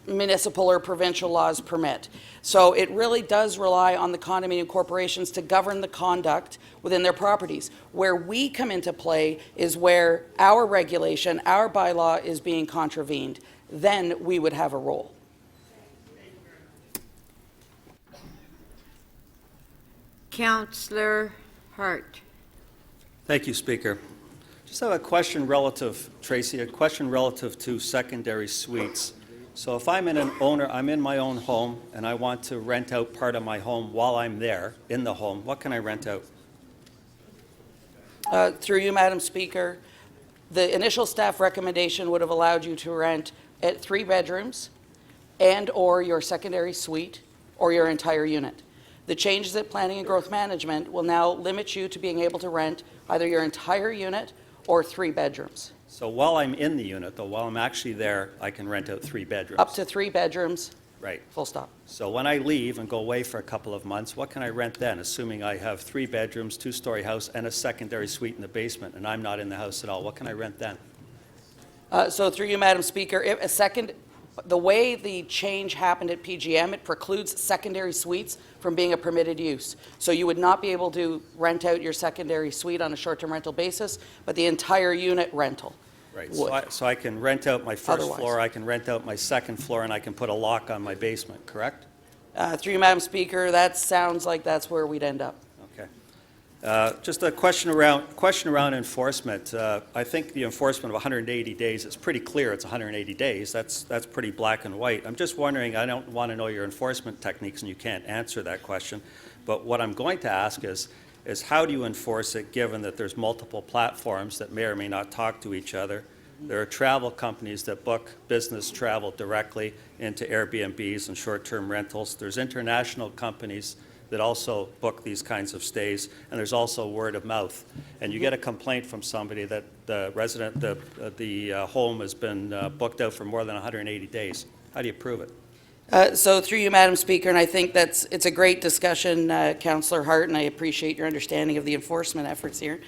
municipal or provincial laws permit. So it really does rely on the condominium corporations to govern the conduct within their properties. Where we come into play is where our regulation, our bylaw is being contravened. Then we would have a role. Councillor Hart. Thank you, Speaker. Just have a question relative, Tracy, a question relative to secondary suites. So if I'm I'm in my own home, and I want to rent out part of my home while I'm there in the home, what can I rent out? Through you, Madam Speaker, the initial staff recommendation would have allowed you to rent at 3 bedrooms and or your secondary suite or your entire unit. The changes at Planning and Growth Management will now limit you to being able to rent either your entire unit or 3 bedrooms. So while I'm in the unit, though, while I'm actually there, I can rent out 3 bedrooms? Up to 3 bedrooms. Right. Full stop. So when I leave and go away for a couple of months, what can I rent then, assuming I have 3 bedrooms, 2-story house, and a secondary suite in the basement, and I'm not in the house at all? What can I rent then? So through you, Madam Speaker, the way the change happened at PGM, it precludes secondary suites from being a permitted use. So you would not be able to rent out your secondary suite on a short-term rental basis, but the entire unit rental. Right, so I can rent out my first Otherwise. floor, I can rent out my second floor, and I can put a lock on my basement, correct? Through you, Madam Speaker, that sounds like that's where we'd end up. Okay. Just a question around enforcement. I think the enforcement of 180 days, it's pretty clear it's 180 days. That's pretty black and white. I'm just wondering, I don't want to know your enforcement techniques, and you can't answer that question, but what I'm going to ask is how do you enforce it, given that there's multiple platforms that may or may not talk to each other? There are travel companies that book business travel directly into Airbnbs and short-term rentals. There's international companies that also book these kinds of stays, and there's also word of mouth. And you get a complaint from somebody that the home has been booked out for more than 180 days. How do you prove it? So through you, Madam Speaker, and I think it's a great discussion, Councillor Hart, and I appreciate your understanding of the enforcement efforts here.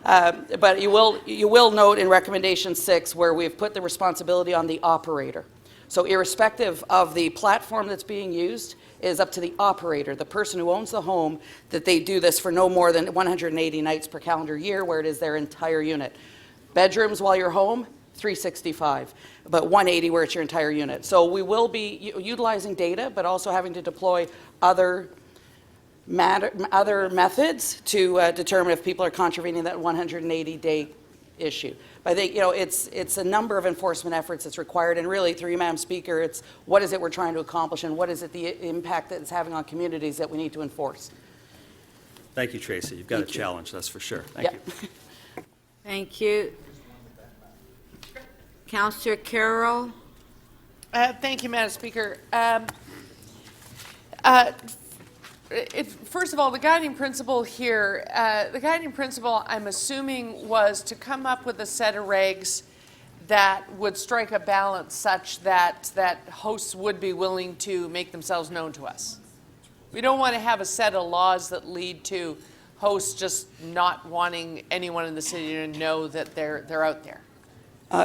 But you will note in Recommendation 6 where we've put the responsibility on the operator. So irrespective of the platform that's being used, it is up to the operator, the person who owns the home, that they do this for no more than 180 nights per calendar year, where it is their entire unit. Bedrooms while you're home, 365, but 180 where it's your entire unit. So we will be utilizing data, but also having to deploy other methods to determine if people are contravening that 180-day issue. But I think it's a number of enforcement efforts that's required, and really, through you, Madam Speaker, it's what is it we're trying to accomplish, and what is it the impact that it's having on communities that we need to enforce. Thank you, Tracy. You've got a challenge, that's for sure. Thank you. Thank you. Councillor Carroll. Thank you, Madam Speaker. First of all, the guiding principle here, I'm assuming, was to come up with a set of regs that would strike a balance such that hosts would be willing to make themselves known to us. We don't want to have a set of laws that lead to hosts just not wanting anyone in the city to know that they're out there.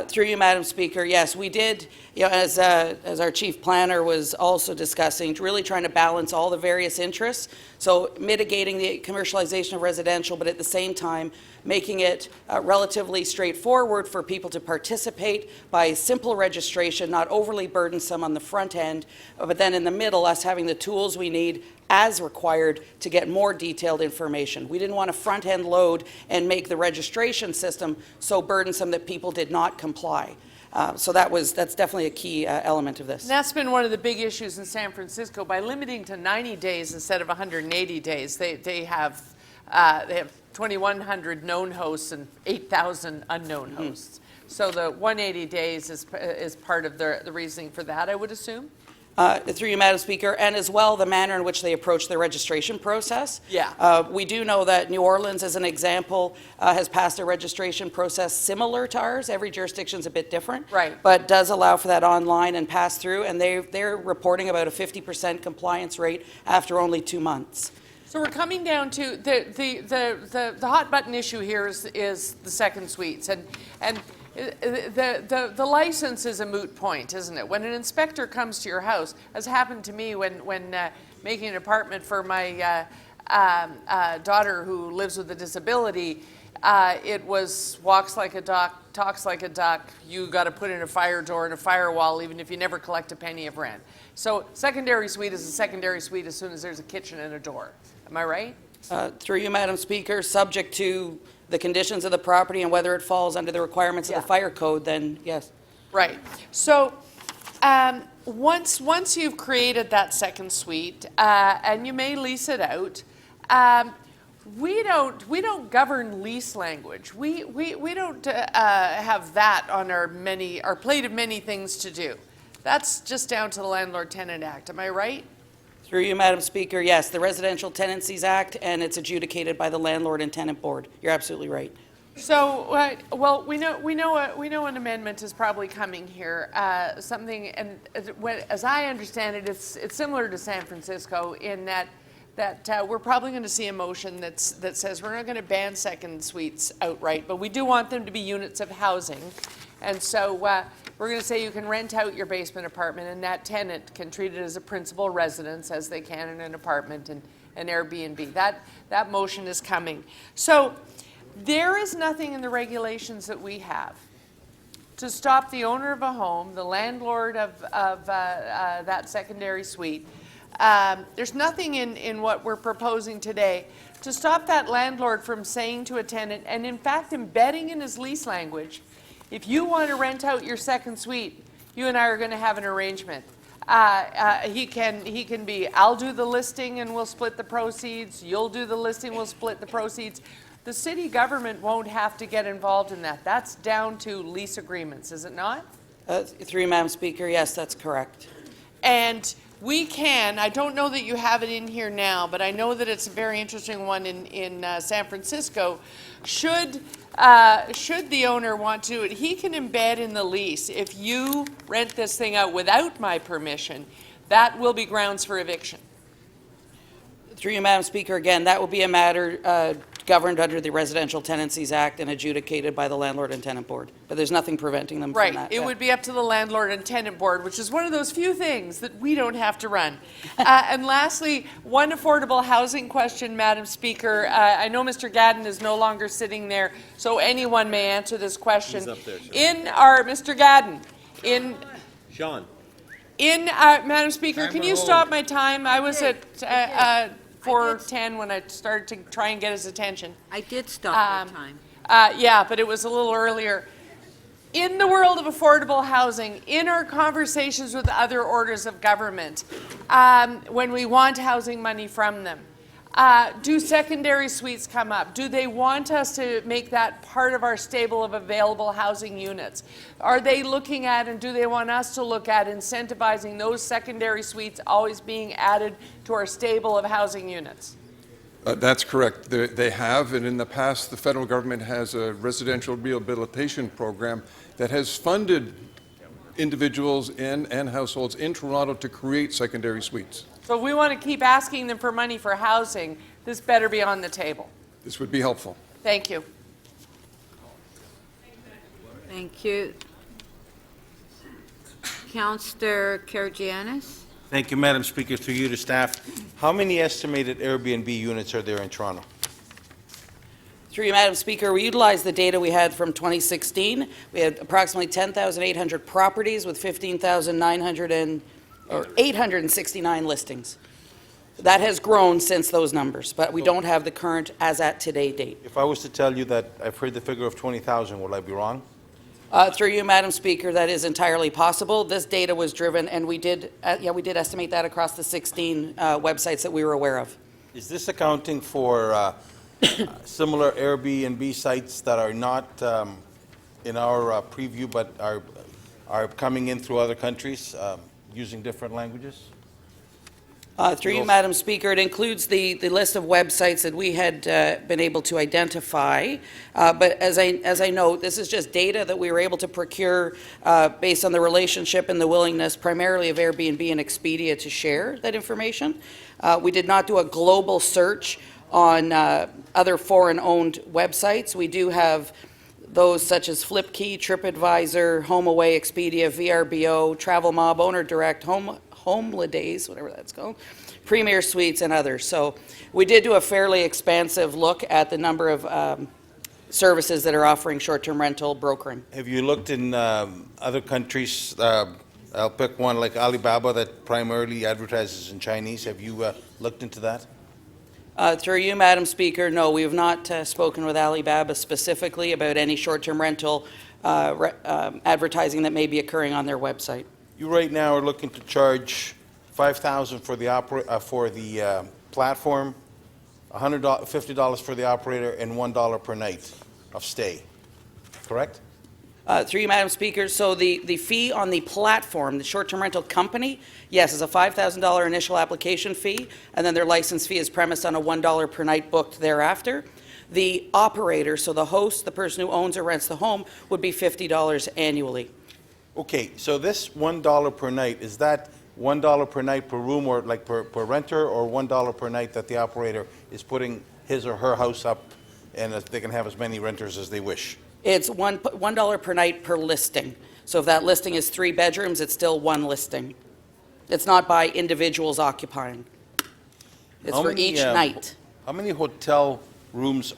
Through you, Madam Speaker, yes, we did, as our chief planner was also discussing, really trying to balance all the various interests. So mitigating the commercialization of residential, but at the same time making it relatively straightforward for people to participate by simple registration, not overly burdensome on the front end, but then in the middle, us having the tools we need as required to get more detailed information. We didn't want to front-end load and make the registration system so burdensome that people did not comply. So that's definitely a key element of this. And that's been one of the big issues in San Francisco. By limiting to 90 days instead of 180 days, they have 2,100 known hosts and 8,000 unknown hosts. So the 180 days is part of the reasoning for that, I would assume? Through you, Madam Speaker, and as well the manner in which they approach the registration process. Yeah. We do know that New Orleans, as an example, has passed a registration process similar to ours. Every jurisdiction's a bit different. Right. But does allow for that online and pass through, and they're reporting about a 50% compliance rate after only 2 months. So we're coming down to the hot button issue here is the second suites, and the license is a moot point, isn't it? When an inspector comes to your house, as happened to me when making an apartment for my daughter who lives with a disability, it was walks like a duck, talks like a duck. You got to put in a fire door and a firewall, even if you never collect a penny of rent. So secondary suite is a secondary suite as soon as there's a kitchen and a door. Am I right? Through you, Madam Speaker, subject to the conditions of the property and whether it falls under the requirements of the fire code, then yes. Right. So once you've created that second suite, and you may lease it out, we don't govern lease language. We don't have that on our plate of many things to do. That's just down to the Landlord-Tenant Act. Am I right? Through you, Madam Speaker, yes, the Residential Tenancies Act, and it's adjudicated by the Landlord and Tenant Board. You're absolutely right. So, well, we know an amendment is probably coming here. Something, and as I understand it, it's similar to San Francisco in that we're probably going to see a motion that says we're not going to ban second suites outright, but we do want them to be units of housing, and so we're going to say you can rent out your basement apartment, and that tenant can treat it as a principal residence as they can in an apartment and an Airbnb. That motion is coming. So there is nothing in the regulations that we have to stop the owner of a home, the landlord of that secondary suite. There's nothing in what we're proposing today to stop that landlord from saying to a tenant, and in fact embedding in his lease language, if you want to rent out your second suite, you and I are going to have an arrangement. He can be, I'll do the listing and we'll split the proceeds. You'll do the listing, we'll split the proceeds. The city government won't have to get involved in that. That's down to lease agreements, is it not? Through you, Madam Speaker, yes, that's correct. And we can, I don't know that you have it in here now, but I know that it's a very interesting one in San Francisco. Should the owner want to do it, he can embed in the lease, if you rent this thing out without my permission, that will be grounds for eviction. Through you, Madam Speaker, again, that will be a matter governed under the Residential Tenancies Act and adjudicated by the Landlord and Tenant Board. But there's nothing preventing them from that. Right. It would be up to the Landlord and Tenant Board, which is one of those few things that we don't have to run. And lastly, one affordable housing question, Madam Speaker. I know Mr. Gadden is no longer sitting there, so anyone may answer this question. He's up there, Sean. Mr. Gadden, Sean. Madam Speaker, can you stop my time? I was at 4:10 when I started to try and get his attention. I did stop the time. Yeah, but it was a little earlier. In the world of affordable housing, in our conversations with other orders of government, when we want housing money from them, do secondary suites come up? Do they want us to make that part of our stable of available housing units? Are they looking at, and do they want us to look at, incentivizing those secondary suites always being added to our stable of housing units? That's correct. They have, and in the past, the federal government has a residential rehabilitation program that has funded individuals and households in Toronto to create secondary suites. So if we want to keep asking them for money for housing, this better be on the table. This would be helpful. Thank you. Thank you. Councillor Karygiannis. Thank you, Madam Speaker. Through you to staff, how many estimated Airbnb units are there in Toronto? Through you, Madam Speaker, we utilized the data we had from 2016. We had approximately 10,800 properties with 869 listings. That has grown since those numbers, but we don't have the current as at today date. If I was to tell you that I've heard the figure of 20,000, will I be wrong? Through you, Madam Speaker, that is entirely possible. This data was driven, and we did estimate that across the 16 websites that we were aware of. Is this accounting for similar Airbnb sites that are not in our preview but are coming in through other countries using different languages? Through you, Madam Speaker, it includes the list of websites that we had been able to identify. But as I note, this is just data that we were able to procure based on the relationship and the willingness primarily of Airbnb and Expedia to share that information. We did not do a global search on other foreign-owned websites. We do have those such as Flipkey, TripAdvisor, HomeAway, Expedia, VRBO, Travel Mob, Owner Direct, Holidays, whatever that's called, Premier Suites, and others. So we did do a fairly expansive look at the number of services that are offering short-term rental brokering. Have you looked in other countries? I'll pick one like Alibaba that primarily advertises in Chinese. Have you looked into that? Through you, Madam Speaker, no, we have not spoken with Alibaba specifically about any short-term rental advertising that may be occurring on their website. You right now are looking to charge $5,000 for the platform, $50 for the operator, and $1 per night of stay. Correct? Through you, Madam Speaker, so the fee on the platform, the short-term rental company, yes, is a $5,000 initial application fee, and then their license fee is premised on a $1 per night booked thereafter. The operator, so the host, the person who owns or rents the home, would be $50 annually. Okay, so this $1 per night, is that $1 per night per room or like per renter, or $1 per night that the operator is putting his or her house up and they can have as many renters as they wish? It's $1 per night per listing. So if that listing is 3 bedrooms, it's still one listing. It's not by individuals occupying. It's for each night. How many hotel rooms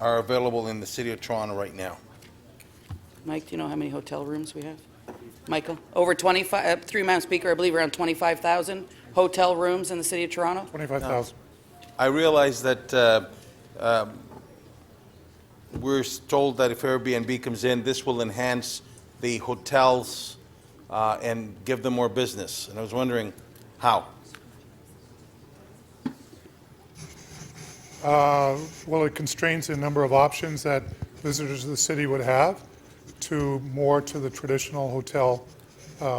are available in the city of Toronto right now? Mike, do you know how many hotel rooms we have? Michael? Over 25, through Madam Speaker, I believe around 25,000 hotel rooms in the city of Toronto. 25,000. I realize that we're told that if Airbnb comes in, this will enhance the hotels and give them more business. And I was wondering how. Well, it constrains the number of options that visitors of the city would have to more to the traditional hotel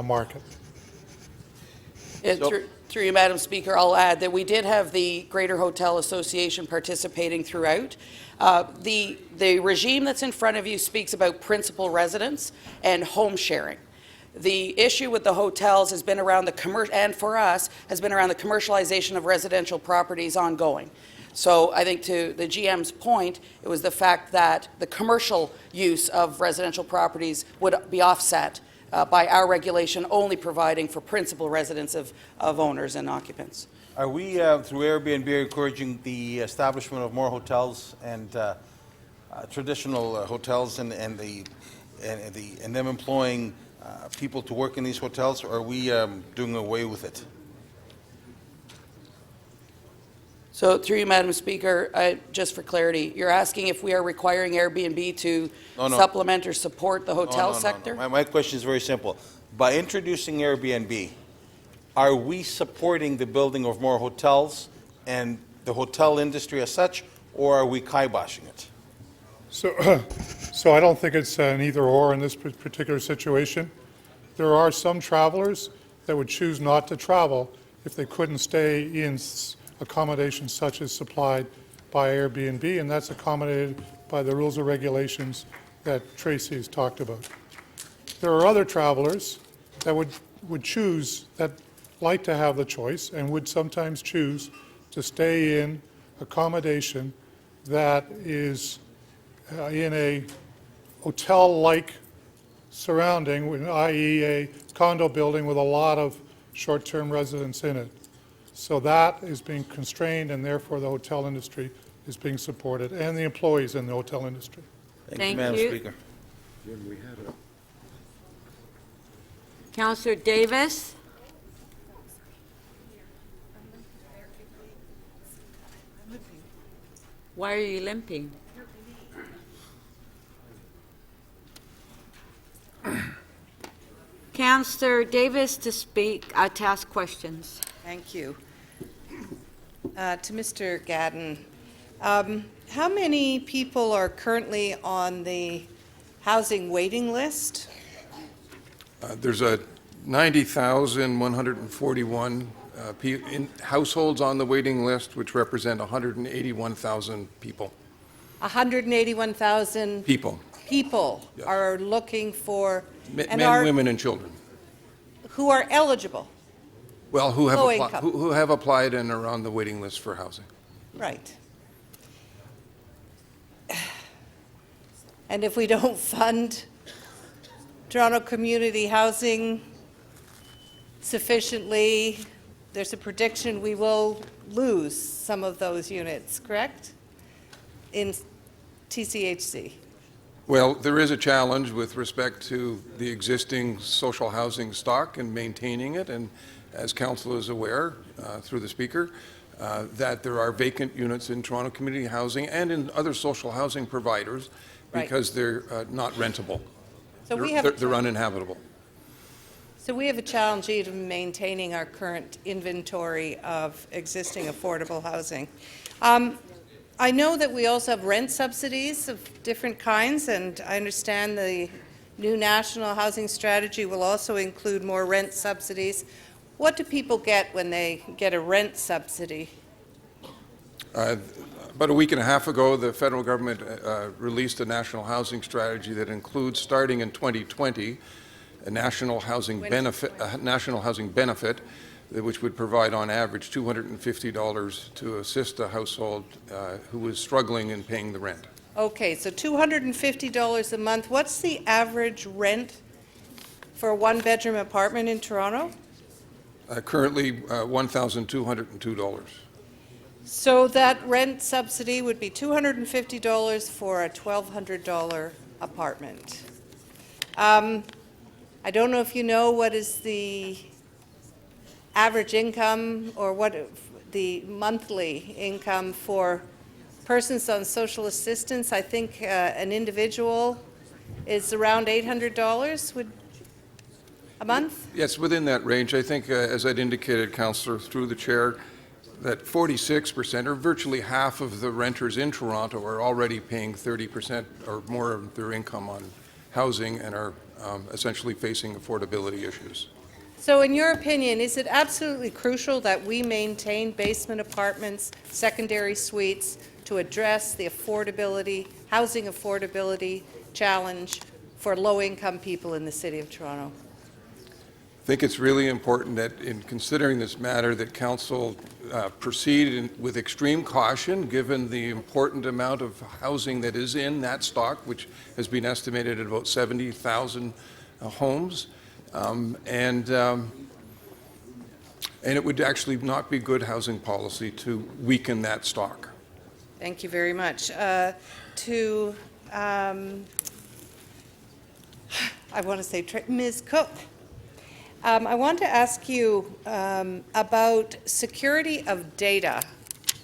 market. Through you, Madam Speaker, I'll add that we did have the Greater Hotel Association participating throughout. The regime that's in front of you speaks about principal residence and home sharing. The issue with the hotels has been around and for us, has been around the commercialization of residential properties ongoing. So I think to the GM's point, it was the fact that the commercial use of residential properties would be offset by our regulation only providing for principal residence of owners and occupants. Are we, through Airbnb, encouraging the establishment of more hotels and traditional hotels and them employing people to work in these hotels, or are we doing away with it? So through you, Madam Speaker, just for clarity, you're asking if we are requiring Airbnb to supplement or support the hotel sector? My question is very simple. By introducing Airbnb, are we supporting the building of more hotels and the hotel industry as such, or are we kiboshing it? So I don't think it's an either-or in this particular situation. There are some travelers that would choose not to travel if they couldn't stay in accommodations such as supplied by Airbnb, and that's accommodated by the rules and regulations that Tracy has talked about. There are other travelers that would choose, that like to have the choice, and would sometimes choose to stay in accommodation that is in a hotel-like surrounding, i.e. a condo building with a lot of short-term residents in it. So that is being constrained, and therefore the hotel industry is being supported, and the employees in the hotel industry. Thank you, Madam Speaker. Councillor Davis? Why are you limping? Councillor Davis to speak, to ask questions. Thank you. To Mr. Gadden, how many people are currently on the housing waiting list? There's a 90,141 households on the waiting list, which represent 181,000 people. 181,000 People. People Yes. are looking for, Men, women, and children. who are eligible. Well, who Low have, income. who have applied and are on the waiting list for housing. Right. And if we don't fund Toronto community housing sufficiently, there's a prediction we will lose some of those units, correct? In TCHC. Well, there is a challenge with respect to the existing social housing stock and maintaining it, and as Council is aware, through the Speaker, that there are vacant units in Toronto community housing and in other social housing providers because they're not rentable. So They're uninhabitable. So we have a challenge in maintaining our current inventory of existing affordable housing. I know that we also have rent subsidies of different kinds, and I understand the new national housing strategy will also include more rent subsidies. What do people get when they get a rent subsidy? About a week and a half ago, the federal government released a national housing strategy that includes, starting in 2020, a national housing benefit, which would provide on average $250 to assist a household who is struggling in paying the rent. Okay, so $250 a month. What's the average rent for a one-bedroom apartment in Toronto? Currently, $1,202. So that rent subsidy would be $250 for a $1,200 apartment. I don't know if you know what is the average income or what the monthly income for persons on social assistance. I think an individual is around $800 a month? Yes, within that range. I think, as I'd indicated, Councillor, through the chair, that 46%, or virtually half of the renters in Toronto, are already paying 30% or more of their income on housing and are essentially facing affordability issues. So in your opinion, is it absolutely crucial that we maintain basement apartments, secondary suites, to address the affordability, housing affordability challenge for low-income people in the City of Toronto? I think it's really important that in considering this matter that Council proceed with extreme caution, given the important amount of housing that is in that stock, which has been estimated at about 70,000 homes. And it would actually not be good housing policy to weaken that stock. Thank you very much. I want to say Ms. Cook. I want to ask you about security of data.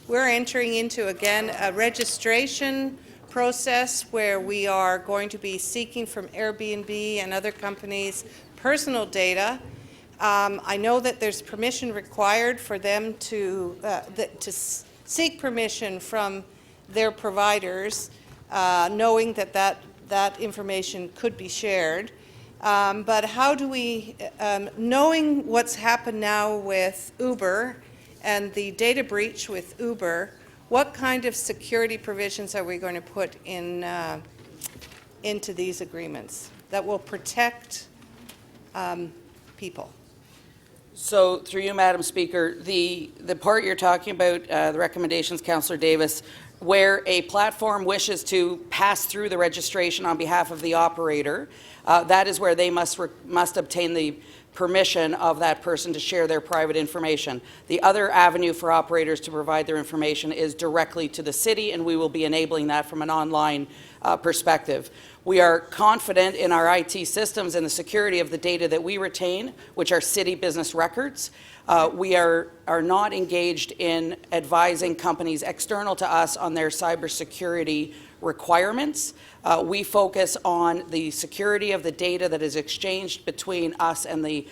We're entering into, again, a registration process where we are going to be seeking from Airbnb and other companies personal data. I know that there's permission required for them to seek permission from their providers, knowing that information could be shared. But how do we, knowing what's happened now with Uber and the data breach with Uber, what kind of security provisions are we going to put in into these agreements that will protect people? So, through you, Madam Speaker, the part you're talking about, the recommendations, Councillor Davis, where a platform wishes to pass through the registration on behalf of the operator, that is where they must obtain the permission of that person to share their private information. The other avenue for operators to provide their information is directly to the city, and we will be enabling that from an online perspective. We are confident in our IT systems and the security of the data that we retain, which are city business records. We are not engaged in advising companies external to us on their cybersecurity requirements. We focus on the security of the data that is exchanged between us and the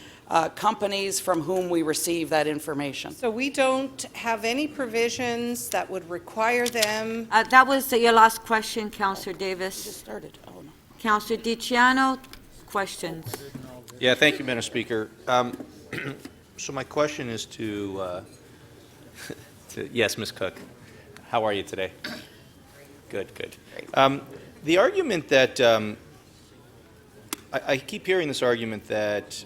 companies from whom we receive that information. So we don't have any provisions that would require them. That was your last question, Councillor Davis. Just started. Oh, no. Councillor DiCiano, questions? Yeah, thank you, Madam Speaker. So my question is to yes, Ms. Cook. How are you today? Good, good. The argument that I keep hearing this argument that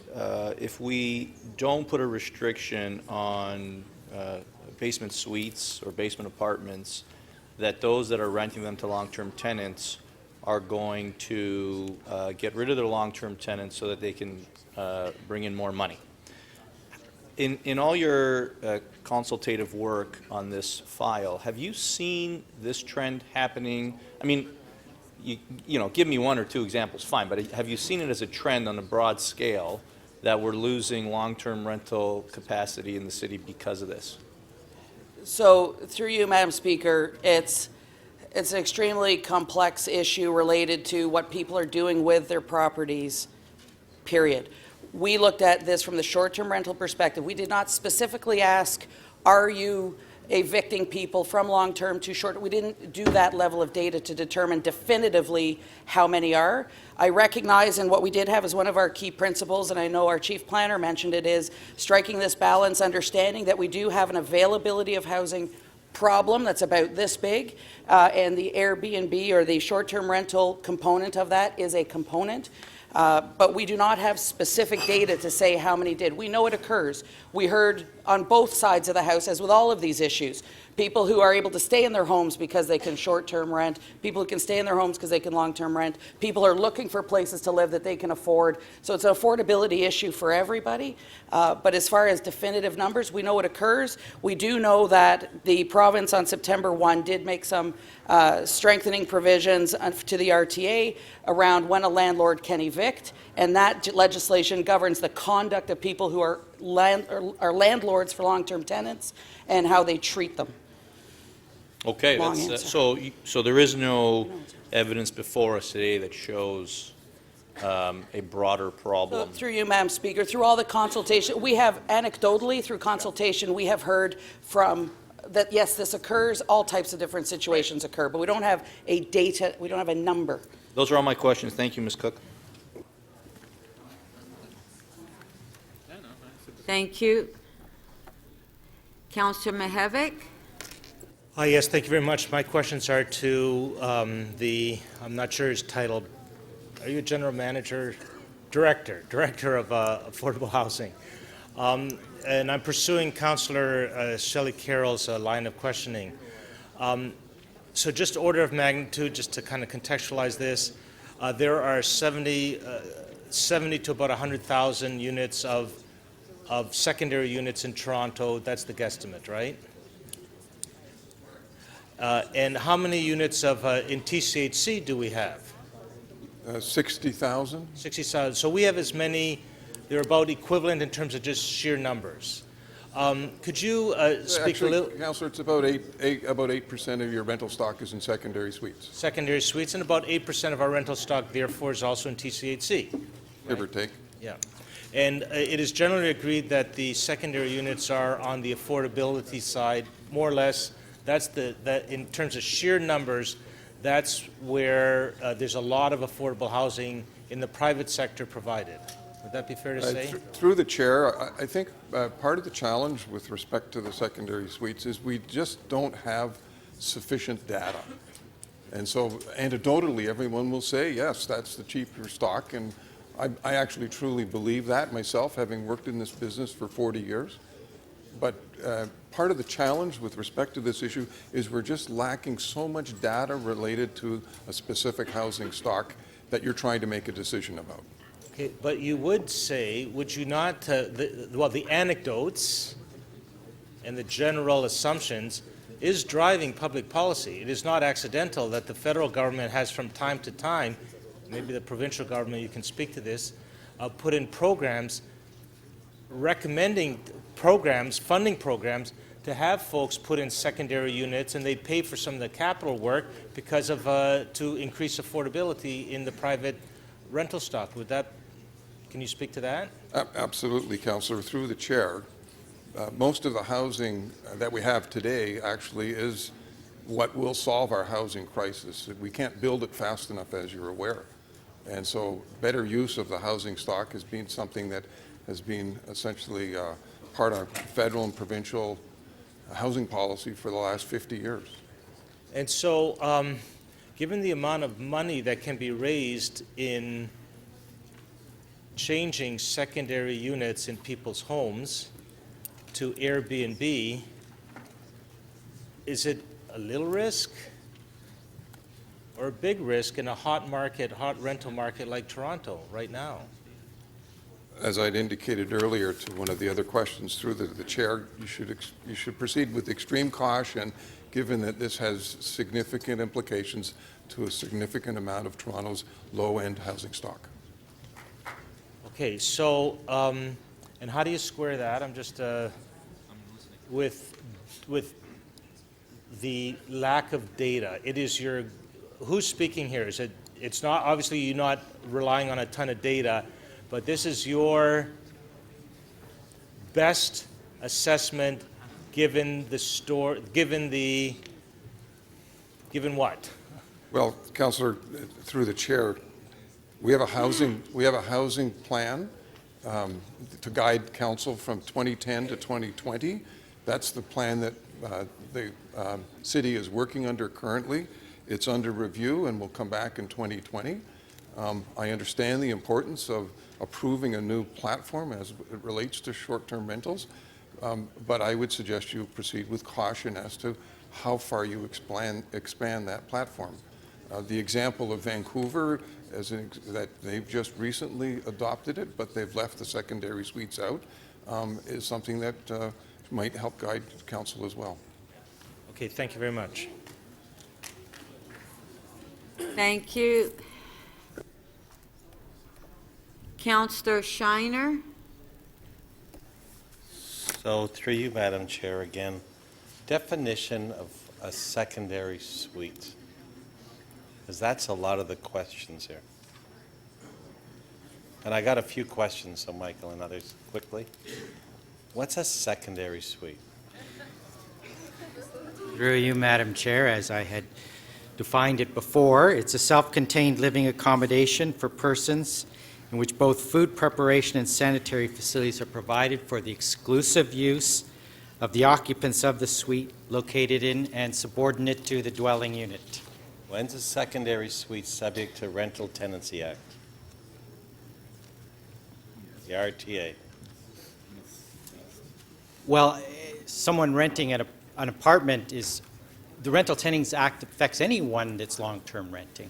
if we don't put a restriction on basement suites or basement apartments, that those that are renting them to long-term tenants are going to get rid of their long-term tenants so that they can bring in more money. In all your consultative work on this file, have you seen this trend happening? I mean, you know, give me one or two examples, fine, but have you seen it as a trend on a broad scale that we're losing long-term rental capacity in the city because of this? So, through you, Madam Speaker, it's an extremely complex issue related to what people are doing with their properties, period. We looked at this from the short-term rental perspective. We did not specifically ask, are you evicting people from long-term to short? We didn't do that level of data to determine definitively how many are. I recognize, and what we did have as one of our key principles, and I know our chief planner mentioned it, is striking this balance, understanding that we do have an availability of housing problem that's about this big, and the Airbnb or the short-term rental component of that is a component. But we do not have specific data to say how many did. We know it occurs. We heard on both sides of the house, as with all of these issues, people who are able to stay in their homes because they can short-term rent, people who can stay in their homes because they can long-term rent, people are looking for places to live that they can afford. So it's an affordability issue for everybody. But as far as definitive numbers, we know it occurs. We do know that the province on September 1 did make some strengthening provisions to the RTA around when a landlord can evict, and that legislation governs the conduct of people who are landlords for long-term tenants and how they treat them. Okay, so there is no evidence before us today that shows a broader problem. Through you, Madam Speaker, through all the consultation, we have anecdotally, through consultation, we have heard from that, yes, this occurs, all types of different situations occur, but we don't have a data, we don't have a number. Those are all my questions. Thank you, Ms. Cook. Thank you. Councillor Mihevik? Yes, thank you very much. My questions are to I'm not sure his title. Are you a general manager? Director of affordable housing. And I'm pursuing Councillor Shelley Carroll's line of questioning. So just order of magnitude, just to kind of contextualize this, there are 70 to about 100,000 units of secondary units in Toronto. That's the guesstimate, right? And how many units of in TCHC do we have? 60,000. 60,000. So we have as many. They're about equivalent in terms of just sheer numbers. Could you speak a little? Councillor, it's about 8% of your rental stock is in secondary suites. Secondary suites, and about 8% of our rental stock, therefore, is also in TCHC. Give or take. Yeah. And it is generally agreed that the secondary units are on the affordability side, more or less. That in terms of sheer numbers, that's where there's a lot of affordable housing in the private sector provided. Would that be fair to say? Through the chair, I think part of the challenge with respect to the secondary suites is we just don't have sufficient data. And so anecdotally, everyone will say, yes, that's the cheaper stock. And I actually truly believe that myself, having worked in this business for 40 years. But part of the challenge with respect to this issue is we're just lacking so much data related to a specific housing stock that you're trying to make a decision about. Okay, but you would say, would you not, the anecdotes and the general assumptions is driving public policy. It is not accidental that the federal government has from time to time, maybe the provincial government, you can speak to this, put in programs recommending programs, funding programs, to have folks put in secondary units, and they pay for some of the capital work because of to increase affordability in the private rental stock. Would that? Can you speak to that? Absolutely, Councillor. Through the chair, most of the housing that we have today actually is what will solve our housing crisis. We can't build it fast enough, as you're aware, and so better use of the housing stock has been something that has been essentially part of federal and provincial housing policy for the last 50 years. And so, given the amount of money that can be raised in changing secondary units in people's homes to Airbnb, is it a little risk or a big risk in a hot rental market like Toronto right now? As I'd indicated earlier to one of the other questions through the chair, you should proceed with extreme caution, given that this has significant implications to a significant amount of Toronto's low-end housing stock. Okay, so, and how do you square that? I'm just, with the lack of data. It is who's speaking here? It's not, obviously you're not relying on a ton of data, but this is your best assessment given what? Well, Councillor, through the chair, we have a housing plan to guide council from 2010 to 2020. That's the plan that the city is working under currently. It's under review and will come back in 2020. I understand the importance of approving a new platform as it relates to short-term rentals, but I would suggest you proceed with caution as to how far you expand that platform. The example of Vancouver, that they've just recently adopted it, but they've left the secondary suites out, is something that might help guide council as well. Okay, thank you very much. Thank you. Councillor Shiner. So through you, Madam Chair, again, definition of a secondary suite, because that's a lot of the questions here. And I got a few questions, so Michael and others, quickly. What's a secondary suite? Through you, Madam Chair, as I had defined it before, it's a self-contained living accommodation for persons in which both food preparation and sanitary facilities are provided for the exclusive use of the occupants of the suite located in and subordinate to the dwelling unit. When's a secondary suite subject to Rental Tenancy Act? The RTA. Well, someone renting an apartment is, the Rental Tenancies Act affects anyone that's long-term renting.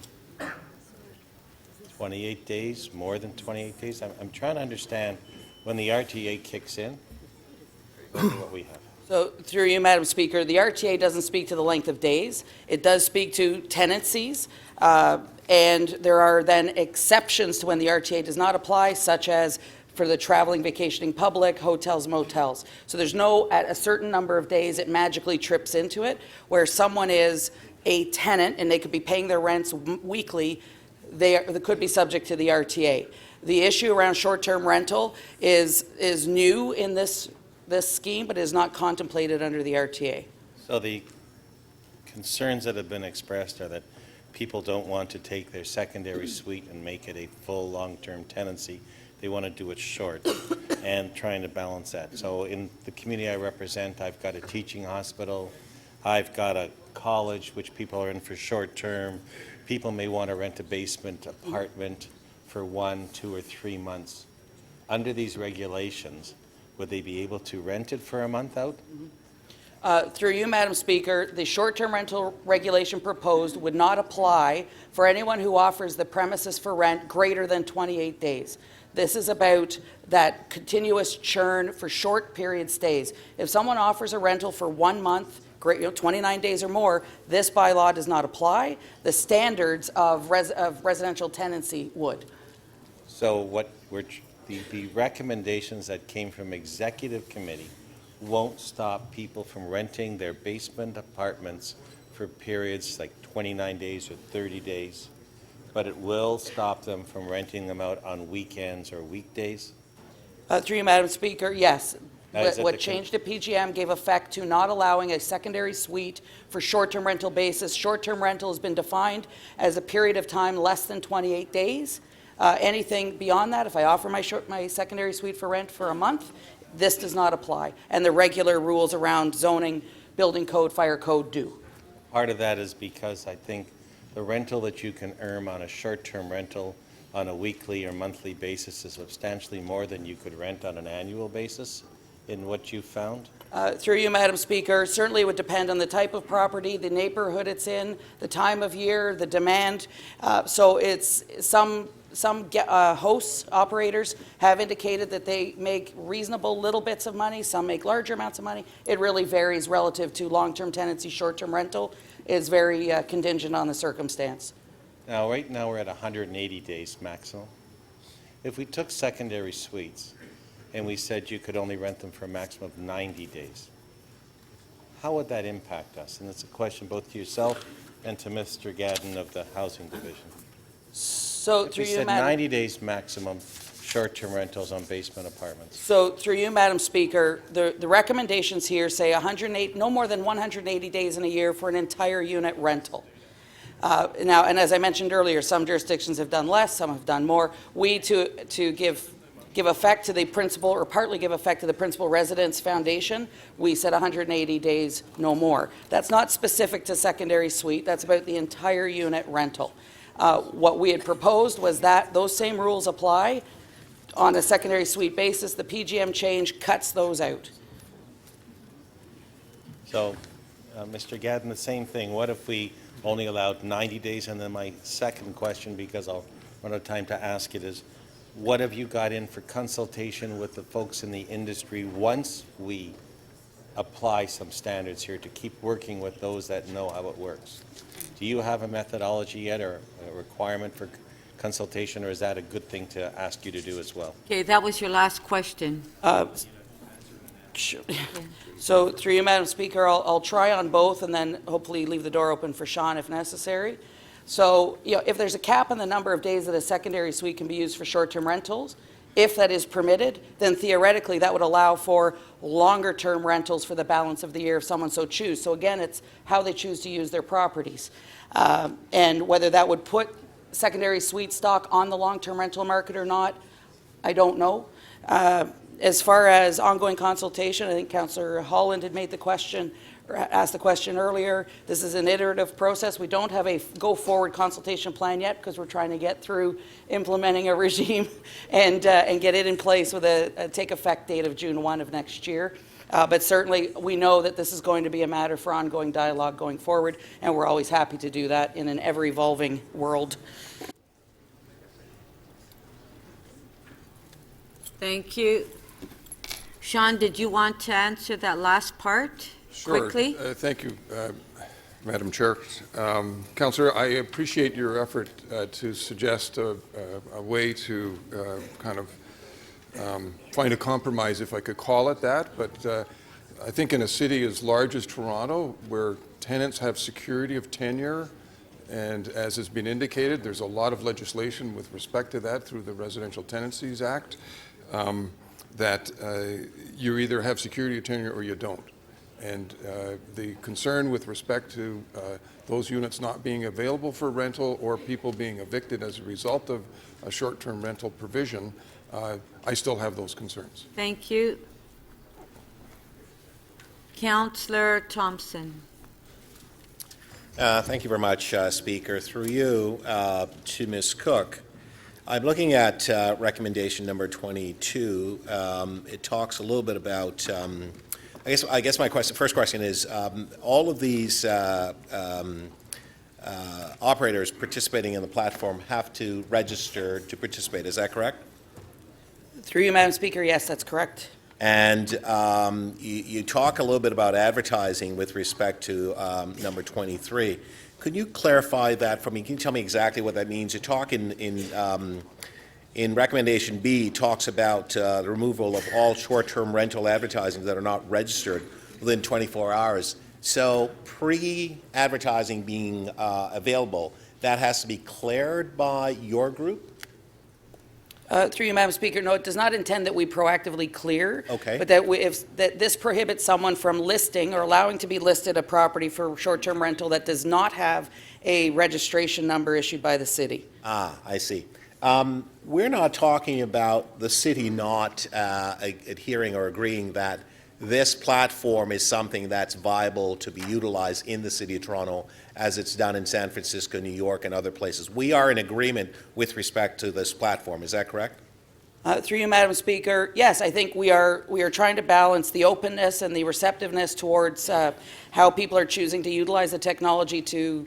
28 days, more than 28 days? I'm trying to understand when the RTA kicks in, what we have. So through you, Madam Speaker, the RTA doesn't speak to the length of days. It does speak to tenancies, and there are then exceptions to when the RTA does not apply, such as for the traveling, vacationing public, hotels, motels. So there's no, at a certain number of days, it magically trips into it, where someone is a tenant and they could be paying their rents weekly, they could be subject to the RTA. The issue around short-term rental is new in this scheme, but is not contemplated under the RTA. So the concerns that have been expressed are that people don't want to take their secondary suite and make it a full long-term tenancy. They want to do it short and trying to balance that. So in the community I represent, I've got a teaching hospital, I've got a college which people are in for short-term. People may want to rent a basement apartment for 1, 2, or 3 months. Under these regulations, would they be able to rent it for a month out? Through you, Madam Speaker, the short-term rental regulation proposed would not apply for anyone who offers the premises for rent greater than 28 days. This is about that continuous churn for short period stays. If someone offers a rental for 1 month, 29 days or more, this bylaw does not apply. The standards of residential tenancy would. So what the recommendations that came from executive committee won't stop people from renting their basement apartments for periods like 29 days or 30 days, but it will stop them from renting them out on weekends or weekdays? Through you, Madam Speaker, yes. What the changed at PGM gave effect to not allowing a secondary suite for short-term rental basis. Short-term rental has been defined as a period of time less than 28 days. Anything beyond that, if I offer my secondary suite for rent for a month, this does not apply. And the regular rules around zoning, building code, fire code do. Part of that is because I think the rental that you can earn on a short-term rental on a weekly or monthly basis is substantially more than you could rent on an annual basis. in what you found? Through you, Madam Speaker, certainly it would depend on the type of property, the neighborhood it's in, the time of year, the demand. So it's some hosts, operators have indicated that they make reasonable little bits of money. Some make larger amounts of money. It really varies relative to long-term tenancy, short-term rental. It's very contingent on the circumstance. Now, right now, we're at 180 days maximum. If we took secondary suites and we said you could only rent them for a maximum of 90 days, how would that impact us? And it's a question both to yourself and to Mr. Gadden of the Housing Division. So If through we you, said Madam 90 days maximum short-term rentals on basement apartments. So through you, Madam Speaker, the recommendations here say 108, no more than 180 days in a year for an entire unit rental. Now, and as I mentioned earlier, some jurisdictions have done less, some have done more. We, to give effect to the principal, or partly give effect to the Principal Residence Foundation, we said 180 days, no more. That's not specific to secondary suite. That's about the entire unit rental. What we had proposed was that those same rules apply on a secondary suite basis. The PGM change cuts those out. So, Mr. Gadden, the same thing. What if we only allowed 90 days? And then my second question, because I'll run out of time to ask it, is what have you got in for consultation with the folks in the industry once we apply some standards here to keep working with those that know how it works? Do you have a methodology yet or a requirement for consultation, or is that a good thing to ask you to do as well? Okay, that was your last question. Sure. So through you, Madam Speaker, I'll try on both and then hopefully leave the door open for Sean if necessary. So, if there's a cap on the number of days that a secondary suite can be used for short-term rentals, if that is permitted, then theoretically that would allow for longer-term rentals for the balance of the year if someone so chooses. So again, it's how they choose to use their properties. And whether that would put secondary suite stock on the long-term rental market or not, I don't know. As far as ongoing consultation, I think Councillor Holland had made the question, or asked the question earlier. This is an iterative process. We don't have a go-forward consultation plan yet because we're trying to get through implementing a regime and get it in place with a take-effect date of June 1 of next year. But certainly, we know that this is going to be a matter for ongoing dialogue going forward, and we're always happy to do that in an ever-evolving world. Thank you. Sean, did you want to answer that last part quickly? Sure. Thank you, Madam Chair. Councillor, I appreciate your effort to suggest a way to kind of find a compromise, if I could call it that. But I think in a city as large as Toronto, where tenants have security of tenure, and as has been indicated, there's a lot of legislation with respect to that through the Residential Tenancies Act, that you either have security of tenure or you don't. And the concern with respect to those units not being available for rental or people being evicted as a result of a short-term rental provision, I still have those concerns. Thank you. Councillor Thompson. Thank you very much, Speaker. Through you to Ms. Cook. I'm looking at recommendation number 22. It talks a little bit about, I guess my first question is, all of these operators participating in the platform have to register to participate. Is that correct? Through you, Madam Speaker, yes, that's correct. And you talk a little bit about advertising with respect to number 23. Could you clarify that for me? Can you tell me exactly what that means? You talk in recommendation B, talks about the removal of all short-term rental advertising that are not registered within 24 hours. So pre-advertising being available, that has to be cleared by your group? Through you, Madam Speaker, no, it does not intend that we proactively clear. Okay. But that this prohibits someone from listing or allowing to be listed a property for short-term rental that does not have a registration number issued by the city. Ah, I see. We're not talking about the city not adhering or agreeing that this platform is something that's viable to be utilized in the City of Toronto as it's done in San Francisco, New York, and other places. We are in agreement with respect to this platform. Is that correct? Through you, Madam Speaker, yes, I think we are trying to balance the openness and the receptiveness towards how people are choosing to utilize the technology to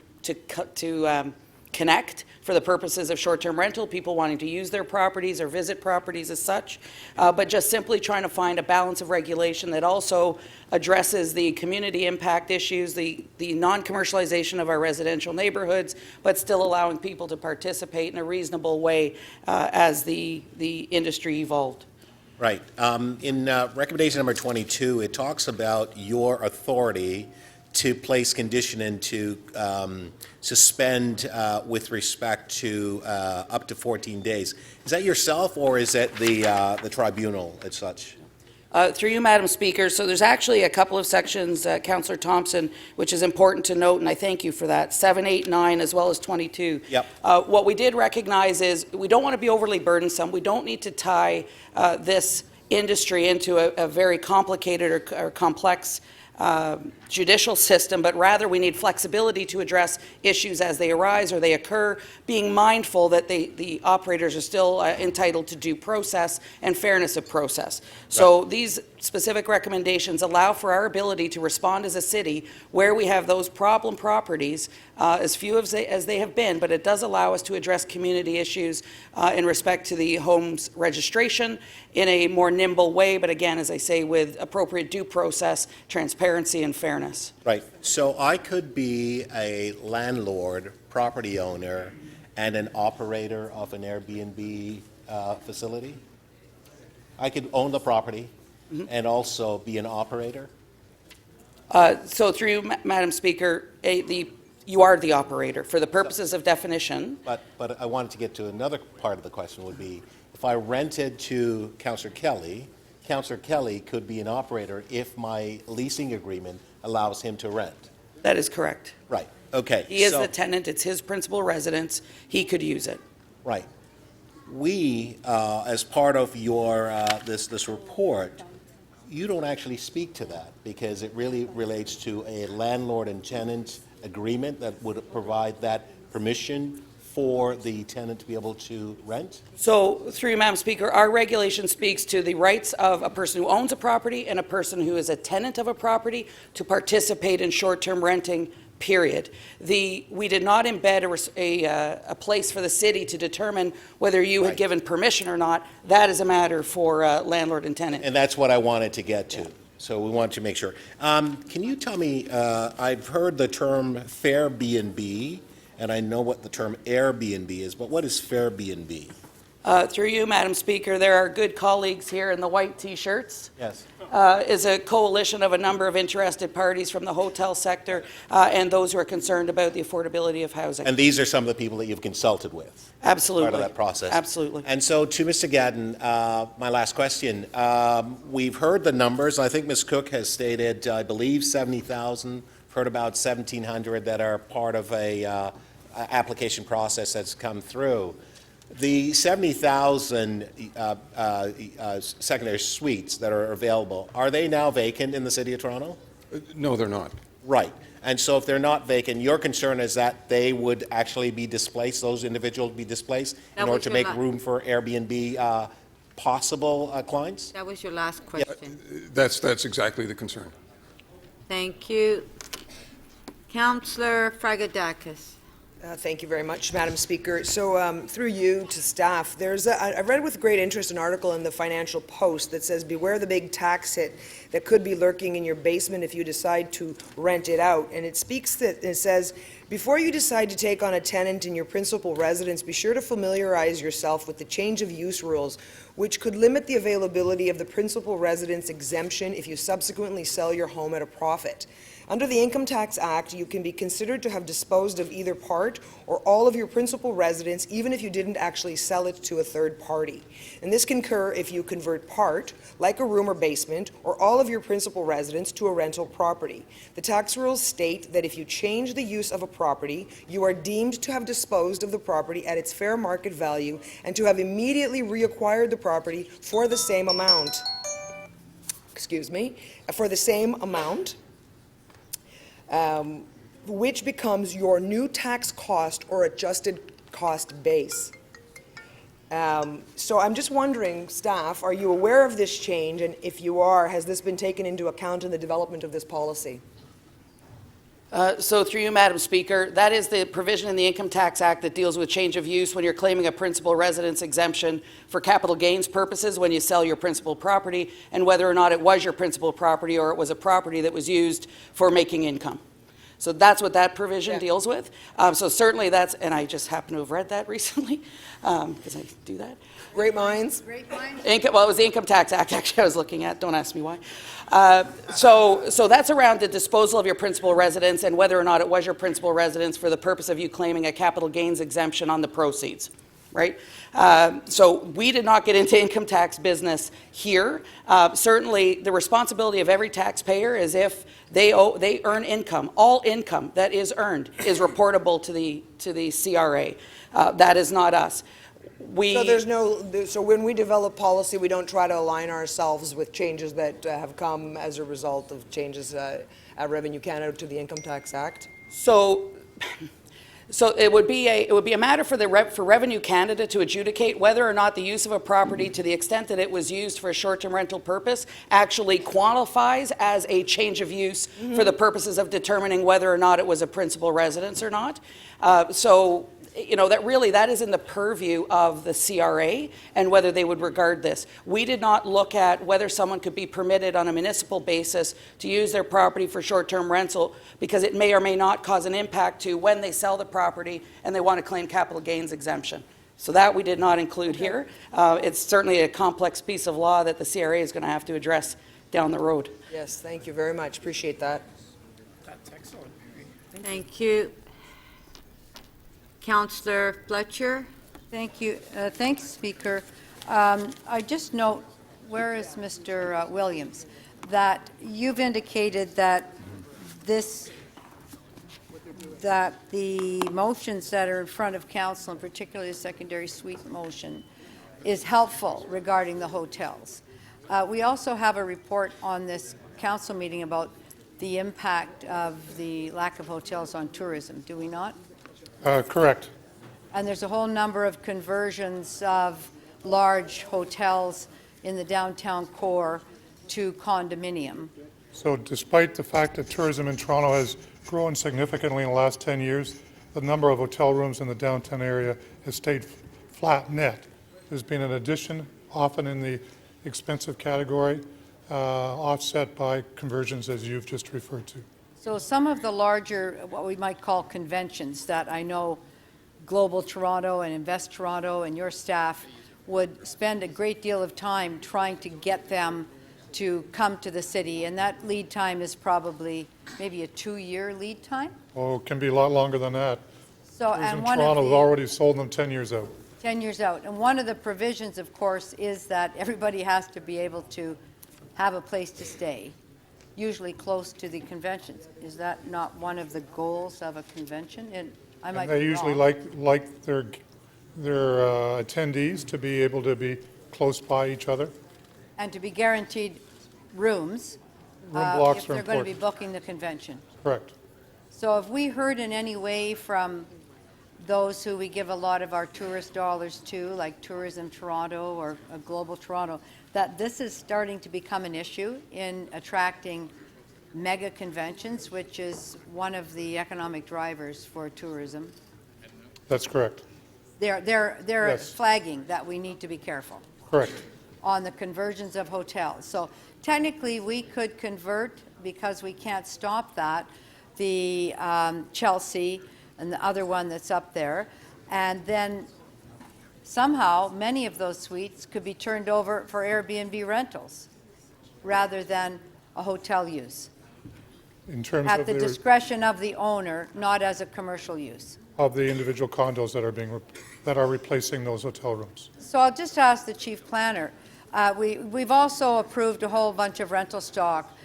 connect for the purposes of short-term rental, people wanting to use their properties or visit properties as such, but just simply trying to find a balance of regulation that also addresses the community impact issues, the non-commercialization of our residential neighborhoods, but still allowing people to participate in a reasonable way as the industry evolved. Right. In recommendation number 22, it talks about your authority to place condition and to suspend with respect to up to 14 days. Is that yourself, or is that the tribunal as such? Through you, Madam Speaker, so there's actually a couple of sections, Councillor Thompson, which is important to note, and I thank you for that, 7, 8, 9, as well as 22. Yep. What we did recognize is we don't want to be overly burdensome. We don't need to tie this industry into a very complicated or complex judicial system, but rather we need flexibility to address issues as they arise or they occur, being mindful that the operators are still entitled to due process and fairness of process. So these specific recommendations allow for our ability to respond as a city where we have those problem properties, as few as they have been, but it does allow us to address community issues in respect to the home's registration in a more nimble way, but again, as I say, with appropriate due process, transparency, and fairness. Right. So I could be a landlord, property owner, and an operator of an Airbnb facility? I could own the property and also be an operator? So through you, Madam Speaker, you are the operator for the purposes of definition. But I wanted to get to another part of the question would be, if I rented to Councillor Kelly could be an operator if my leasing agreement allows him to rent. That is correct. Right. Okay. He is the tenant. It's his principal residence. He could use it. Right. We, as part of your this report, you don't actually speak to that because it really relates to a landlord and tenant agreement that would provide that permission for the tenant to be able to rent? So, through you, Madam Speaker, our regulation speaks to the rights of a person who owns a property and a person who is a tenant of a property to participate in short-term renting, period. We did not embed a place for the city to determine whether you had given permission or not. That is a matter for landlord and tenant. And that's what I wanted to get to. So we want to make sure. Can you tell me, I've heard the term Fairbnb, and I know what the term Airbnb is, but what is Fairbnb? Through you, Madam Speaker, there are good colleagues here in the white T-shirts. Yes. Is a coalition of a number of interested parties from the hotel sector and those who are concerned about the affordability of housing. And these are some of the people that you've consulted with? Absolutely. Part of that process? Absolutely. And so to Mr. Gadden, my last question. We've heard the numbers. I think Ms. Cook has stated, I believe, 70,000. Heard about 1,700 that are part of a application process that's come through. The 70,000 secondary suites that are available, are they now vacant in the City of Toronto? No, they're not. Right. And so if they're not vacant, your concern is that they would actually be displaced, those individuals be displaced in order to make room for Airbnb possible clients? That was your last question. That's exactly the concern. Thank you. Councillor Fragadakis. Thank you very much, Madam Speaker. So through you to staff, I read with great interest an article in the Financial Post that says, beware the big tax hit that could be lurking in your basement if you decide to rent it out. And it says, before you decide to take on a tenant in your principal residence, be sure to familiarize yourself with the change of use rules, which could limit the availability of the principal residence exemption if you subsequently sell your home at a profit. Under the Income Tax Act, you can be considered to have disposed of either part or all of your principal residence, even if you didn't actually sell it to a third party. And this can occur if you convert part, like a room or basement, or all of your principal residence to a rental property. The tax rules state that if you change the use of a property, you are deemed to have disposed of the property at its fair market value and to have immediately reacquired the property for the same amount. For the same amount. Which becomes your new tax cost or adjusted cost base. So I'm just wondering, staff, are you aware of this change? And if you are, has this been taken into account in the development of this policy? So through you, Madam Speaker, that is the provision in the Income Tax Act that deals with change of use when you're claiming a principal residence exemption for capital gains purposes when you sell your principal property, and whether or not it was your principal property or it was a property that was used for making income. So that's what that provision deals with. So certainly that's, and I just happen to have read that recently, because I do that. Great minds. Well, it was the Income Tax Act, actually, I was looking at. Don't ask me why. So that's around the disposal of your principal residence and whether or not it was your principal residence for the purpose of you claiming a capital gains exemption on the proceeds, right? So we did not get into income tax business here. Certainly, the responsibility of every taxpayer is if they earn income. All income that is earned is reportable to the CRA. That is not us. So when we develop policy, we don't try to align ourselves with changes that have come as a result of changes at Revenue Canada to the Income Tax Act? So it would be a matter for Revenue Canada to adjudicate whether or not the use of a property, to the extent that it was used for a short-term rental purpose, actually qualifies as a change of use for the purposes of determining whether or not it was a principal residence or not. So that is in the purview of the CRA and whether they would regard this. We did not look at whether someone could be permitted on a municipal basis to use their property for short-term rental because it may or may not cause an impact to when they sell the property and they want to claim capital gains exemption. So that we did not include here. It's certainly a complex piece of law that the CRA is going to have to address down the road. Yes, thank you very much. Appreciate that. That's excellent. Thank you. Councillor Fletcher. Thank you. Thanks, Speaker. I just note, where is Mr. Williams, that you've indicated that the motions that are in front of council, and particularly the secondary suite motion, is helpful regarding the hotels. We also have a report on this council meeting about the impact of the lack of hotels on tourism, do we not? Correct. And there's a whole number of conversions of large hotels in the downtown core to condominium. So despite the fact that tourism in Toronto has grown significantly in the last 10 years, the number of hotel rooms in the downtown area has stayed flat net. There's been an addition, often in the expensive category, offset by conversions as you've just referred to. So some of the larger, what we might call conventions that I know Global Toronto and Invest Toronto and your staff would spend a great deal of time trying to get them to come to the city, and that lead time is probably maybe a 2-year lead time? Oh, it can be a lot longer than that. So, and Toronto has already sold them 10 years out. 10 years out. And one of the provisions, of course, is that everybody has to be able to have a place to stay, usually close to the conventions. Is that not one of the goals of a convention? And I might They be usually wrong. like their attendees to be able to be close by each other. And to be guaranteed rooms Room blocks if are they're going to be important. booking the convention. Correct. So have we heard in any way from those who we give a lot of our tourist dollars to, like Tourism Toronto or Global Toronto, that this is starting to become an issue in attracting mega conventions, which is one of the economic drivers for tourism? That's correct. They're Yes. flagging that we need to be careful Correct. on the conversions of hotels. So technically, we could convert, because we can't stop that, the Chelsea and the other one that's up there, and then somehow many of those suites could be turned over for Airbnb rentals rather than a hotel use, In terms at of the discretion of the owner, not as a commercial use. of the individual condos that are replacing those hotel rooms. So I'll just ask the chief planner. We've also approved a whole bunch of rental stock.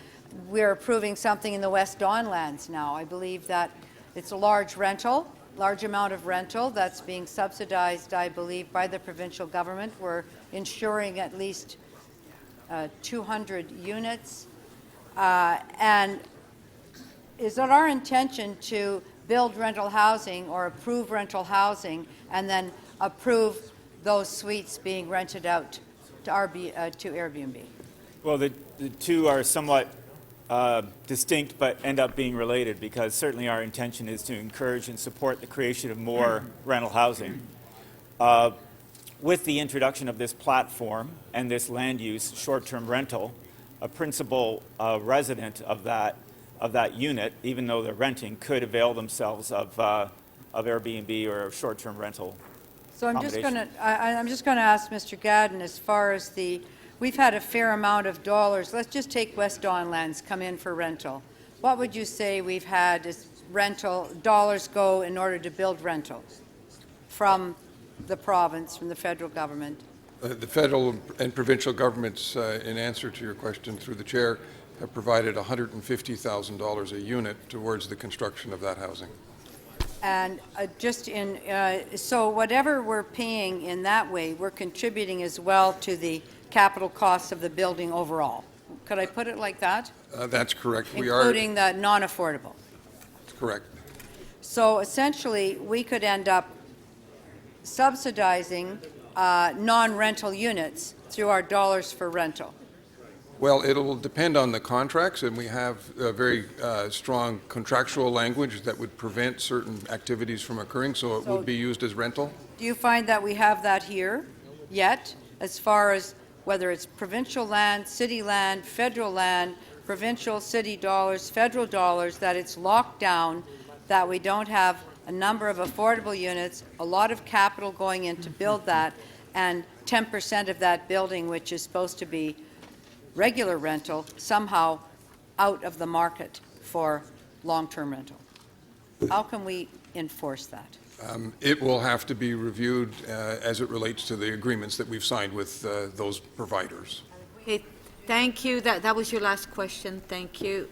We're approving something in the West Don lands now. I believe that it's a large amount of rental that's being subsidized, I believe, by the provincial government. We're ensuring at least 200 units. And is it our intention to build rental housing or approve rental housing and then approve those suites being rented out to Airbnb? Well, the two are somewhat distinct but end up being related, because certainly our intention is to encourage and support the creation of more rental housing. With the introduction of this platform and this land use short-term rental, a principal resident of that unit, even though they're renting, could avail themselves of Airbnb or short-term rental. So I'm just going to ask Mr. Gadden, as far as we've had a fair amount of dollars. Let's just take West Don lands come in for rental. What would you say we've had as rental dollars go in order to build rentals from the province, from the federal government? The federal and provincial governments, in answer to your question through the chair, have provided $150,000 a unit towards the construction of that housing. And so whatever we're paying in that way, we're contributing as well to the capital costs of the building overall. Could I put it like that? That's correct. Including the non-affordable. That's correct. So essentially, we could end up subsidizing non-rental units through our dollars for rental. Well, it'll depend on the contracts, and we have a very strong contractual language that would prevent certain activities from occurring, so it would be used as rental. Do you find that we have that here yet, as far as whether it's provincial land, city land, federal land, provincial, city dollars, federal dollars, that it's locked down, that we don't have a number of affordable units, a lot of capital going in to build that, and 10% of that building, which is supposed to be regular rental, somehow out of the market for long-term rental? How can we enforce that? It will have to be reviewed as it relates to the agreements that we've signed with those providers. Okay, thank you. That was your last question. Thank you.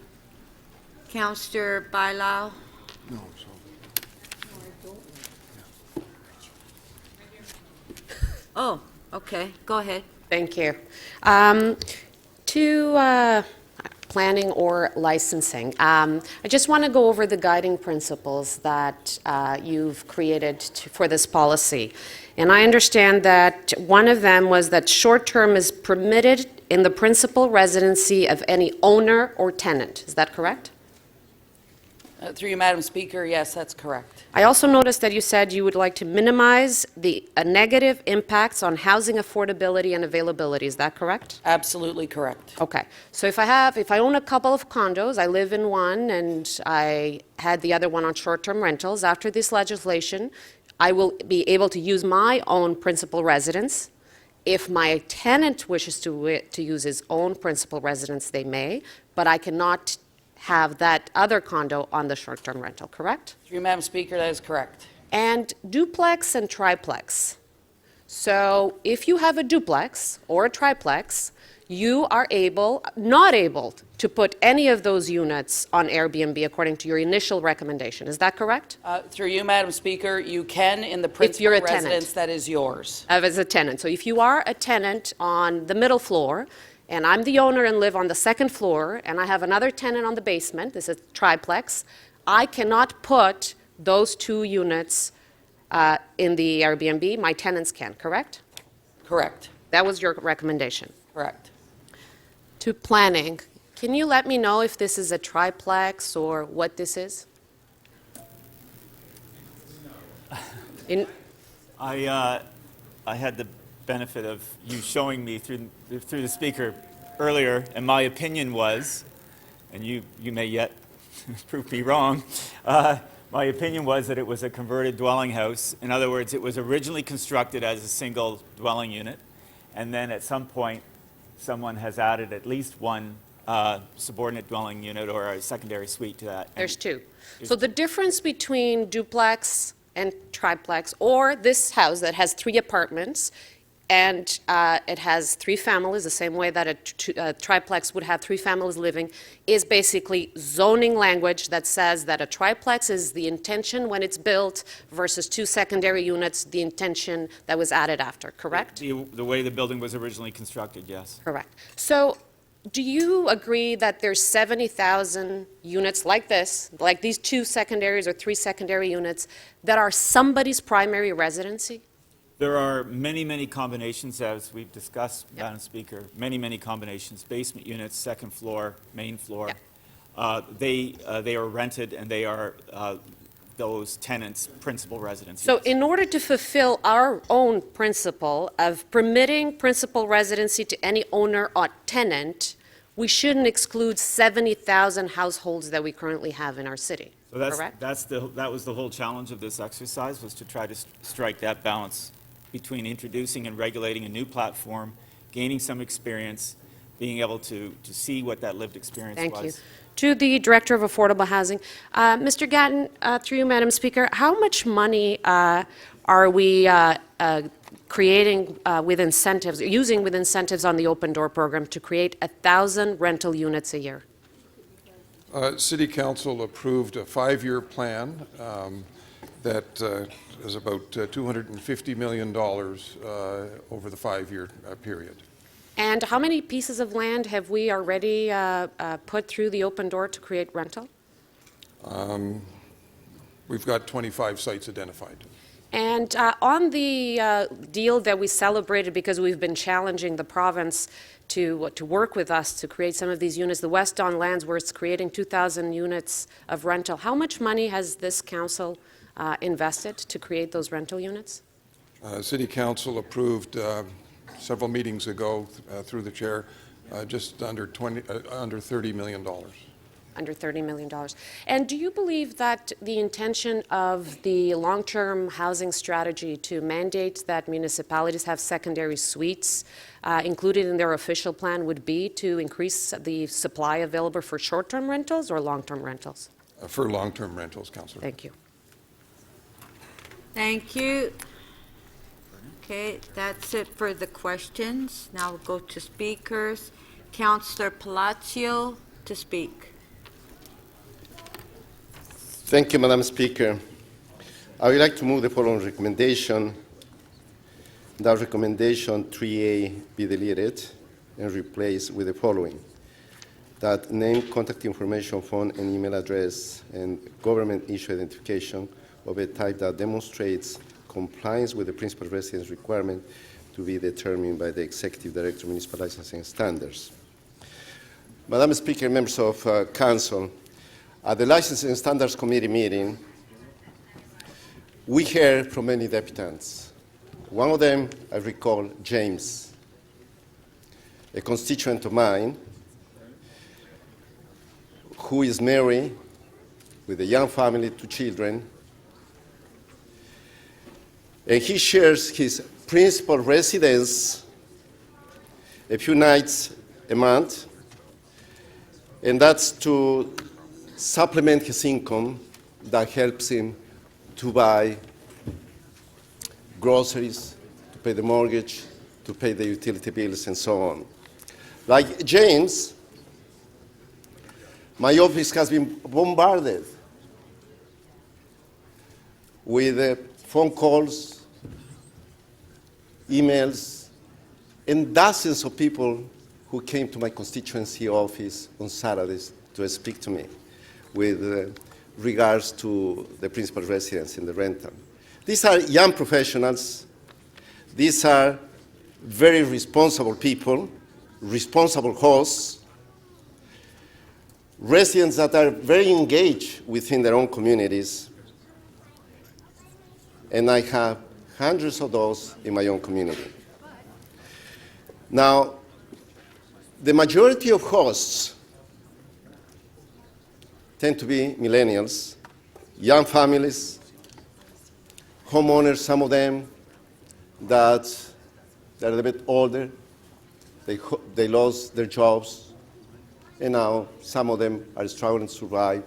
Councillor Bailao? No, Oh, okay. Go ahead. Thank you. Planning or licensing. I just want to go over the guiding principles that you've created for this policy. And I understand that one of them was that short-term is permitted in the principal residency of any owner or tenant. Is that correct? Through you, Madam Speaker, yes, that's correct. I also noticed that you said you would like to minimize the negative impacts on housing affordability and availability. Is that correct? Absolutely correct. Okay. So if I own a couple of condos, I live in one and I had the other one on short-term rentals, after this legislation, I will be able to use my own principal residence. If my tenant wishes to use his own principal residence, they may, but I cannot have that other condo on the short-term rental, correct? Through you, Madam Speaker, that is correct. And duplex and triplex. So if you have a duplex or a triplex, you are not able to put any of those units on Airbnb according to your initial recommendation. Is that correct? Through you, Madam Speaker, you can in the principal residence that is yours. As a tenant. So if you are a tenant on the middle floor, and I'm the owner and live on the second floor, and I have another tenant on the basement, this is a triplex, I cannot put those two units in the Airbnb. My tenants can, correct? Correct. That was your recommendation. Correct. To planning, can you let me know if this is a triplex or what this is? I had the benefit of you showing me through the speaker earlier, and my opinion was, and you may yet prove me wrong, my opinion was that it was a converted dwelling house. In other words, it was originally constructed as a single dwelling unit, and then at some point someone has added at least one subordinate dwelling unit or a secondary suite to that. There's two. So the difference between duplex and triplex, or this house that has 3 apartments, and it has 3 families, the same way that a triplex would have 3 families living, is basically zoning language that says that a triplex is the intention when it's built versus 2 secondary units, the intention that was added after, correct? The way the building was originally constructed, yes. Correct. So do you agree that there's 70,000 units like this, like these 2 secondaries or 3 secondary units, that are somebody's primary residency? There are many, many combinations, as we've discussed, Madam Speaker, many, many combinations, basement units, second floor, main floor. They are rented, and they are those tenants' principal residence So units. in order to fulfill our own principle of permitting principal residency to any owner or tenant, we shouldn't exclude 70,000 households that we currently have in our city, So correct? that was the whole challenge of this exercise, was to try to strike that balance between introducing and regulating a new platform, gaining some experience, being able to see what that lived experience was. Thank you. To the Director of Affordable Housing, Mr. Gatton, through you, Madam Speaker, how much money are we creating with incentives, using with incentives on the Open Door program to create 1,000 rental units a year? City Council approved a 5-year plan that is about $250 million over the 5-year period. And how many pieces of land have we already put through the Open Door to create rental? We've got 25 sites identified. And on the deal that we celebrated, because we've been challenging the province to work with us to create some of these units, the West Don lands where it's creating 2,000 units of rental, how much money has this council invested to create those rental units? City Council approved several meetings ago through the chair just under $30 million. Under $30 million. And do you believe that the intention of the long-term housing strategy to mandate that municipalities have secondary suites included in their official plan would be to increase the supply available for short-term rentals or long-term rentals? For long-term rentals, Councillor. Thank you. Thank you. Okay, that's it for the questions. Now we'll go to speakers. Councillor Palacio to speak. Thank you, Madam Speaker. I would like to move the following recommendation. That recommendation 3A be deleted and replaced with the following. That name, contact information, phone, and email address, and government issue identification of a type that demonstrates compliance with the principal residence requirement to be determined by the Executive Director of Municipal Licensing Standards. Madam Speaker, members of Council, at the Licensing Standards Committee meeting, we heard from many deputants. One of them, I recall, James, a constituent of mine, who is married with a young family, 2 children, and he shares his principal residence a few nights a month, and that's to supplement his income that helps him to buy groceries, to pay the mortgage, to pay the utility bills, and so on. Like James, my office has been bombarded with phone calls, emails, and dozens of people who came to my constituency office on Saturdays to speak to me with regards to the principal residence in the rental. These are young professionals. These are very responsible people, responsible hosts, residents that are very engaged within their own communities. And I have hundreds of those in my own community. Now, the majority of hosts tend to be millennials, young families, homeowners, some of them that they're a little bit older, they lost their jobs, and now some of them are struggling to survive.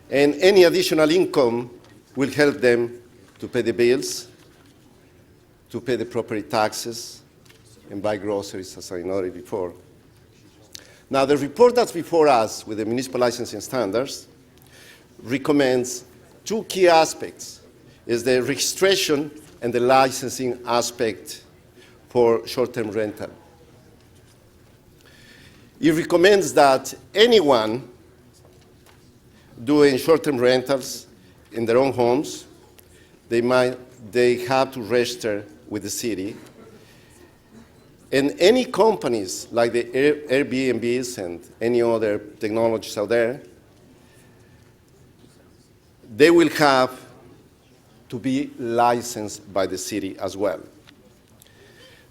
And any additional income will help them to pay the bills, to pay the property taxes, and buy groceries, as I noted before. Now, the report that's before us with the municipal licensing standards recommends 2 key aspects, is the registration and the licensing aspect for short-term rental. It recommends that anyone doing short-term rentals in their own homes, they they have to register with the city. And any companies like the Airbnbs and any other technologies out there, they will have to be licensed by the city as well.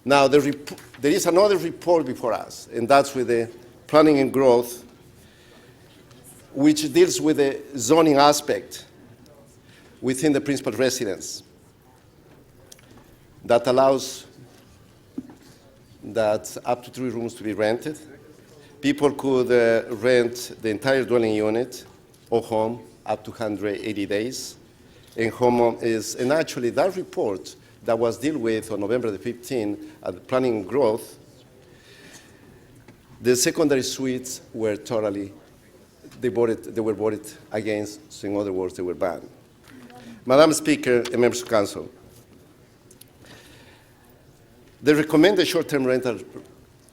Now, there is another report before us, and that's with the planning and growth, which deals with the zoning aspect within the principal residence that allows that up to 3 rooms to be rented. People could rent the entire dwelling unit or home up to 180 days. And actually that report that was dealt with on November the 15th at the Planning and Growth, the secondary suites were totally, they were voted against, so in other words, they were banned. Madam Speaker and members of council, the recommended short-term rental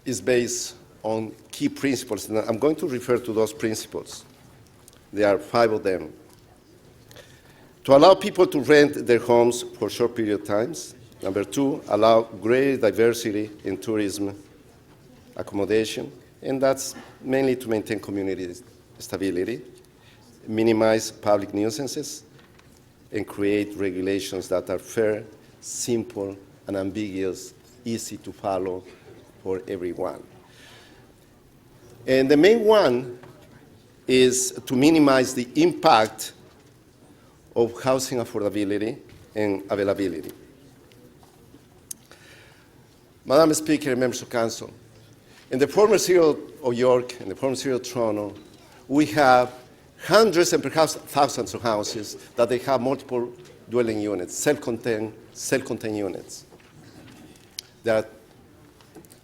is based on key principles, and I'm going to refer to those principles. There are 5 of them. To allow people to rent their homes for short period of times. Number 2, allow greater diversity in tourism accommodation, and that's mainly to maintain community stability, minimize public nuisances, and create regulations that are fair, simple, and ambiguous, easy to follow for everyone. And the main one is to minimize the impact of housing affordability and availability. Madam Speaker and members of council, in the former city of York and the former city of Toronto, we have hundreds and perhaps thousands of houses that they have multiple dwelling units, self-contained units. That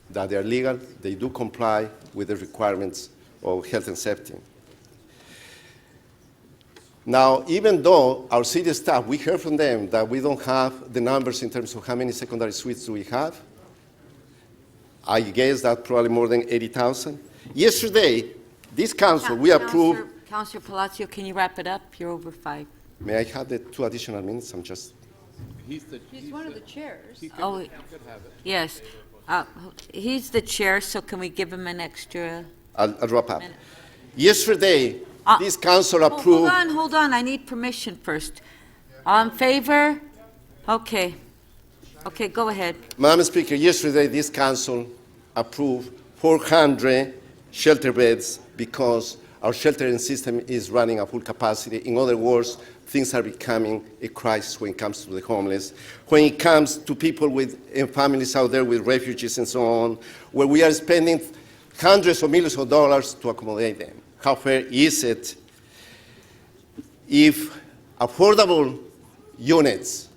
they are legal, they do comply with the requirements of health and safety. Now, even though our city staff, we heard from them that we don't have the numbers in terms of how many secondary suites do we have. I guess that probably more than 80,000. Yesterday, this council, we approved. Councillor Palacio, can you wrap it up? You're over 5. May I have the 2 additional minutes? I'm just. He's one of the chairs. Oh, yes. He's the chair, so can we give him an extra? I'll wrap up. Yesterday, this council approved. Hold on. I need permission first. All in favor? Okay. Okay, go ahead. Madam Speaker, yesterday this council approved 400 shelter beds because our sheltering system is running at full capacity. In other words, things are becoming a crisis when it comes to the homeless. When it comes to people and families out there with refugees and so on, where we are spending hundreds of millions of dollars to accommodate them. How fair is it if affordable units,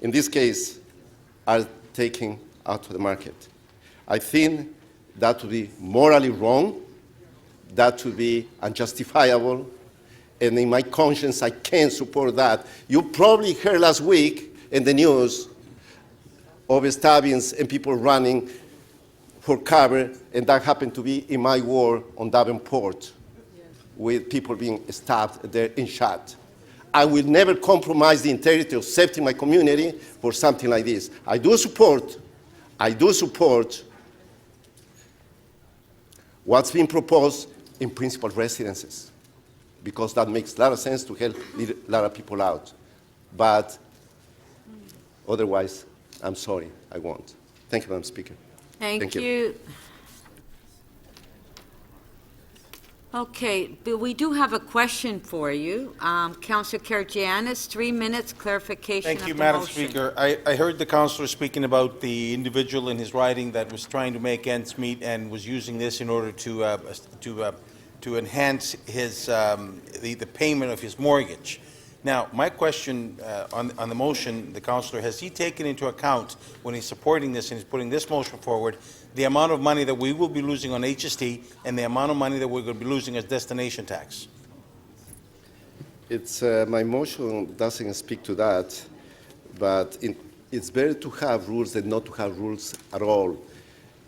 in this case, are taken out of the market? I think that would be morally wrong, that would be unjustifiable, and in my conscience, I can't support that. You probably heard last week in the news of stabbings and people running for cover, and that happened to be in my ward on Davenport, with people being stabbed there and shot. I will never compromise the integrity of safety in my community for something like this. I do support what's being proposed in principal residences, because that makes a lot of sense to help a lot of people out. But otherwise, I'm sorry, I won't. Thank you, Madam Speaker. Thank you. Okay, but we do have a question for you. Councillor Karygiannis, 3 minutes clarification of Thank you, the Madam motion. Speaker. I heard the councillor speaking about the individual in his riding that was trying to make ends meet and was using this in order to enhance his the payment of his mortgage. Now, my question on the motion, the councillor, has he taken into account when he's supporting this and he's putting this motion forward, the amount of money that we will be losing on HST and the amount of money that we're going to be losing as destination tax? It's my motion doesn't speak to that, but it's better to have rules than not to have rules at all.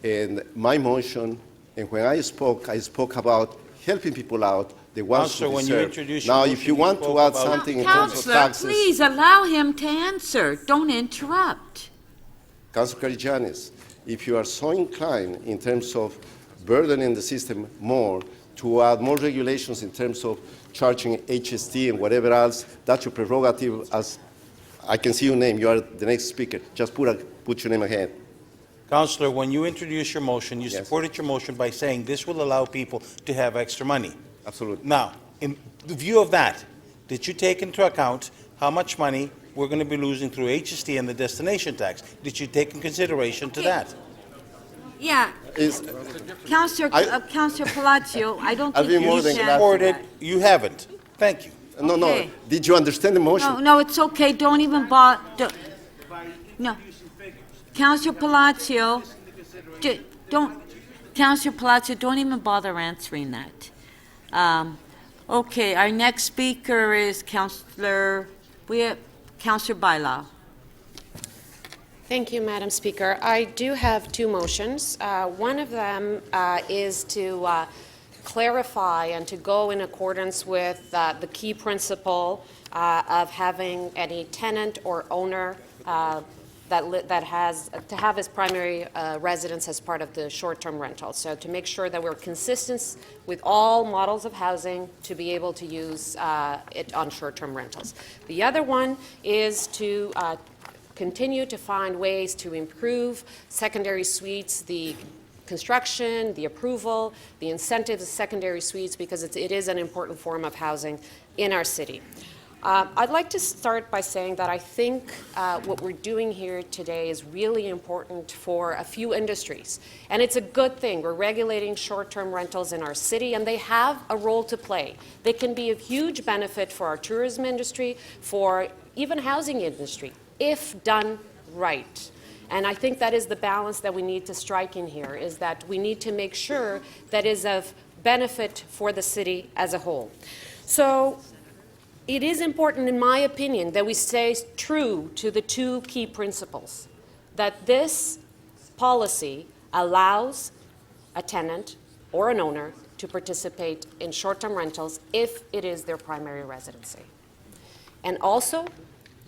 And my motion, and when I spoke about helping people out, the ones Counselor, who when you deserve. introduce your Now, motion, if you you want to spoke add about- something in terms of Counselor, taxes, please allow him to answer. Don't interrupt. Councilor Karijanis, if you are so inclined in terms of burdening the system more, to add more regulations in terms of charging HST and whatever else, that's your prerogative. As I can see your name, you are the next speaker. Just put your name ahead. Counselor, when you introduced your motion, you supported your motion by saying this will allow people to have extra money. Absolutely. Now, in the view of that, did you take into account how much money we're going to be losing through HST and the destination tax? Did you take in consideration to that? Yeah, Councillor Palacio, I don't I'll think be more you than can. glad to- Supported, you haven't. Thank you. No, no. Okay. Did you understand the motion? No, no, it's okay, don't even bother, no. Councillor Palacio, Councillor Palacio, don't even bother answering that. Okay, our next speaker is Councillor Bylaw. Thank you, Madam Speaker. I do have two motions. One of them is to clarify and to go in accordance with the key principle of having any tenant or owner that has to have his primary residence as part of the short-term rental. So to make sure that we're consistent with all models of housing to be able to use it on short-term rentals. The other one is to continue to find ways to improve secondary suites, the construction, the approval, the incentives of secondary suites, because it is an important form of housing in our city. I'd like to start by saying that I think what we're doing here today is really important for a few industries. And it's a good thing. We're regulating short-term rentals in our city, and they have a role to play. They can be of huge benefit for our tourism industry, for even housing industry, if done right. And I think that is the balance that we need to strike in here, is that we need to make sure that is of benefit for the city as a whole. So it is important, in my opinion, that we stay true to the two key principles, that this policy allows a tenant or an owner to participate in short-term rentals if it is their primary residency. And also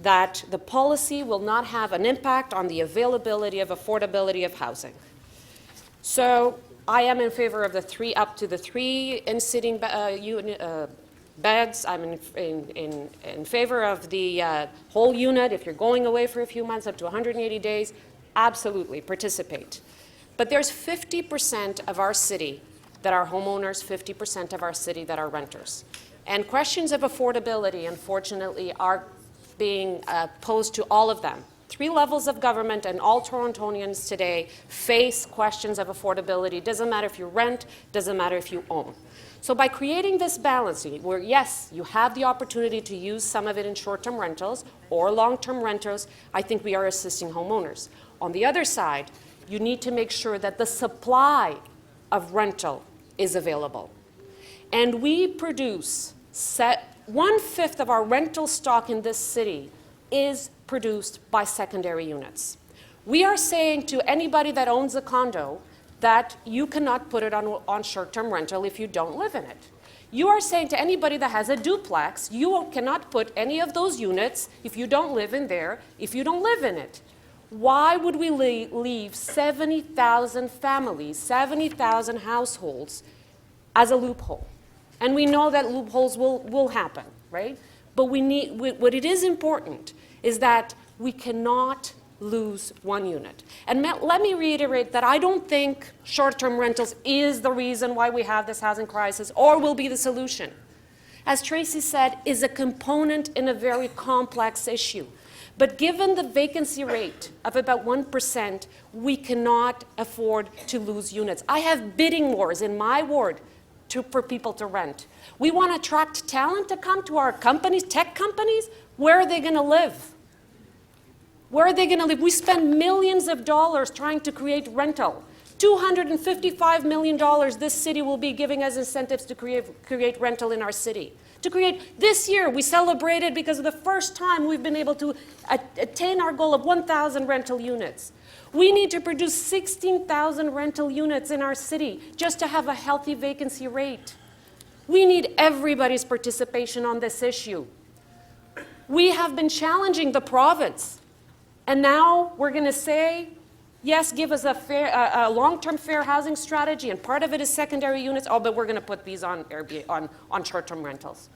that the policy will not have an impact on the availability of affordability of housing. So I am in favor of the up to the three in-sitting beds. I'm in favor of the whole unit. If you're going away for a few months, up to 180 days, absolutely participate. But there's 50% of our city that are homeowners, 50% of our city that are renters. And questions of affordability, unfortunately, are being posed to all of them. Three levels of government, and all Torontonians today face questions of affordability. Doesn't matter if you rent, doesn't matter if you own. So by creating this balance, where yes, you have the opportunity to use some of it in short-term rentals or long-term rentals, I think we are assisting homeowners. On the other side, you need to make sure that the supply of rental is available. And we produce 1/5 of our rental stock in this city is produced by secondary units. We are saying to anybody that owns a condo that you cannot put it on short-term rental if you don't live in it. You are saying to anybody that has a duplex, you cannot put any of those units if you don't live in there, if you don't live in it. Why would we leave 70,000 families, 70,000 households as a loophole? And we know that loopholes will happen, right? But what it is important is that we cannot lose one unit. And let me reiterate that I don't think short-term rentals is the reason why we have this housing crisis or will be the solution. As Tracy said, is a component in a very complex issue. But given the vacancy rate of about 1%, we cannot afford to lose units. I have bidding wars in my ward for people to rent. We want to attract talent to come to our companies, tech companies. Where are they going to live? Where are they going to live? We spend millions of dollars trying to create rental. $255 million this city will be giving as incentives to create rental in our city. This year, we celebrated because of the first time we've been able to attain our goal of 1,000 rental units. We need to produce 16,000 rental units in our city just to have a healthy vacancy rate. We need everybody's participation on this issue. We have been challenging the province, and now we're going to say, yes, give us a long-term fair housing strategy, and part of it is secondary units. Oh, but we're going to put these on Airbnb, on short-term rentals.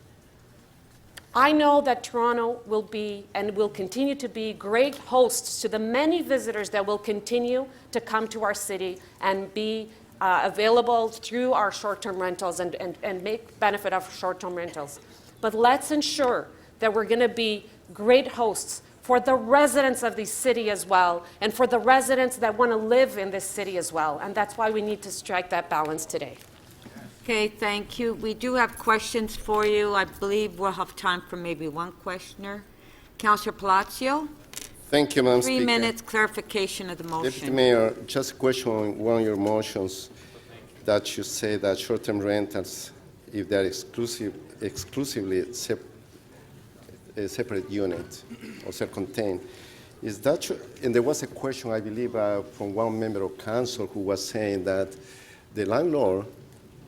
I know that Toronto will be and will continue to be great hosts to the many visitors that will continue to come to our city and be available through our short-term rentals and make benefit of short-term rentals. But let's ensure that we're going to be great hosts for the residents of this city as well, and for the residents that want to live in this city as well. And that's why we need to strike that balance today. Okay, thank you. We do have questions for you. I believe we'll have time for maybe one questioner. Councillor Palacio? Thank you, Madam Speaker. 3 minutes clarification of the motion. Deputy Mayor, just a question on one of your motions that you say that short-term rentals, if they're exclusively a separate unit or self-contained, is that true? And there was a question, I believe, from one member of council who was saying that the landlord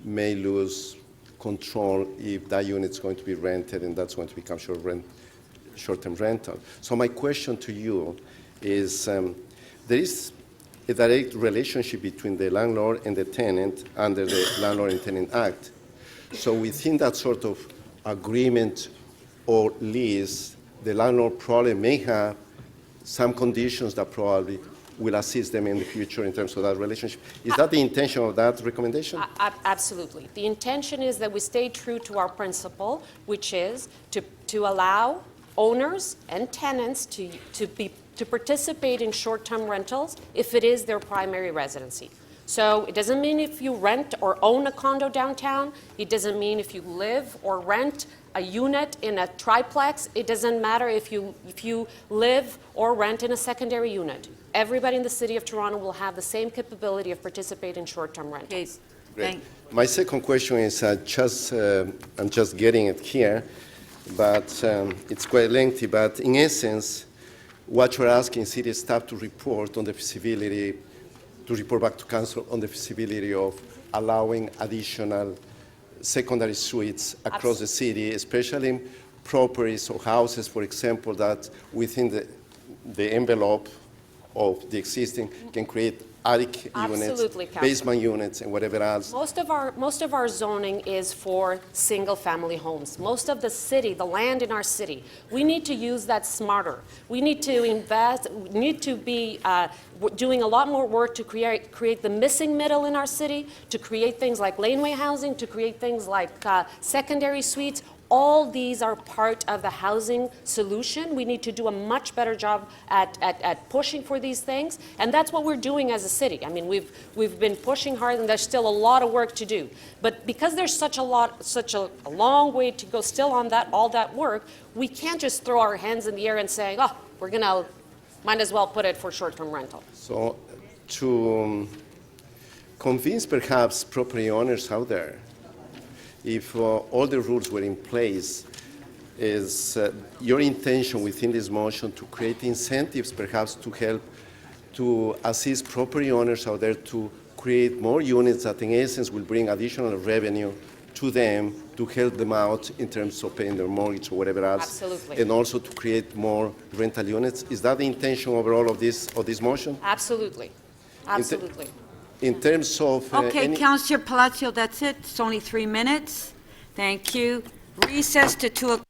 may lose control if that unit is going to be rented and that's going to become short-term rental. So my question to you is, there is a direct relationship between the landlord and the tenant under the Landlord and Tenant Act. So within that sort of agreement or lease, the landlord probably may have some conditions that probably will assist them in the future in terms of that relationship. Is that the intention of that recommendation? Absolutely. The intention is that we stay true to our principle, which is to allow owners and tenants to participate in short-term rentals if it is their primary residency. So it doesn't mean if you rent or own a condo downtown. It doesn't mean if you live or rent a unit in a triplex. It doesn't matter if you live or rent in a secondary unit. Everybody in the City of Toronto will have the same capability of participating in short-term rentals. Great. My second question is I'm just getting it here, but it's quite lengthy. But in essence, what you're asking city staff to report on the feasibility, to report back to council on the feasibility of allowing additional secondary suites across the city, especially properties or houses, for example, that within the envelope of the existing can create attic units, basement units, and whatever else. Most of our zoning is for single-family homes. Most of the city, the land in our city, we need to use that smarter. We need to invest. We need to be doing a lot more work to create the missing middle in our city, to create things like laneway housing, to create things like secondary suites. All these are part of the housing solution. We need to do a much better job at pushing for these things, and that's what we're doing as a city. I mean, we've been pushing hard, and there's still a lot of work to do. But because there's such a long way to go still on all that work, we can't just throw our hands in the air and say, oh, we're gonna might as well put it for short-term rental. So to convince perhaps property owners out there, if all the rules were in place, is your intention within this motion to create incentives perhaps to help to assist property owners out there to create more units that in essence will bring additional revenue to them to help them out in terms of paying their mortgage or whatever else? Absolutely. And also to create more rental units? Is that the intention overall of this motion? Absolutely. Absolutely. In terms of... Okay, Councillor Palacio, that's it. It's only 3 minutes. Thank you. Recess to 2 o'clock.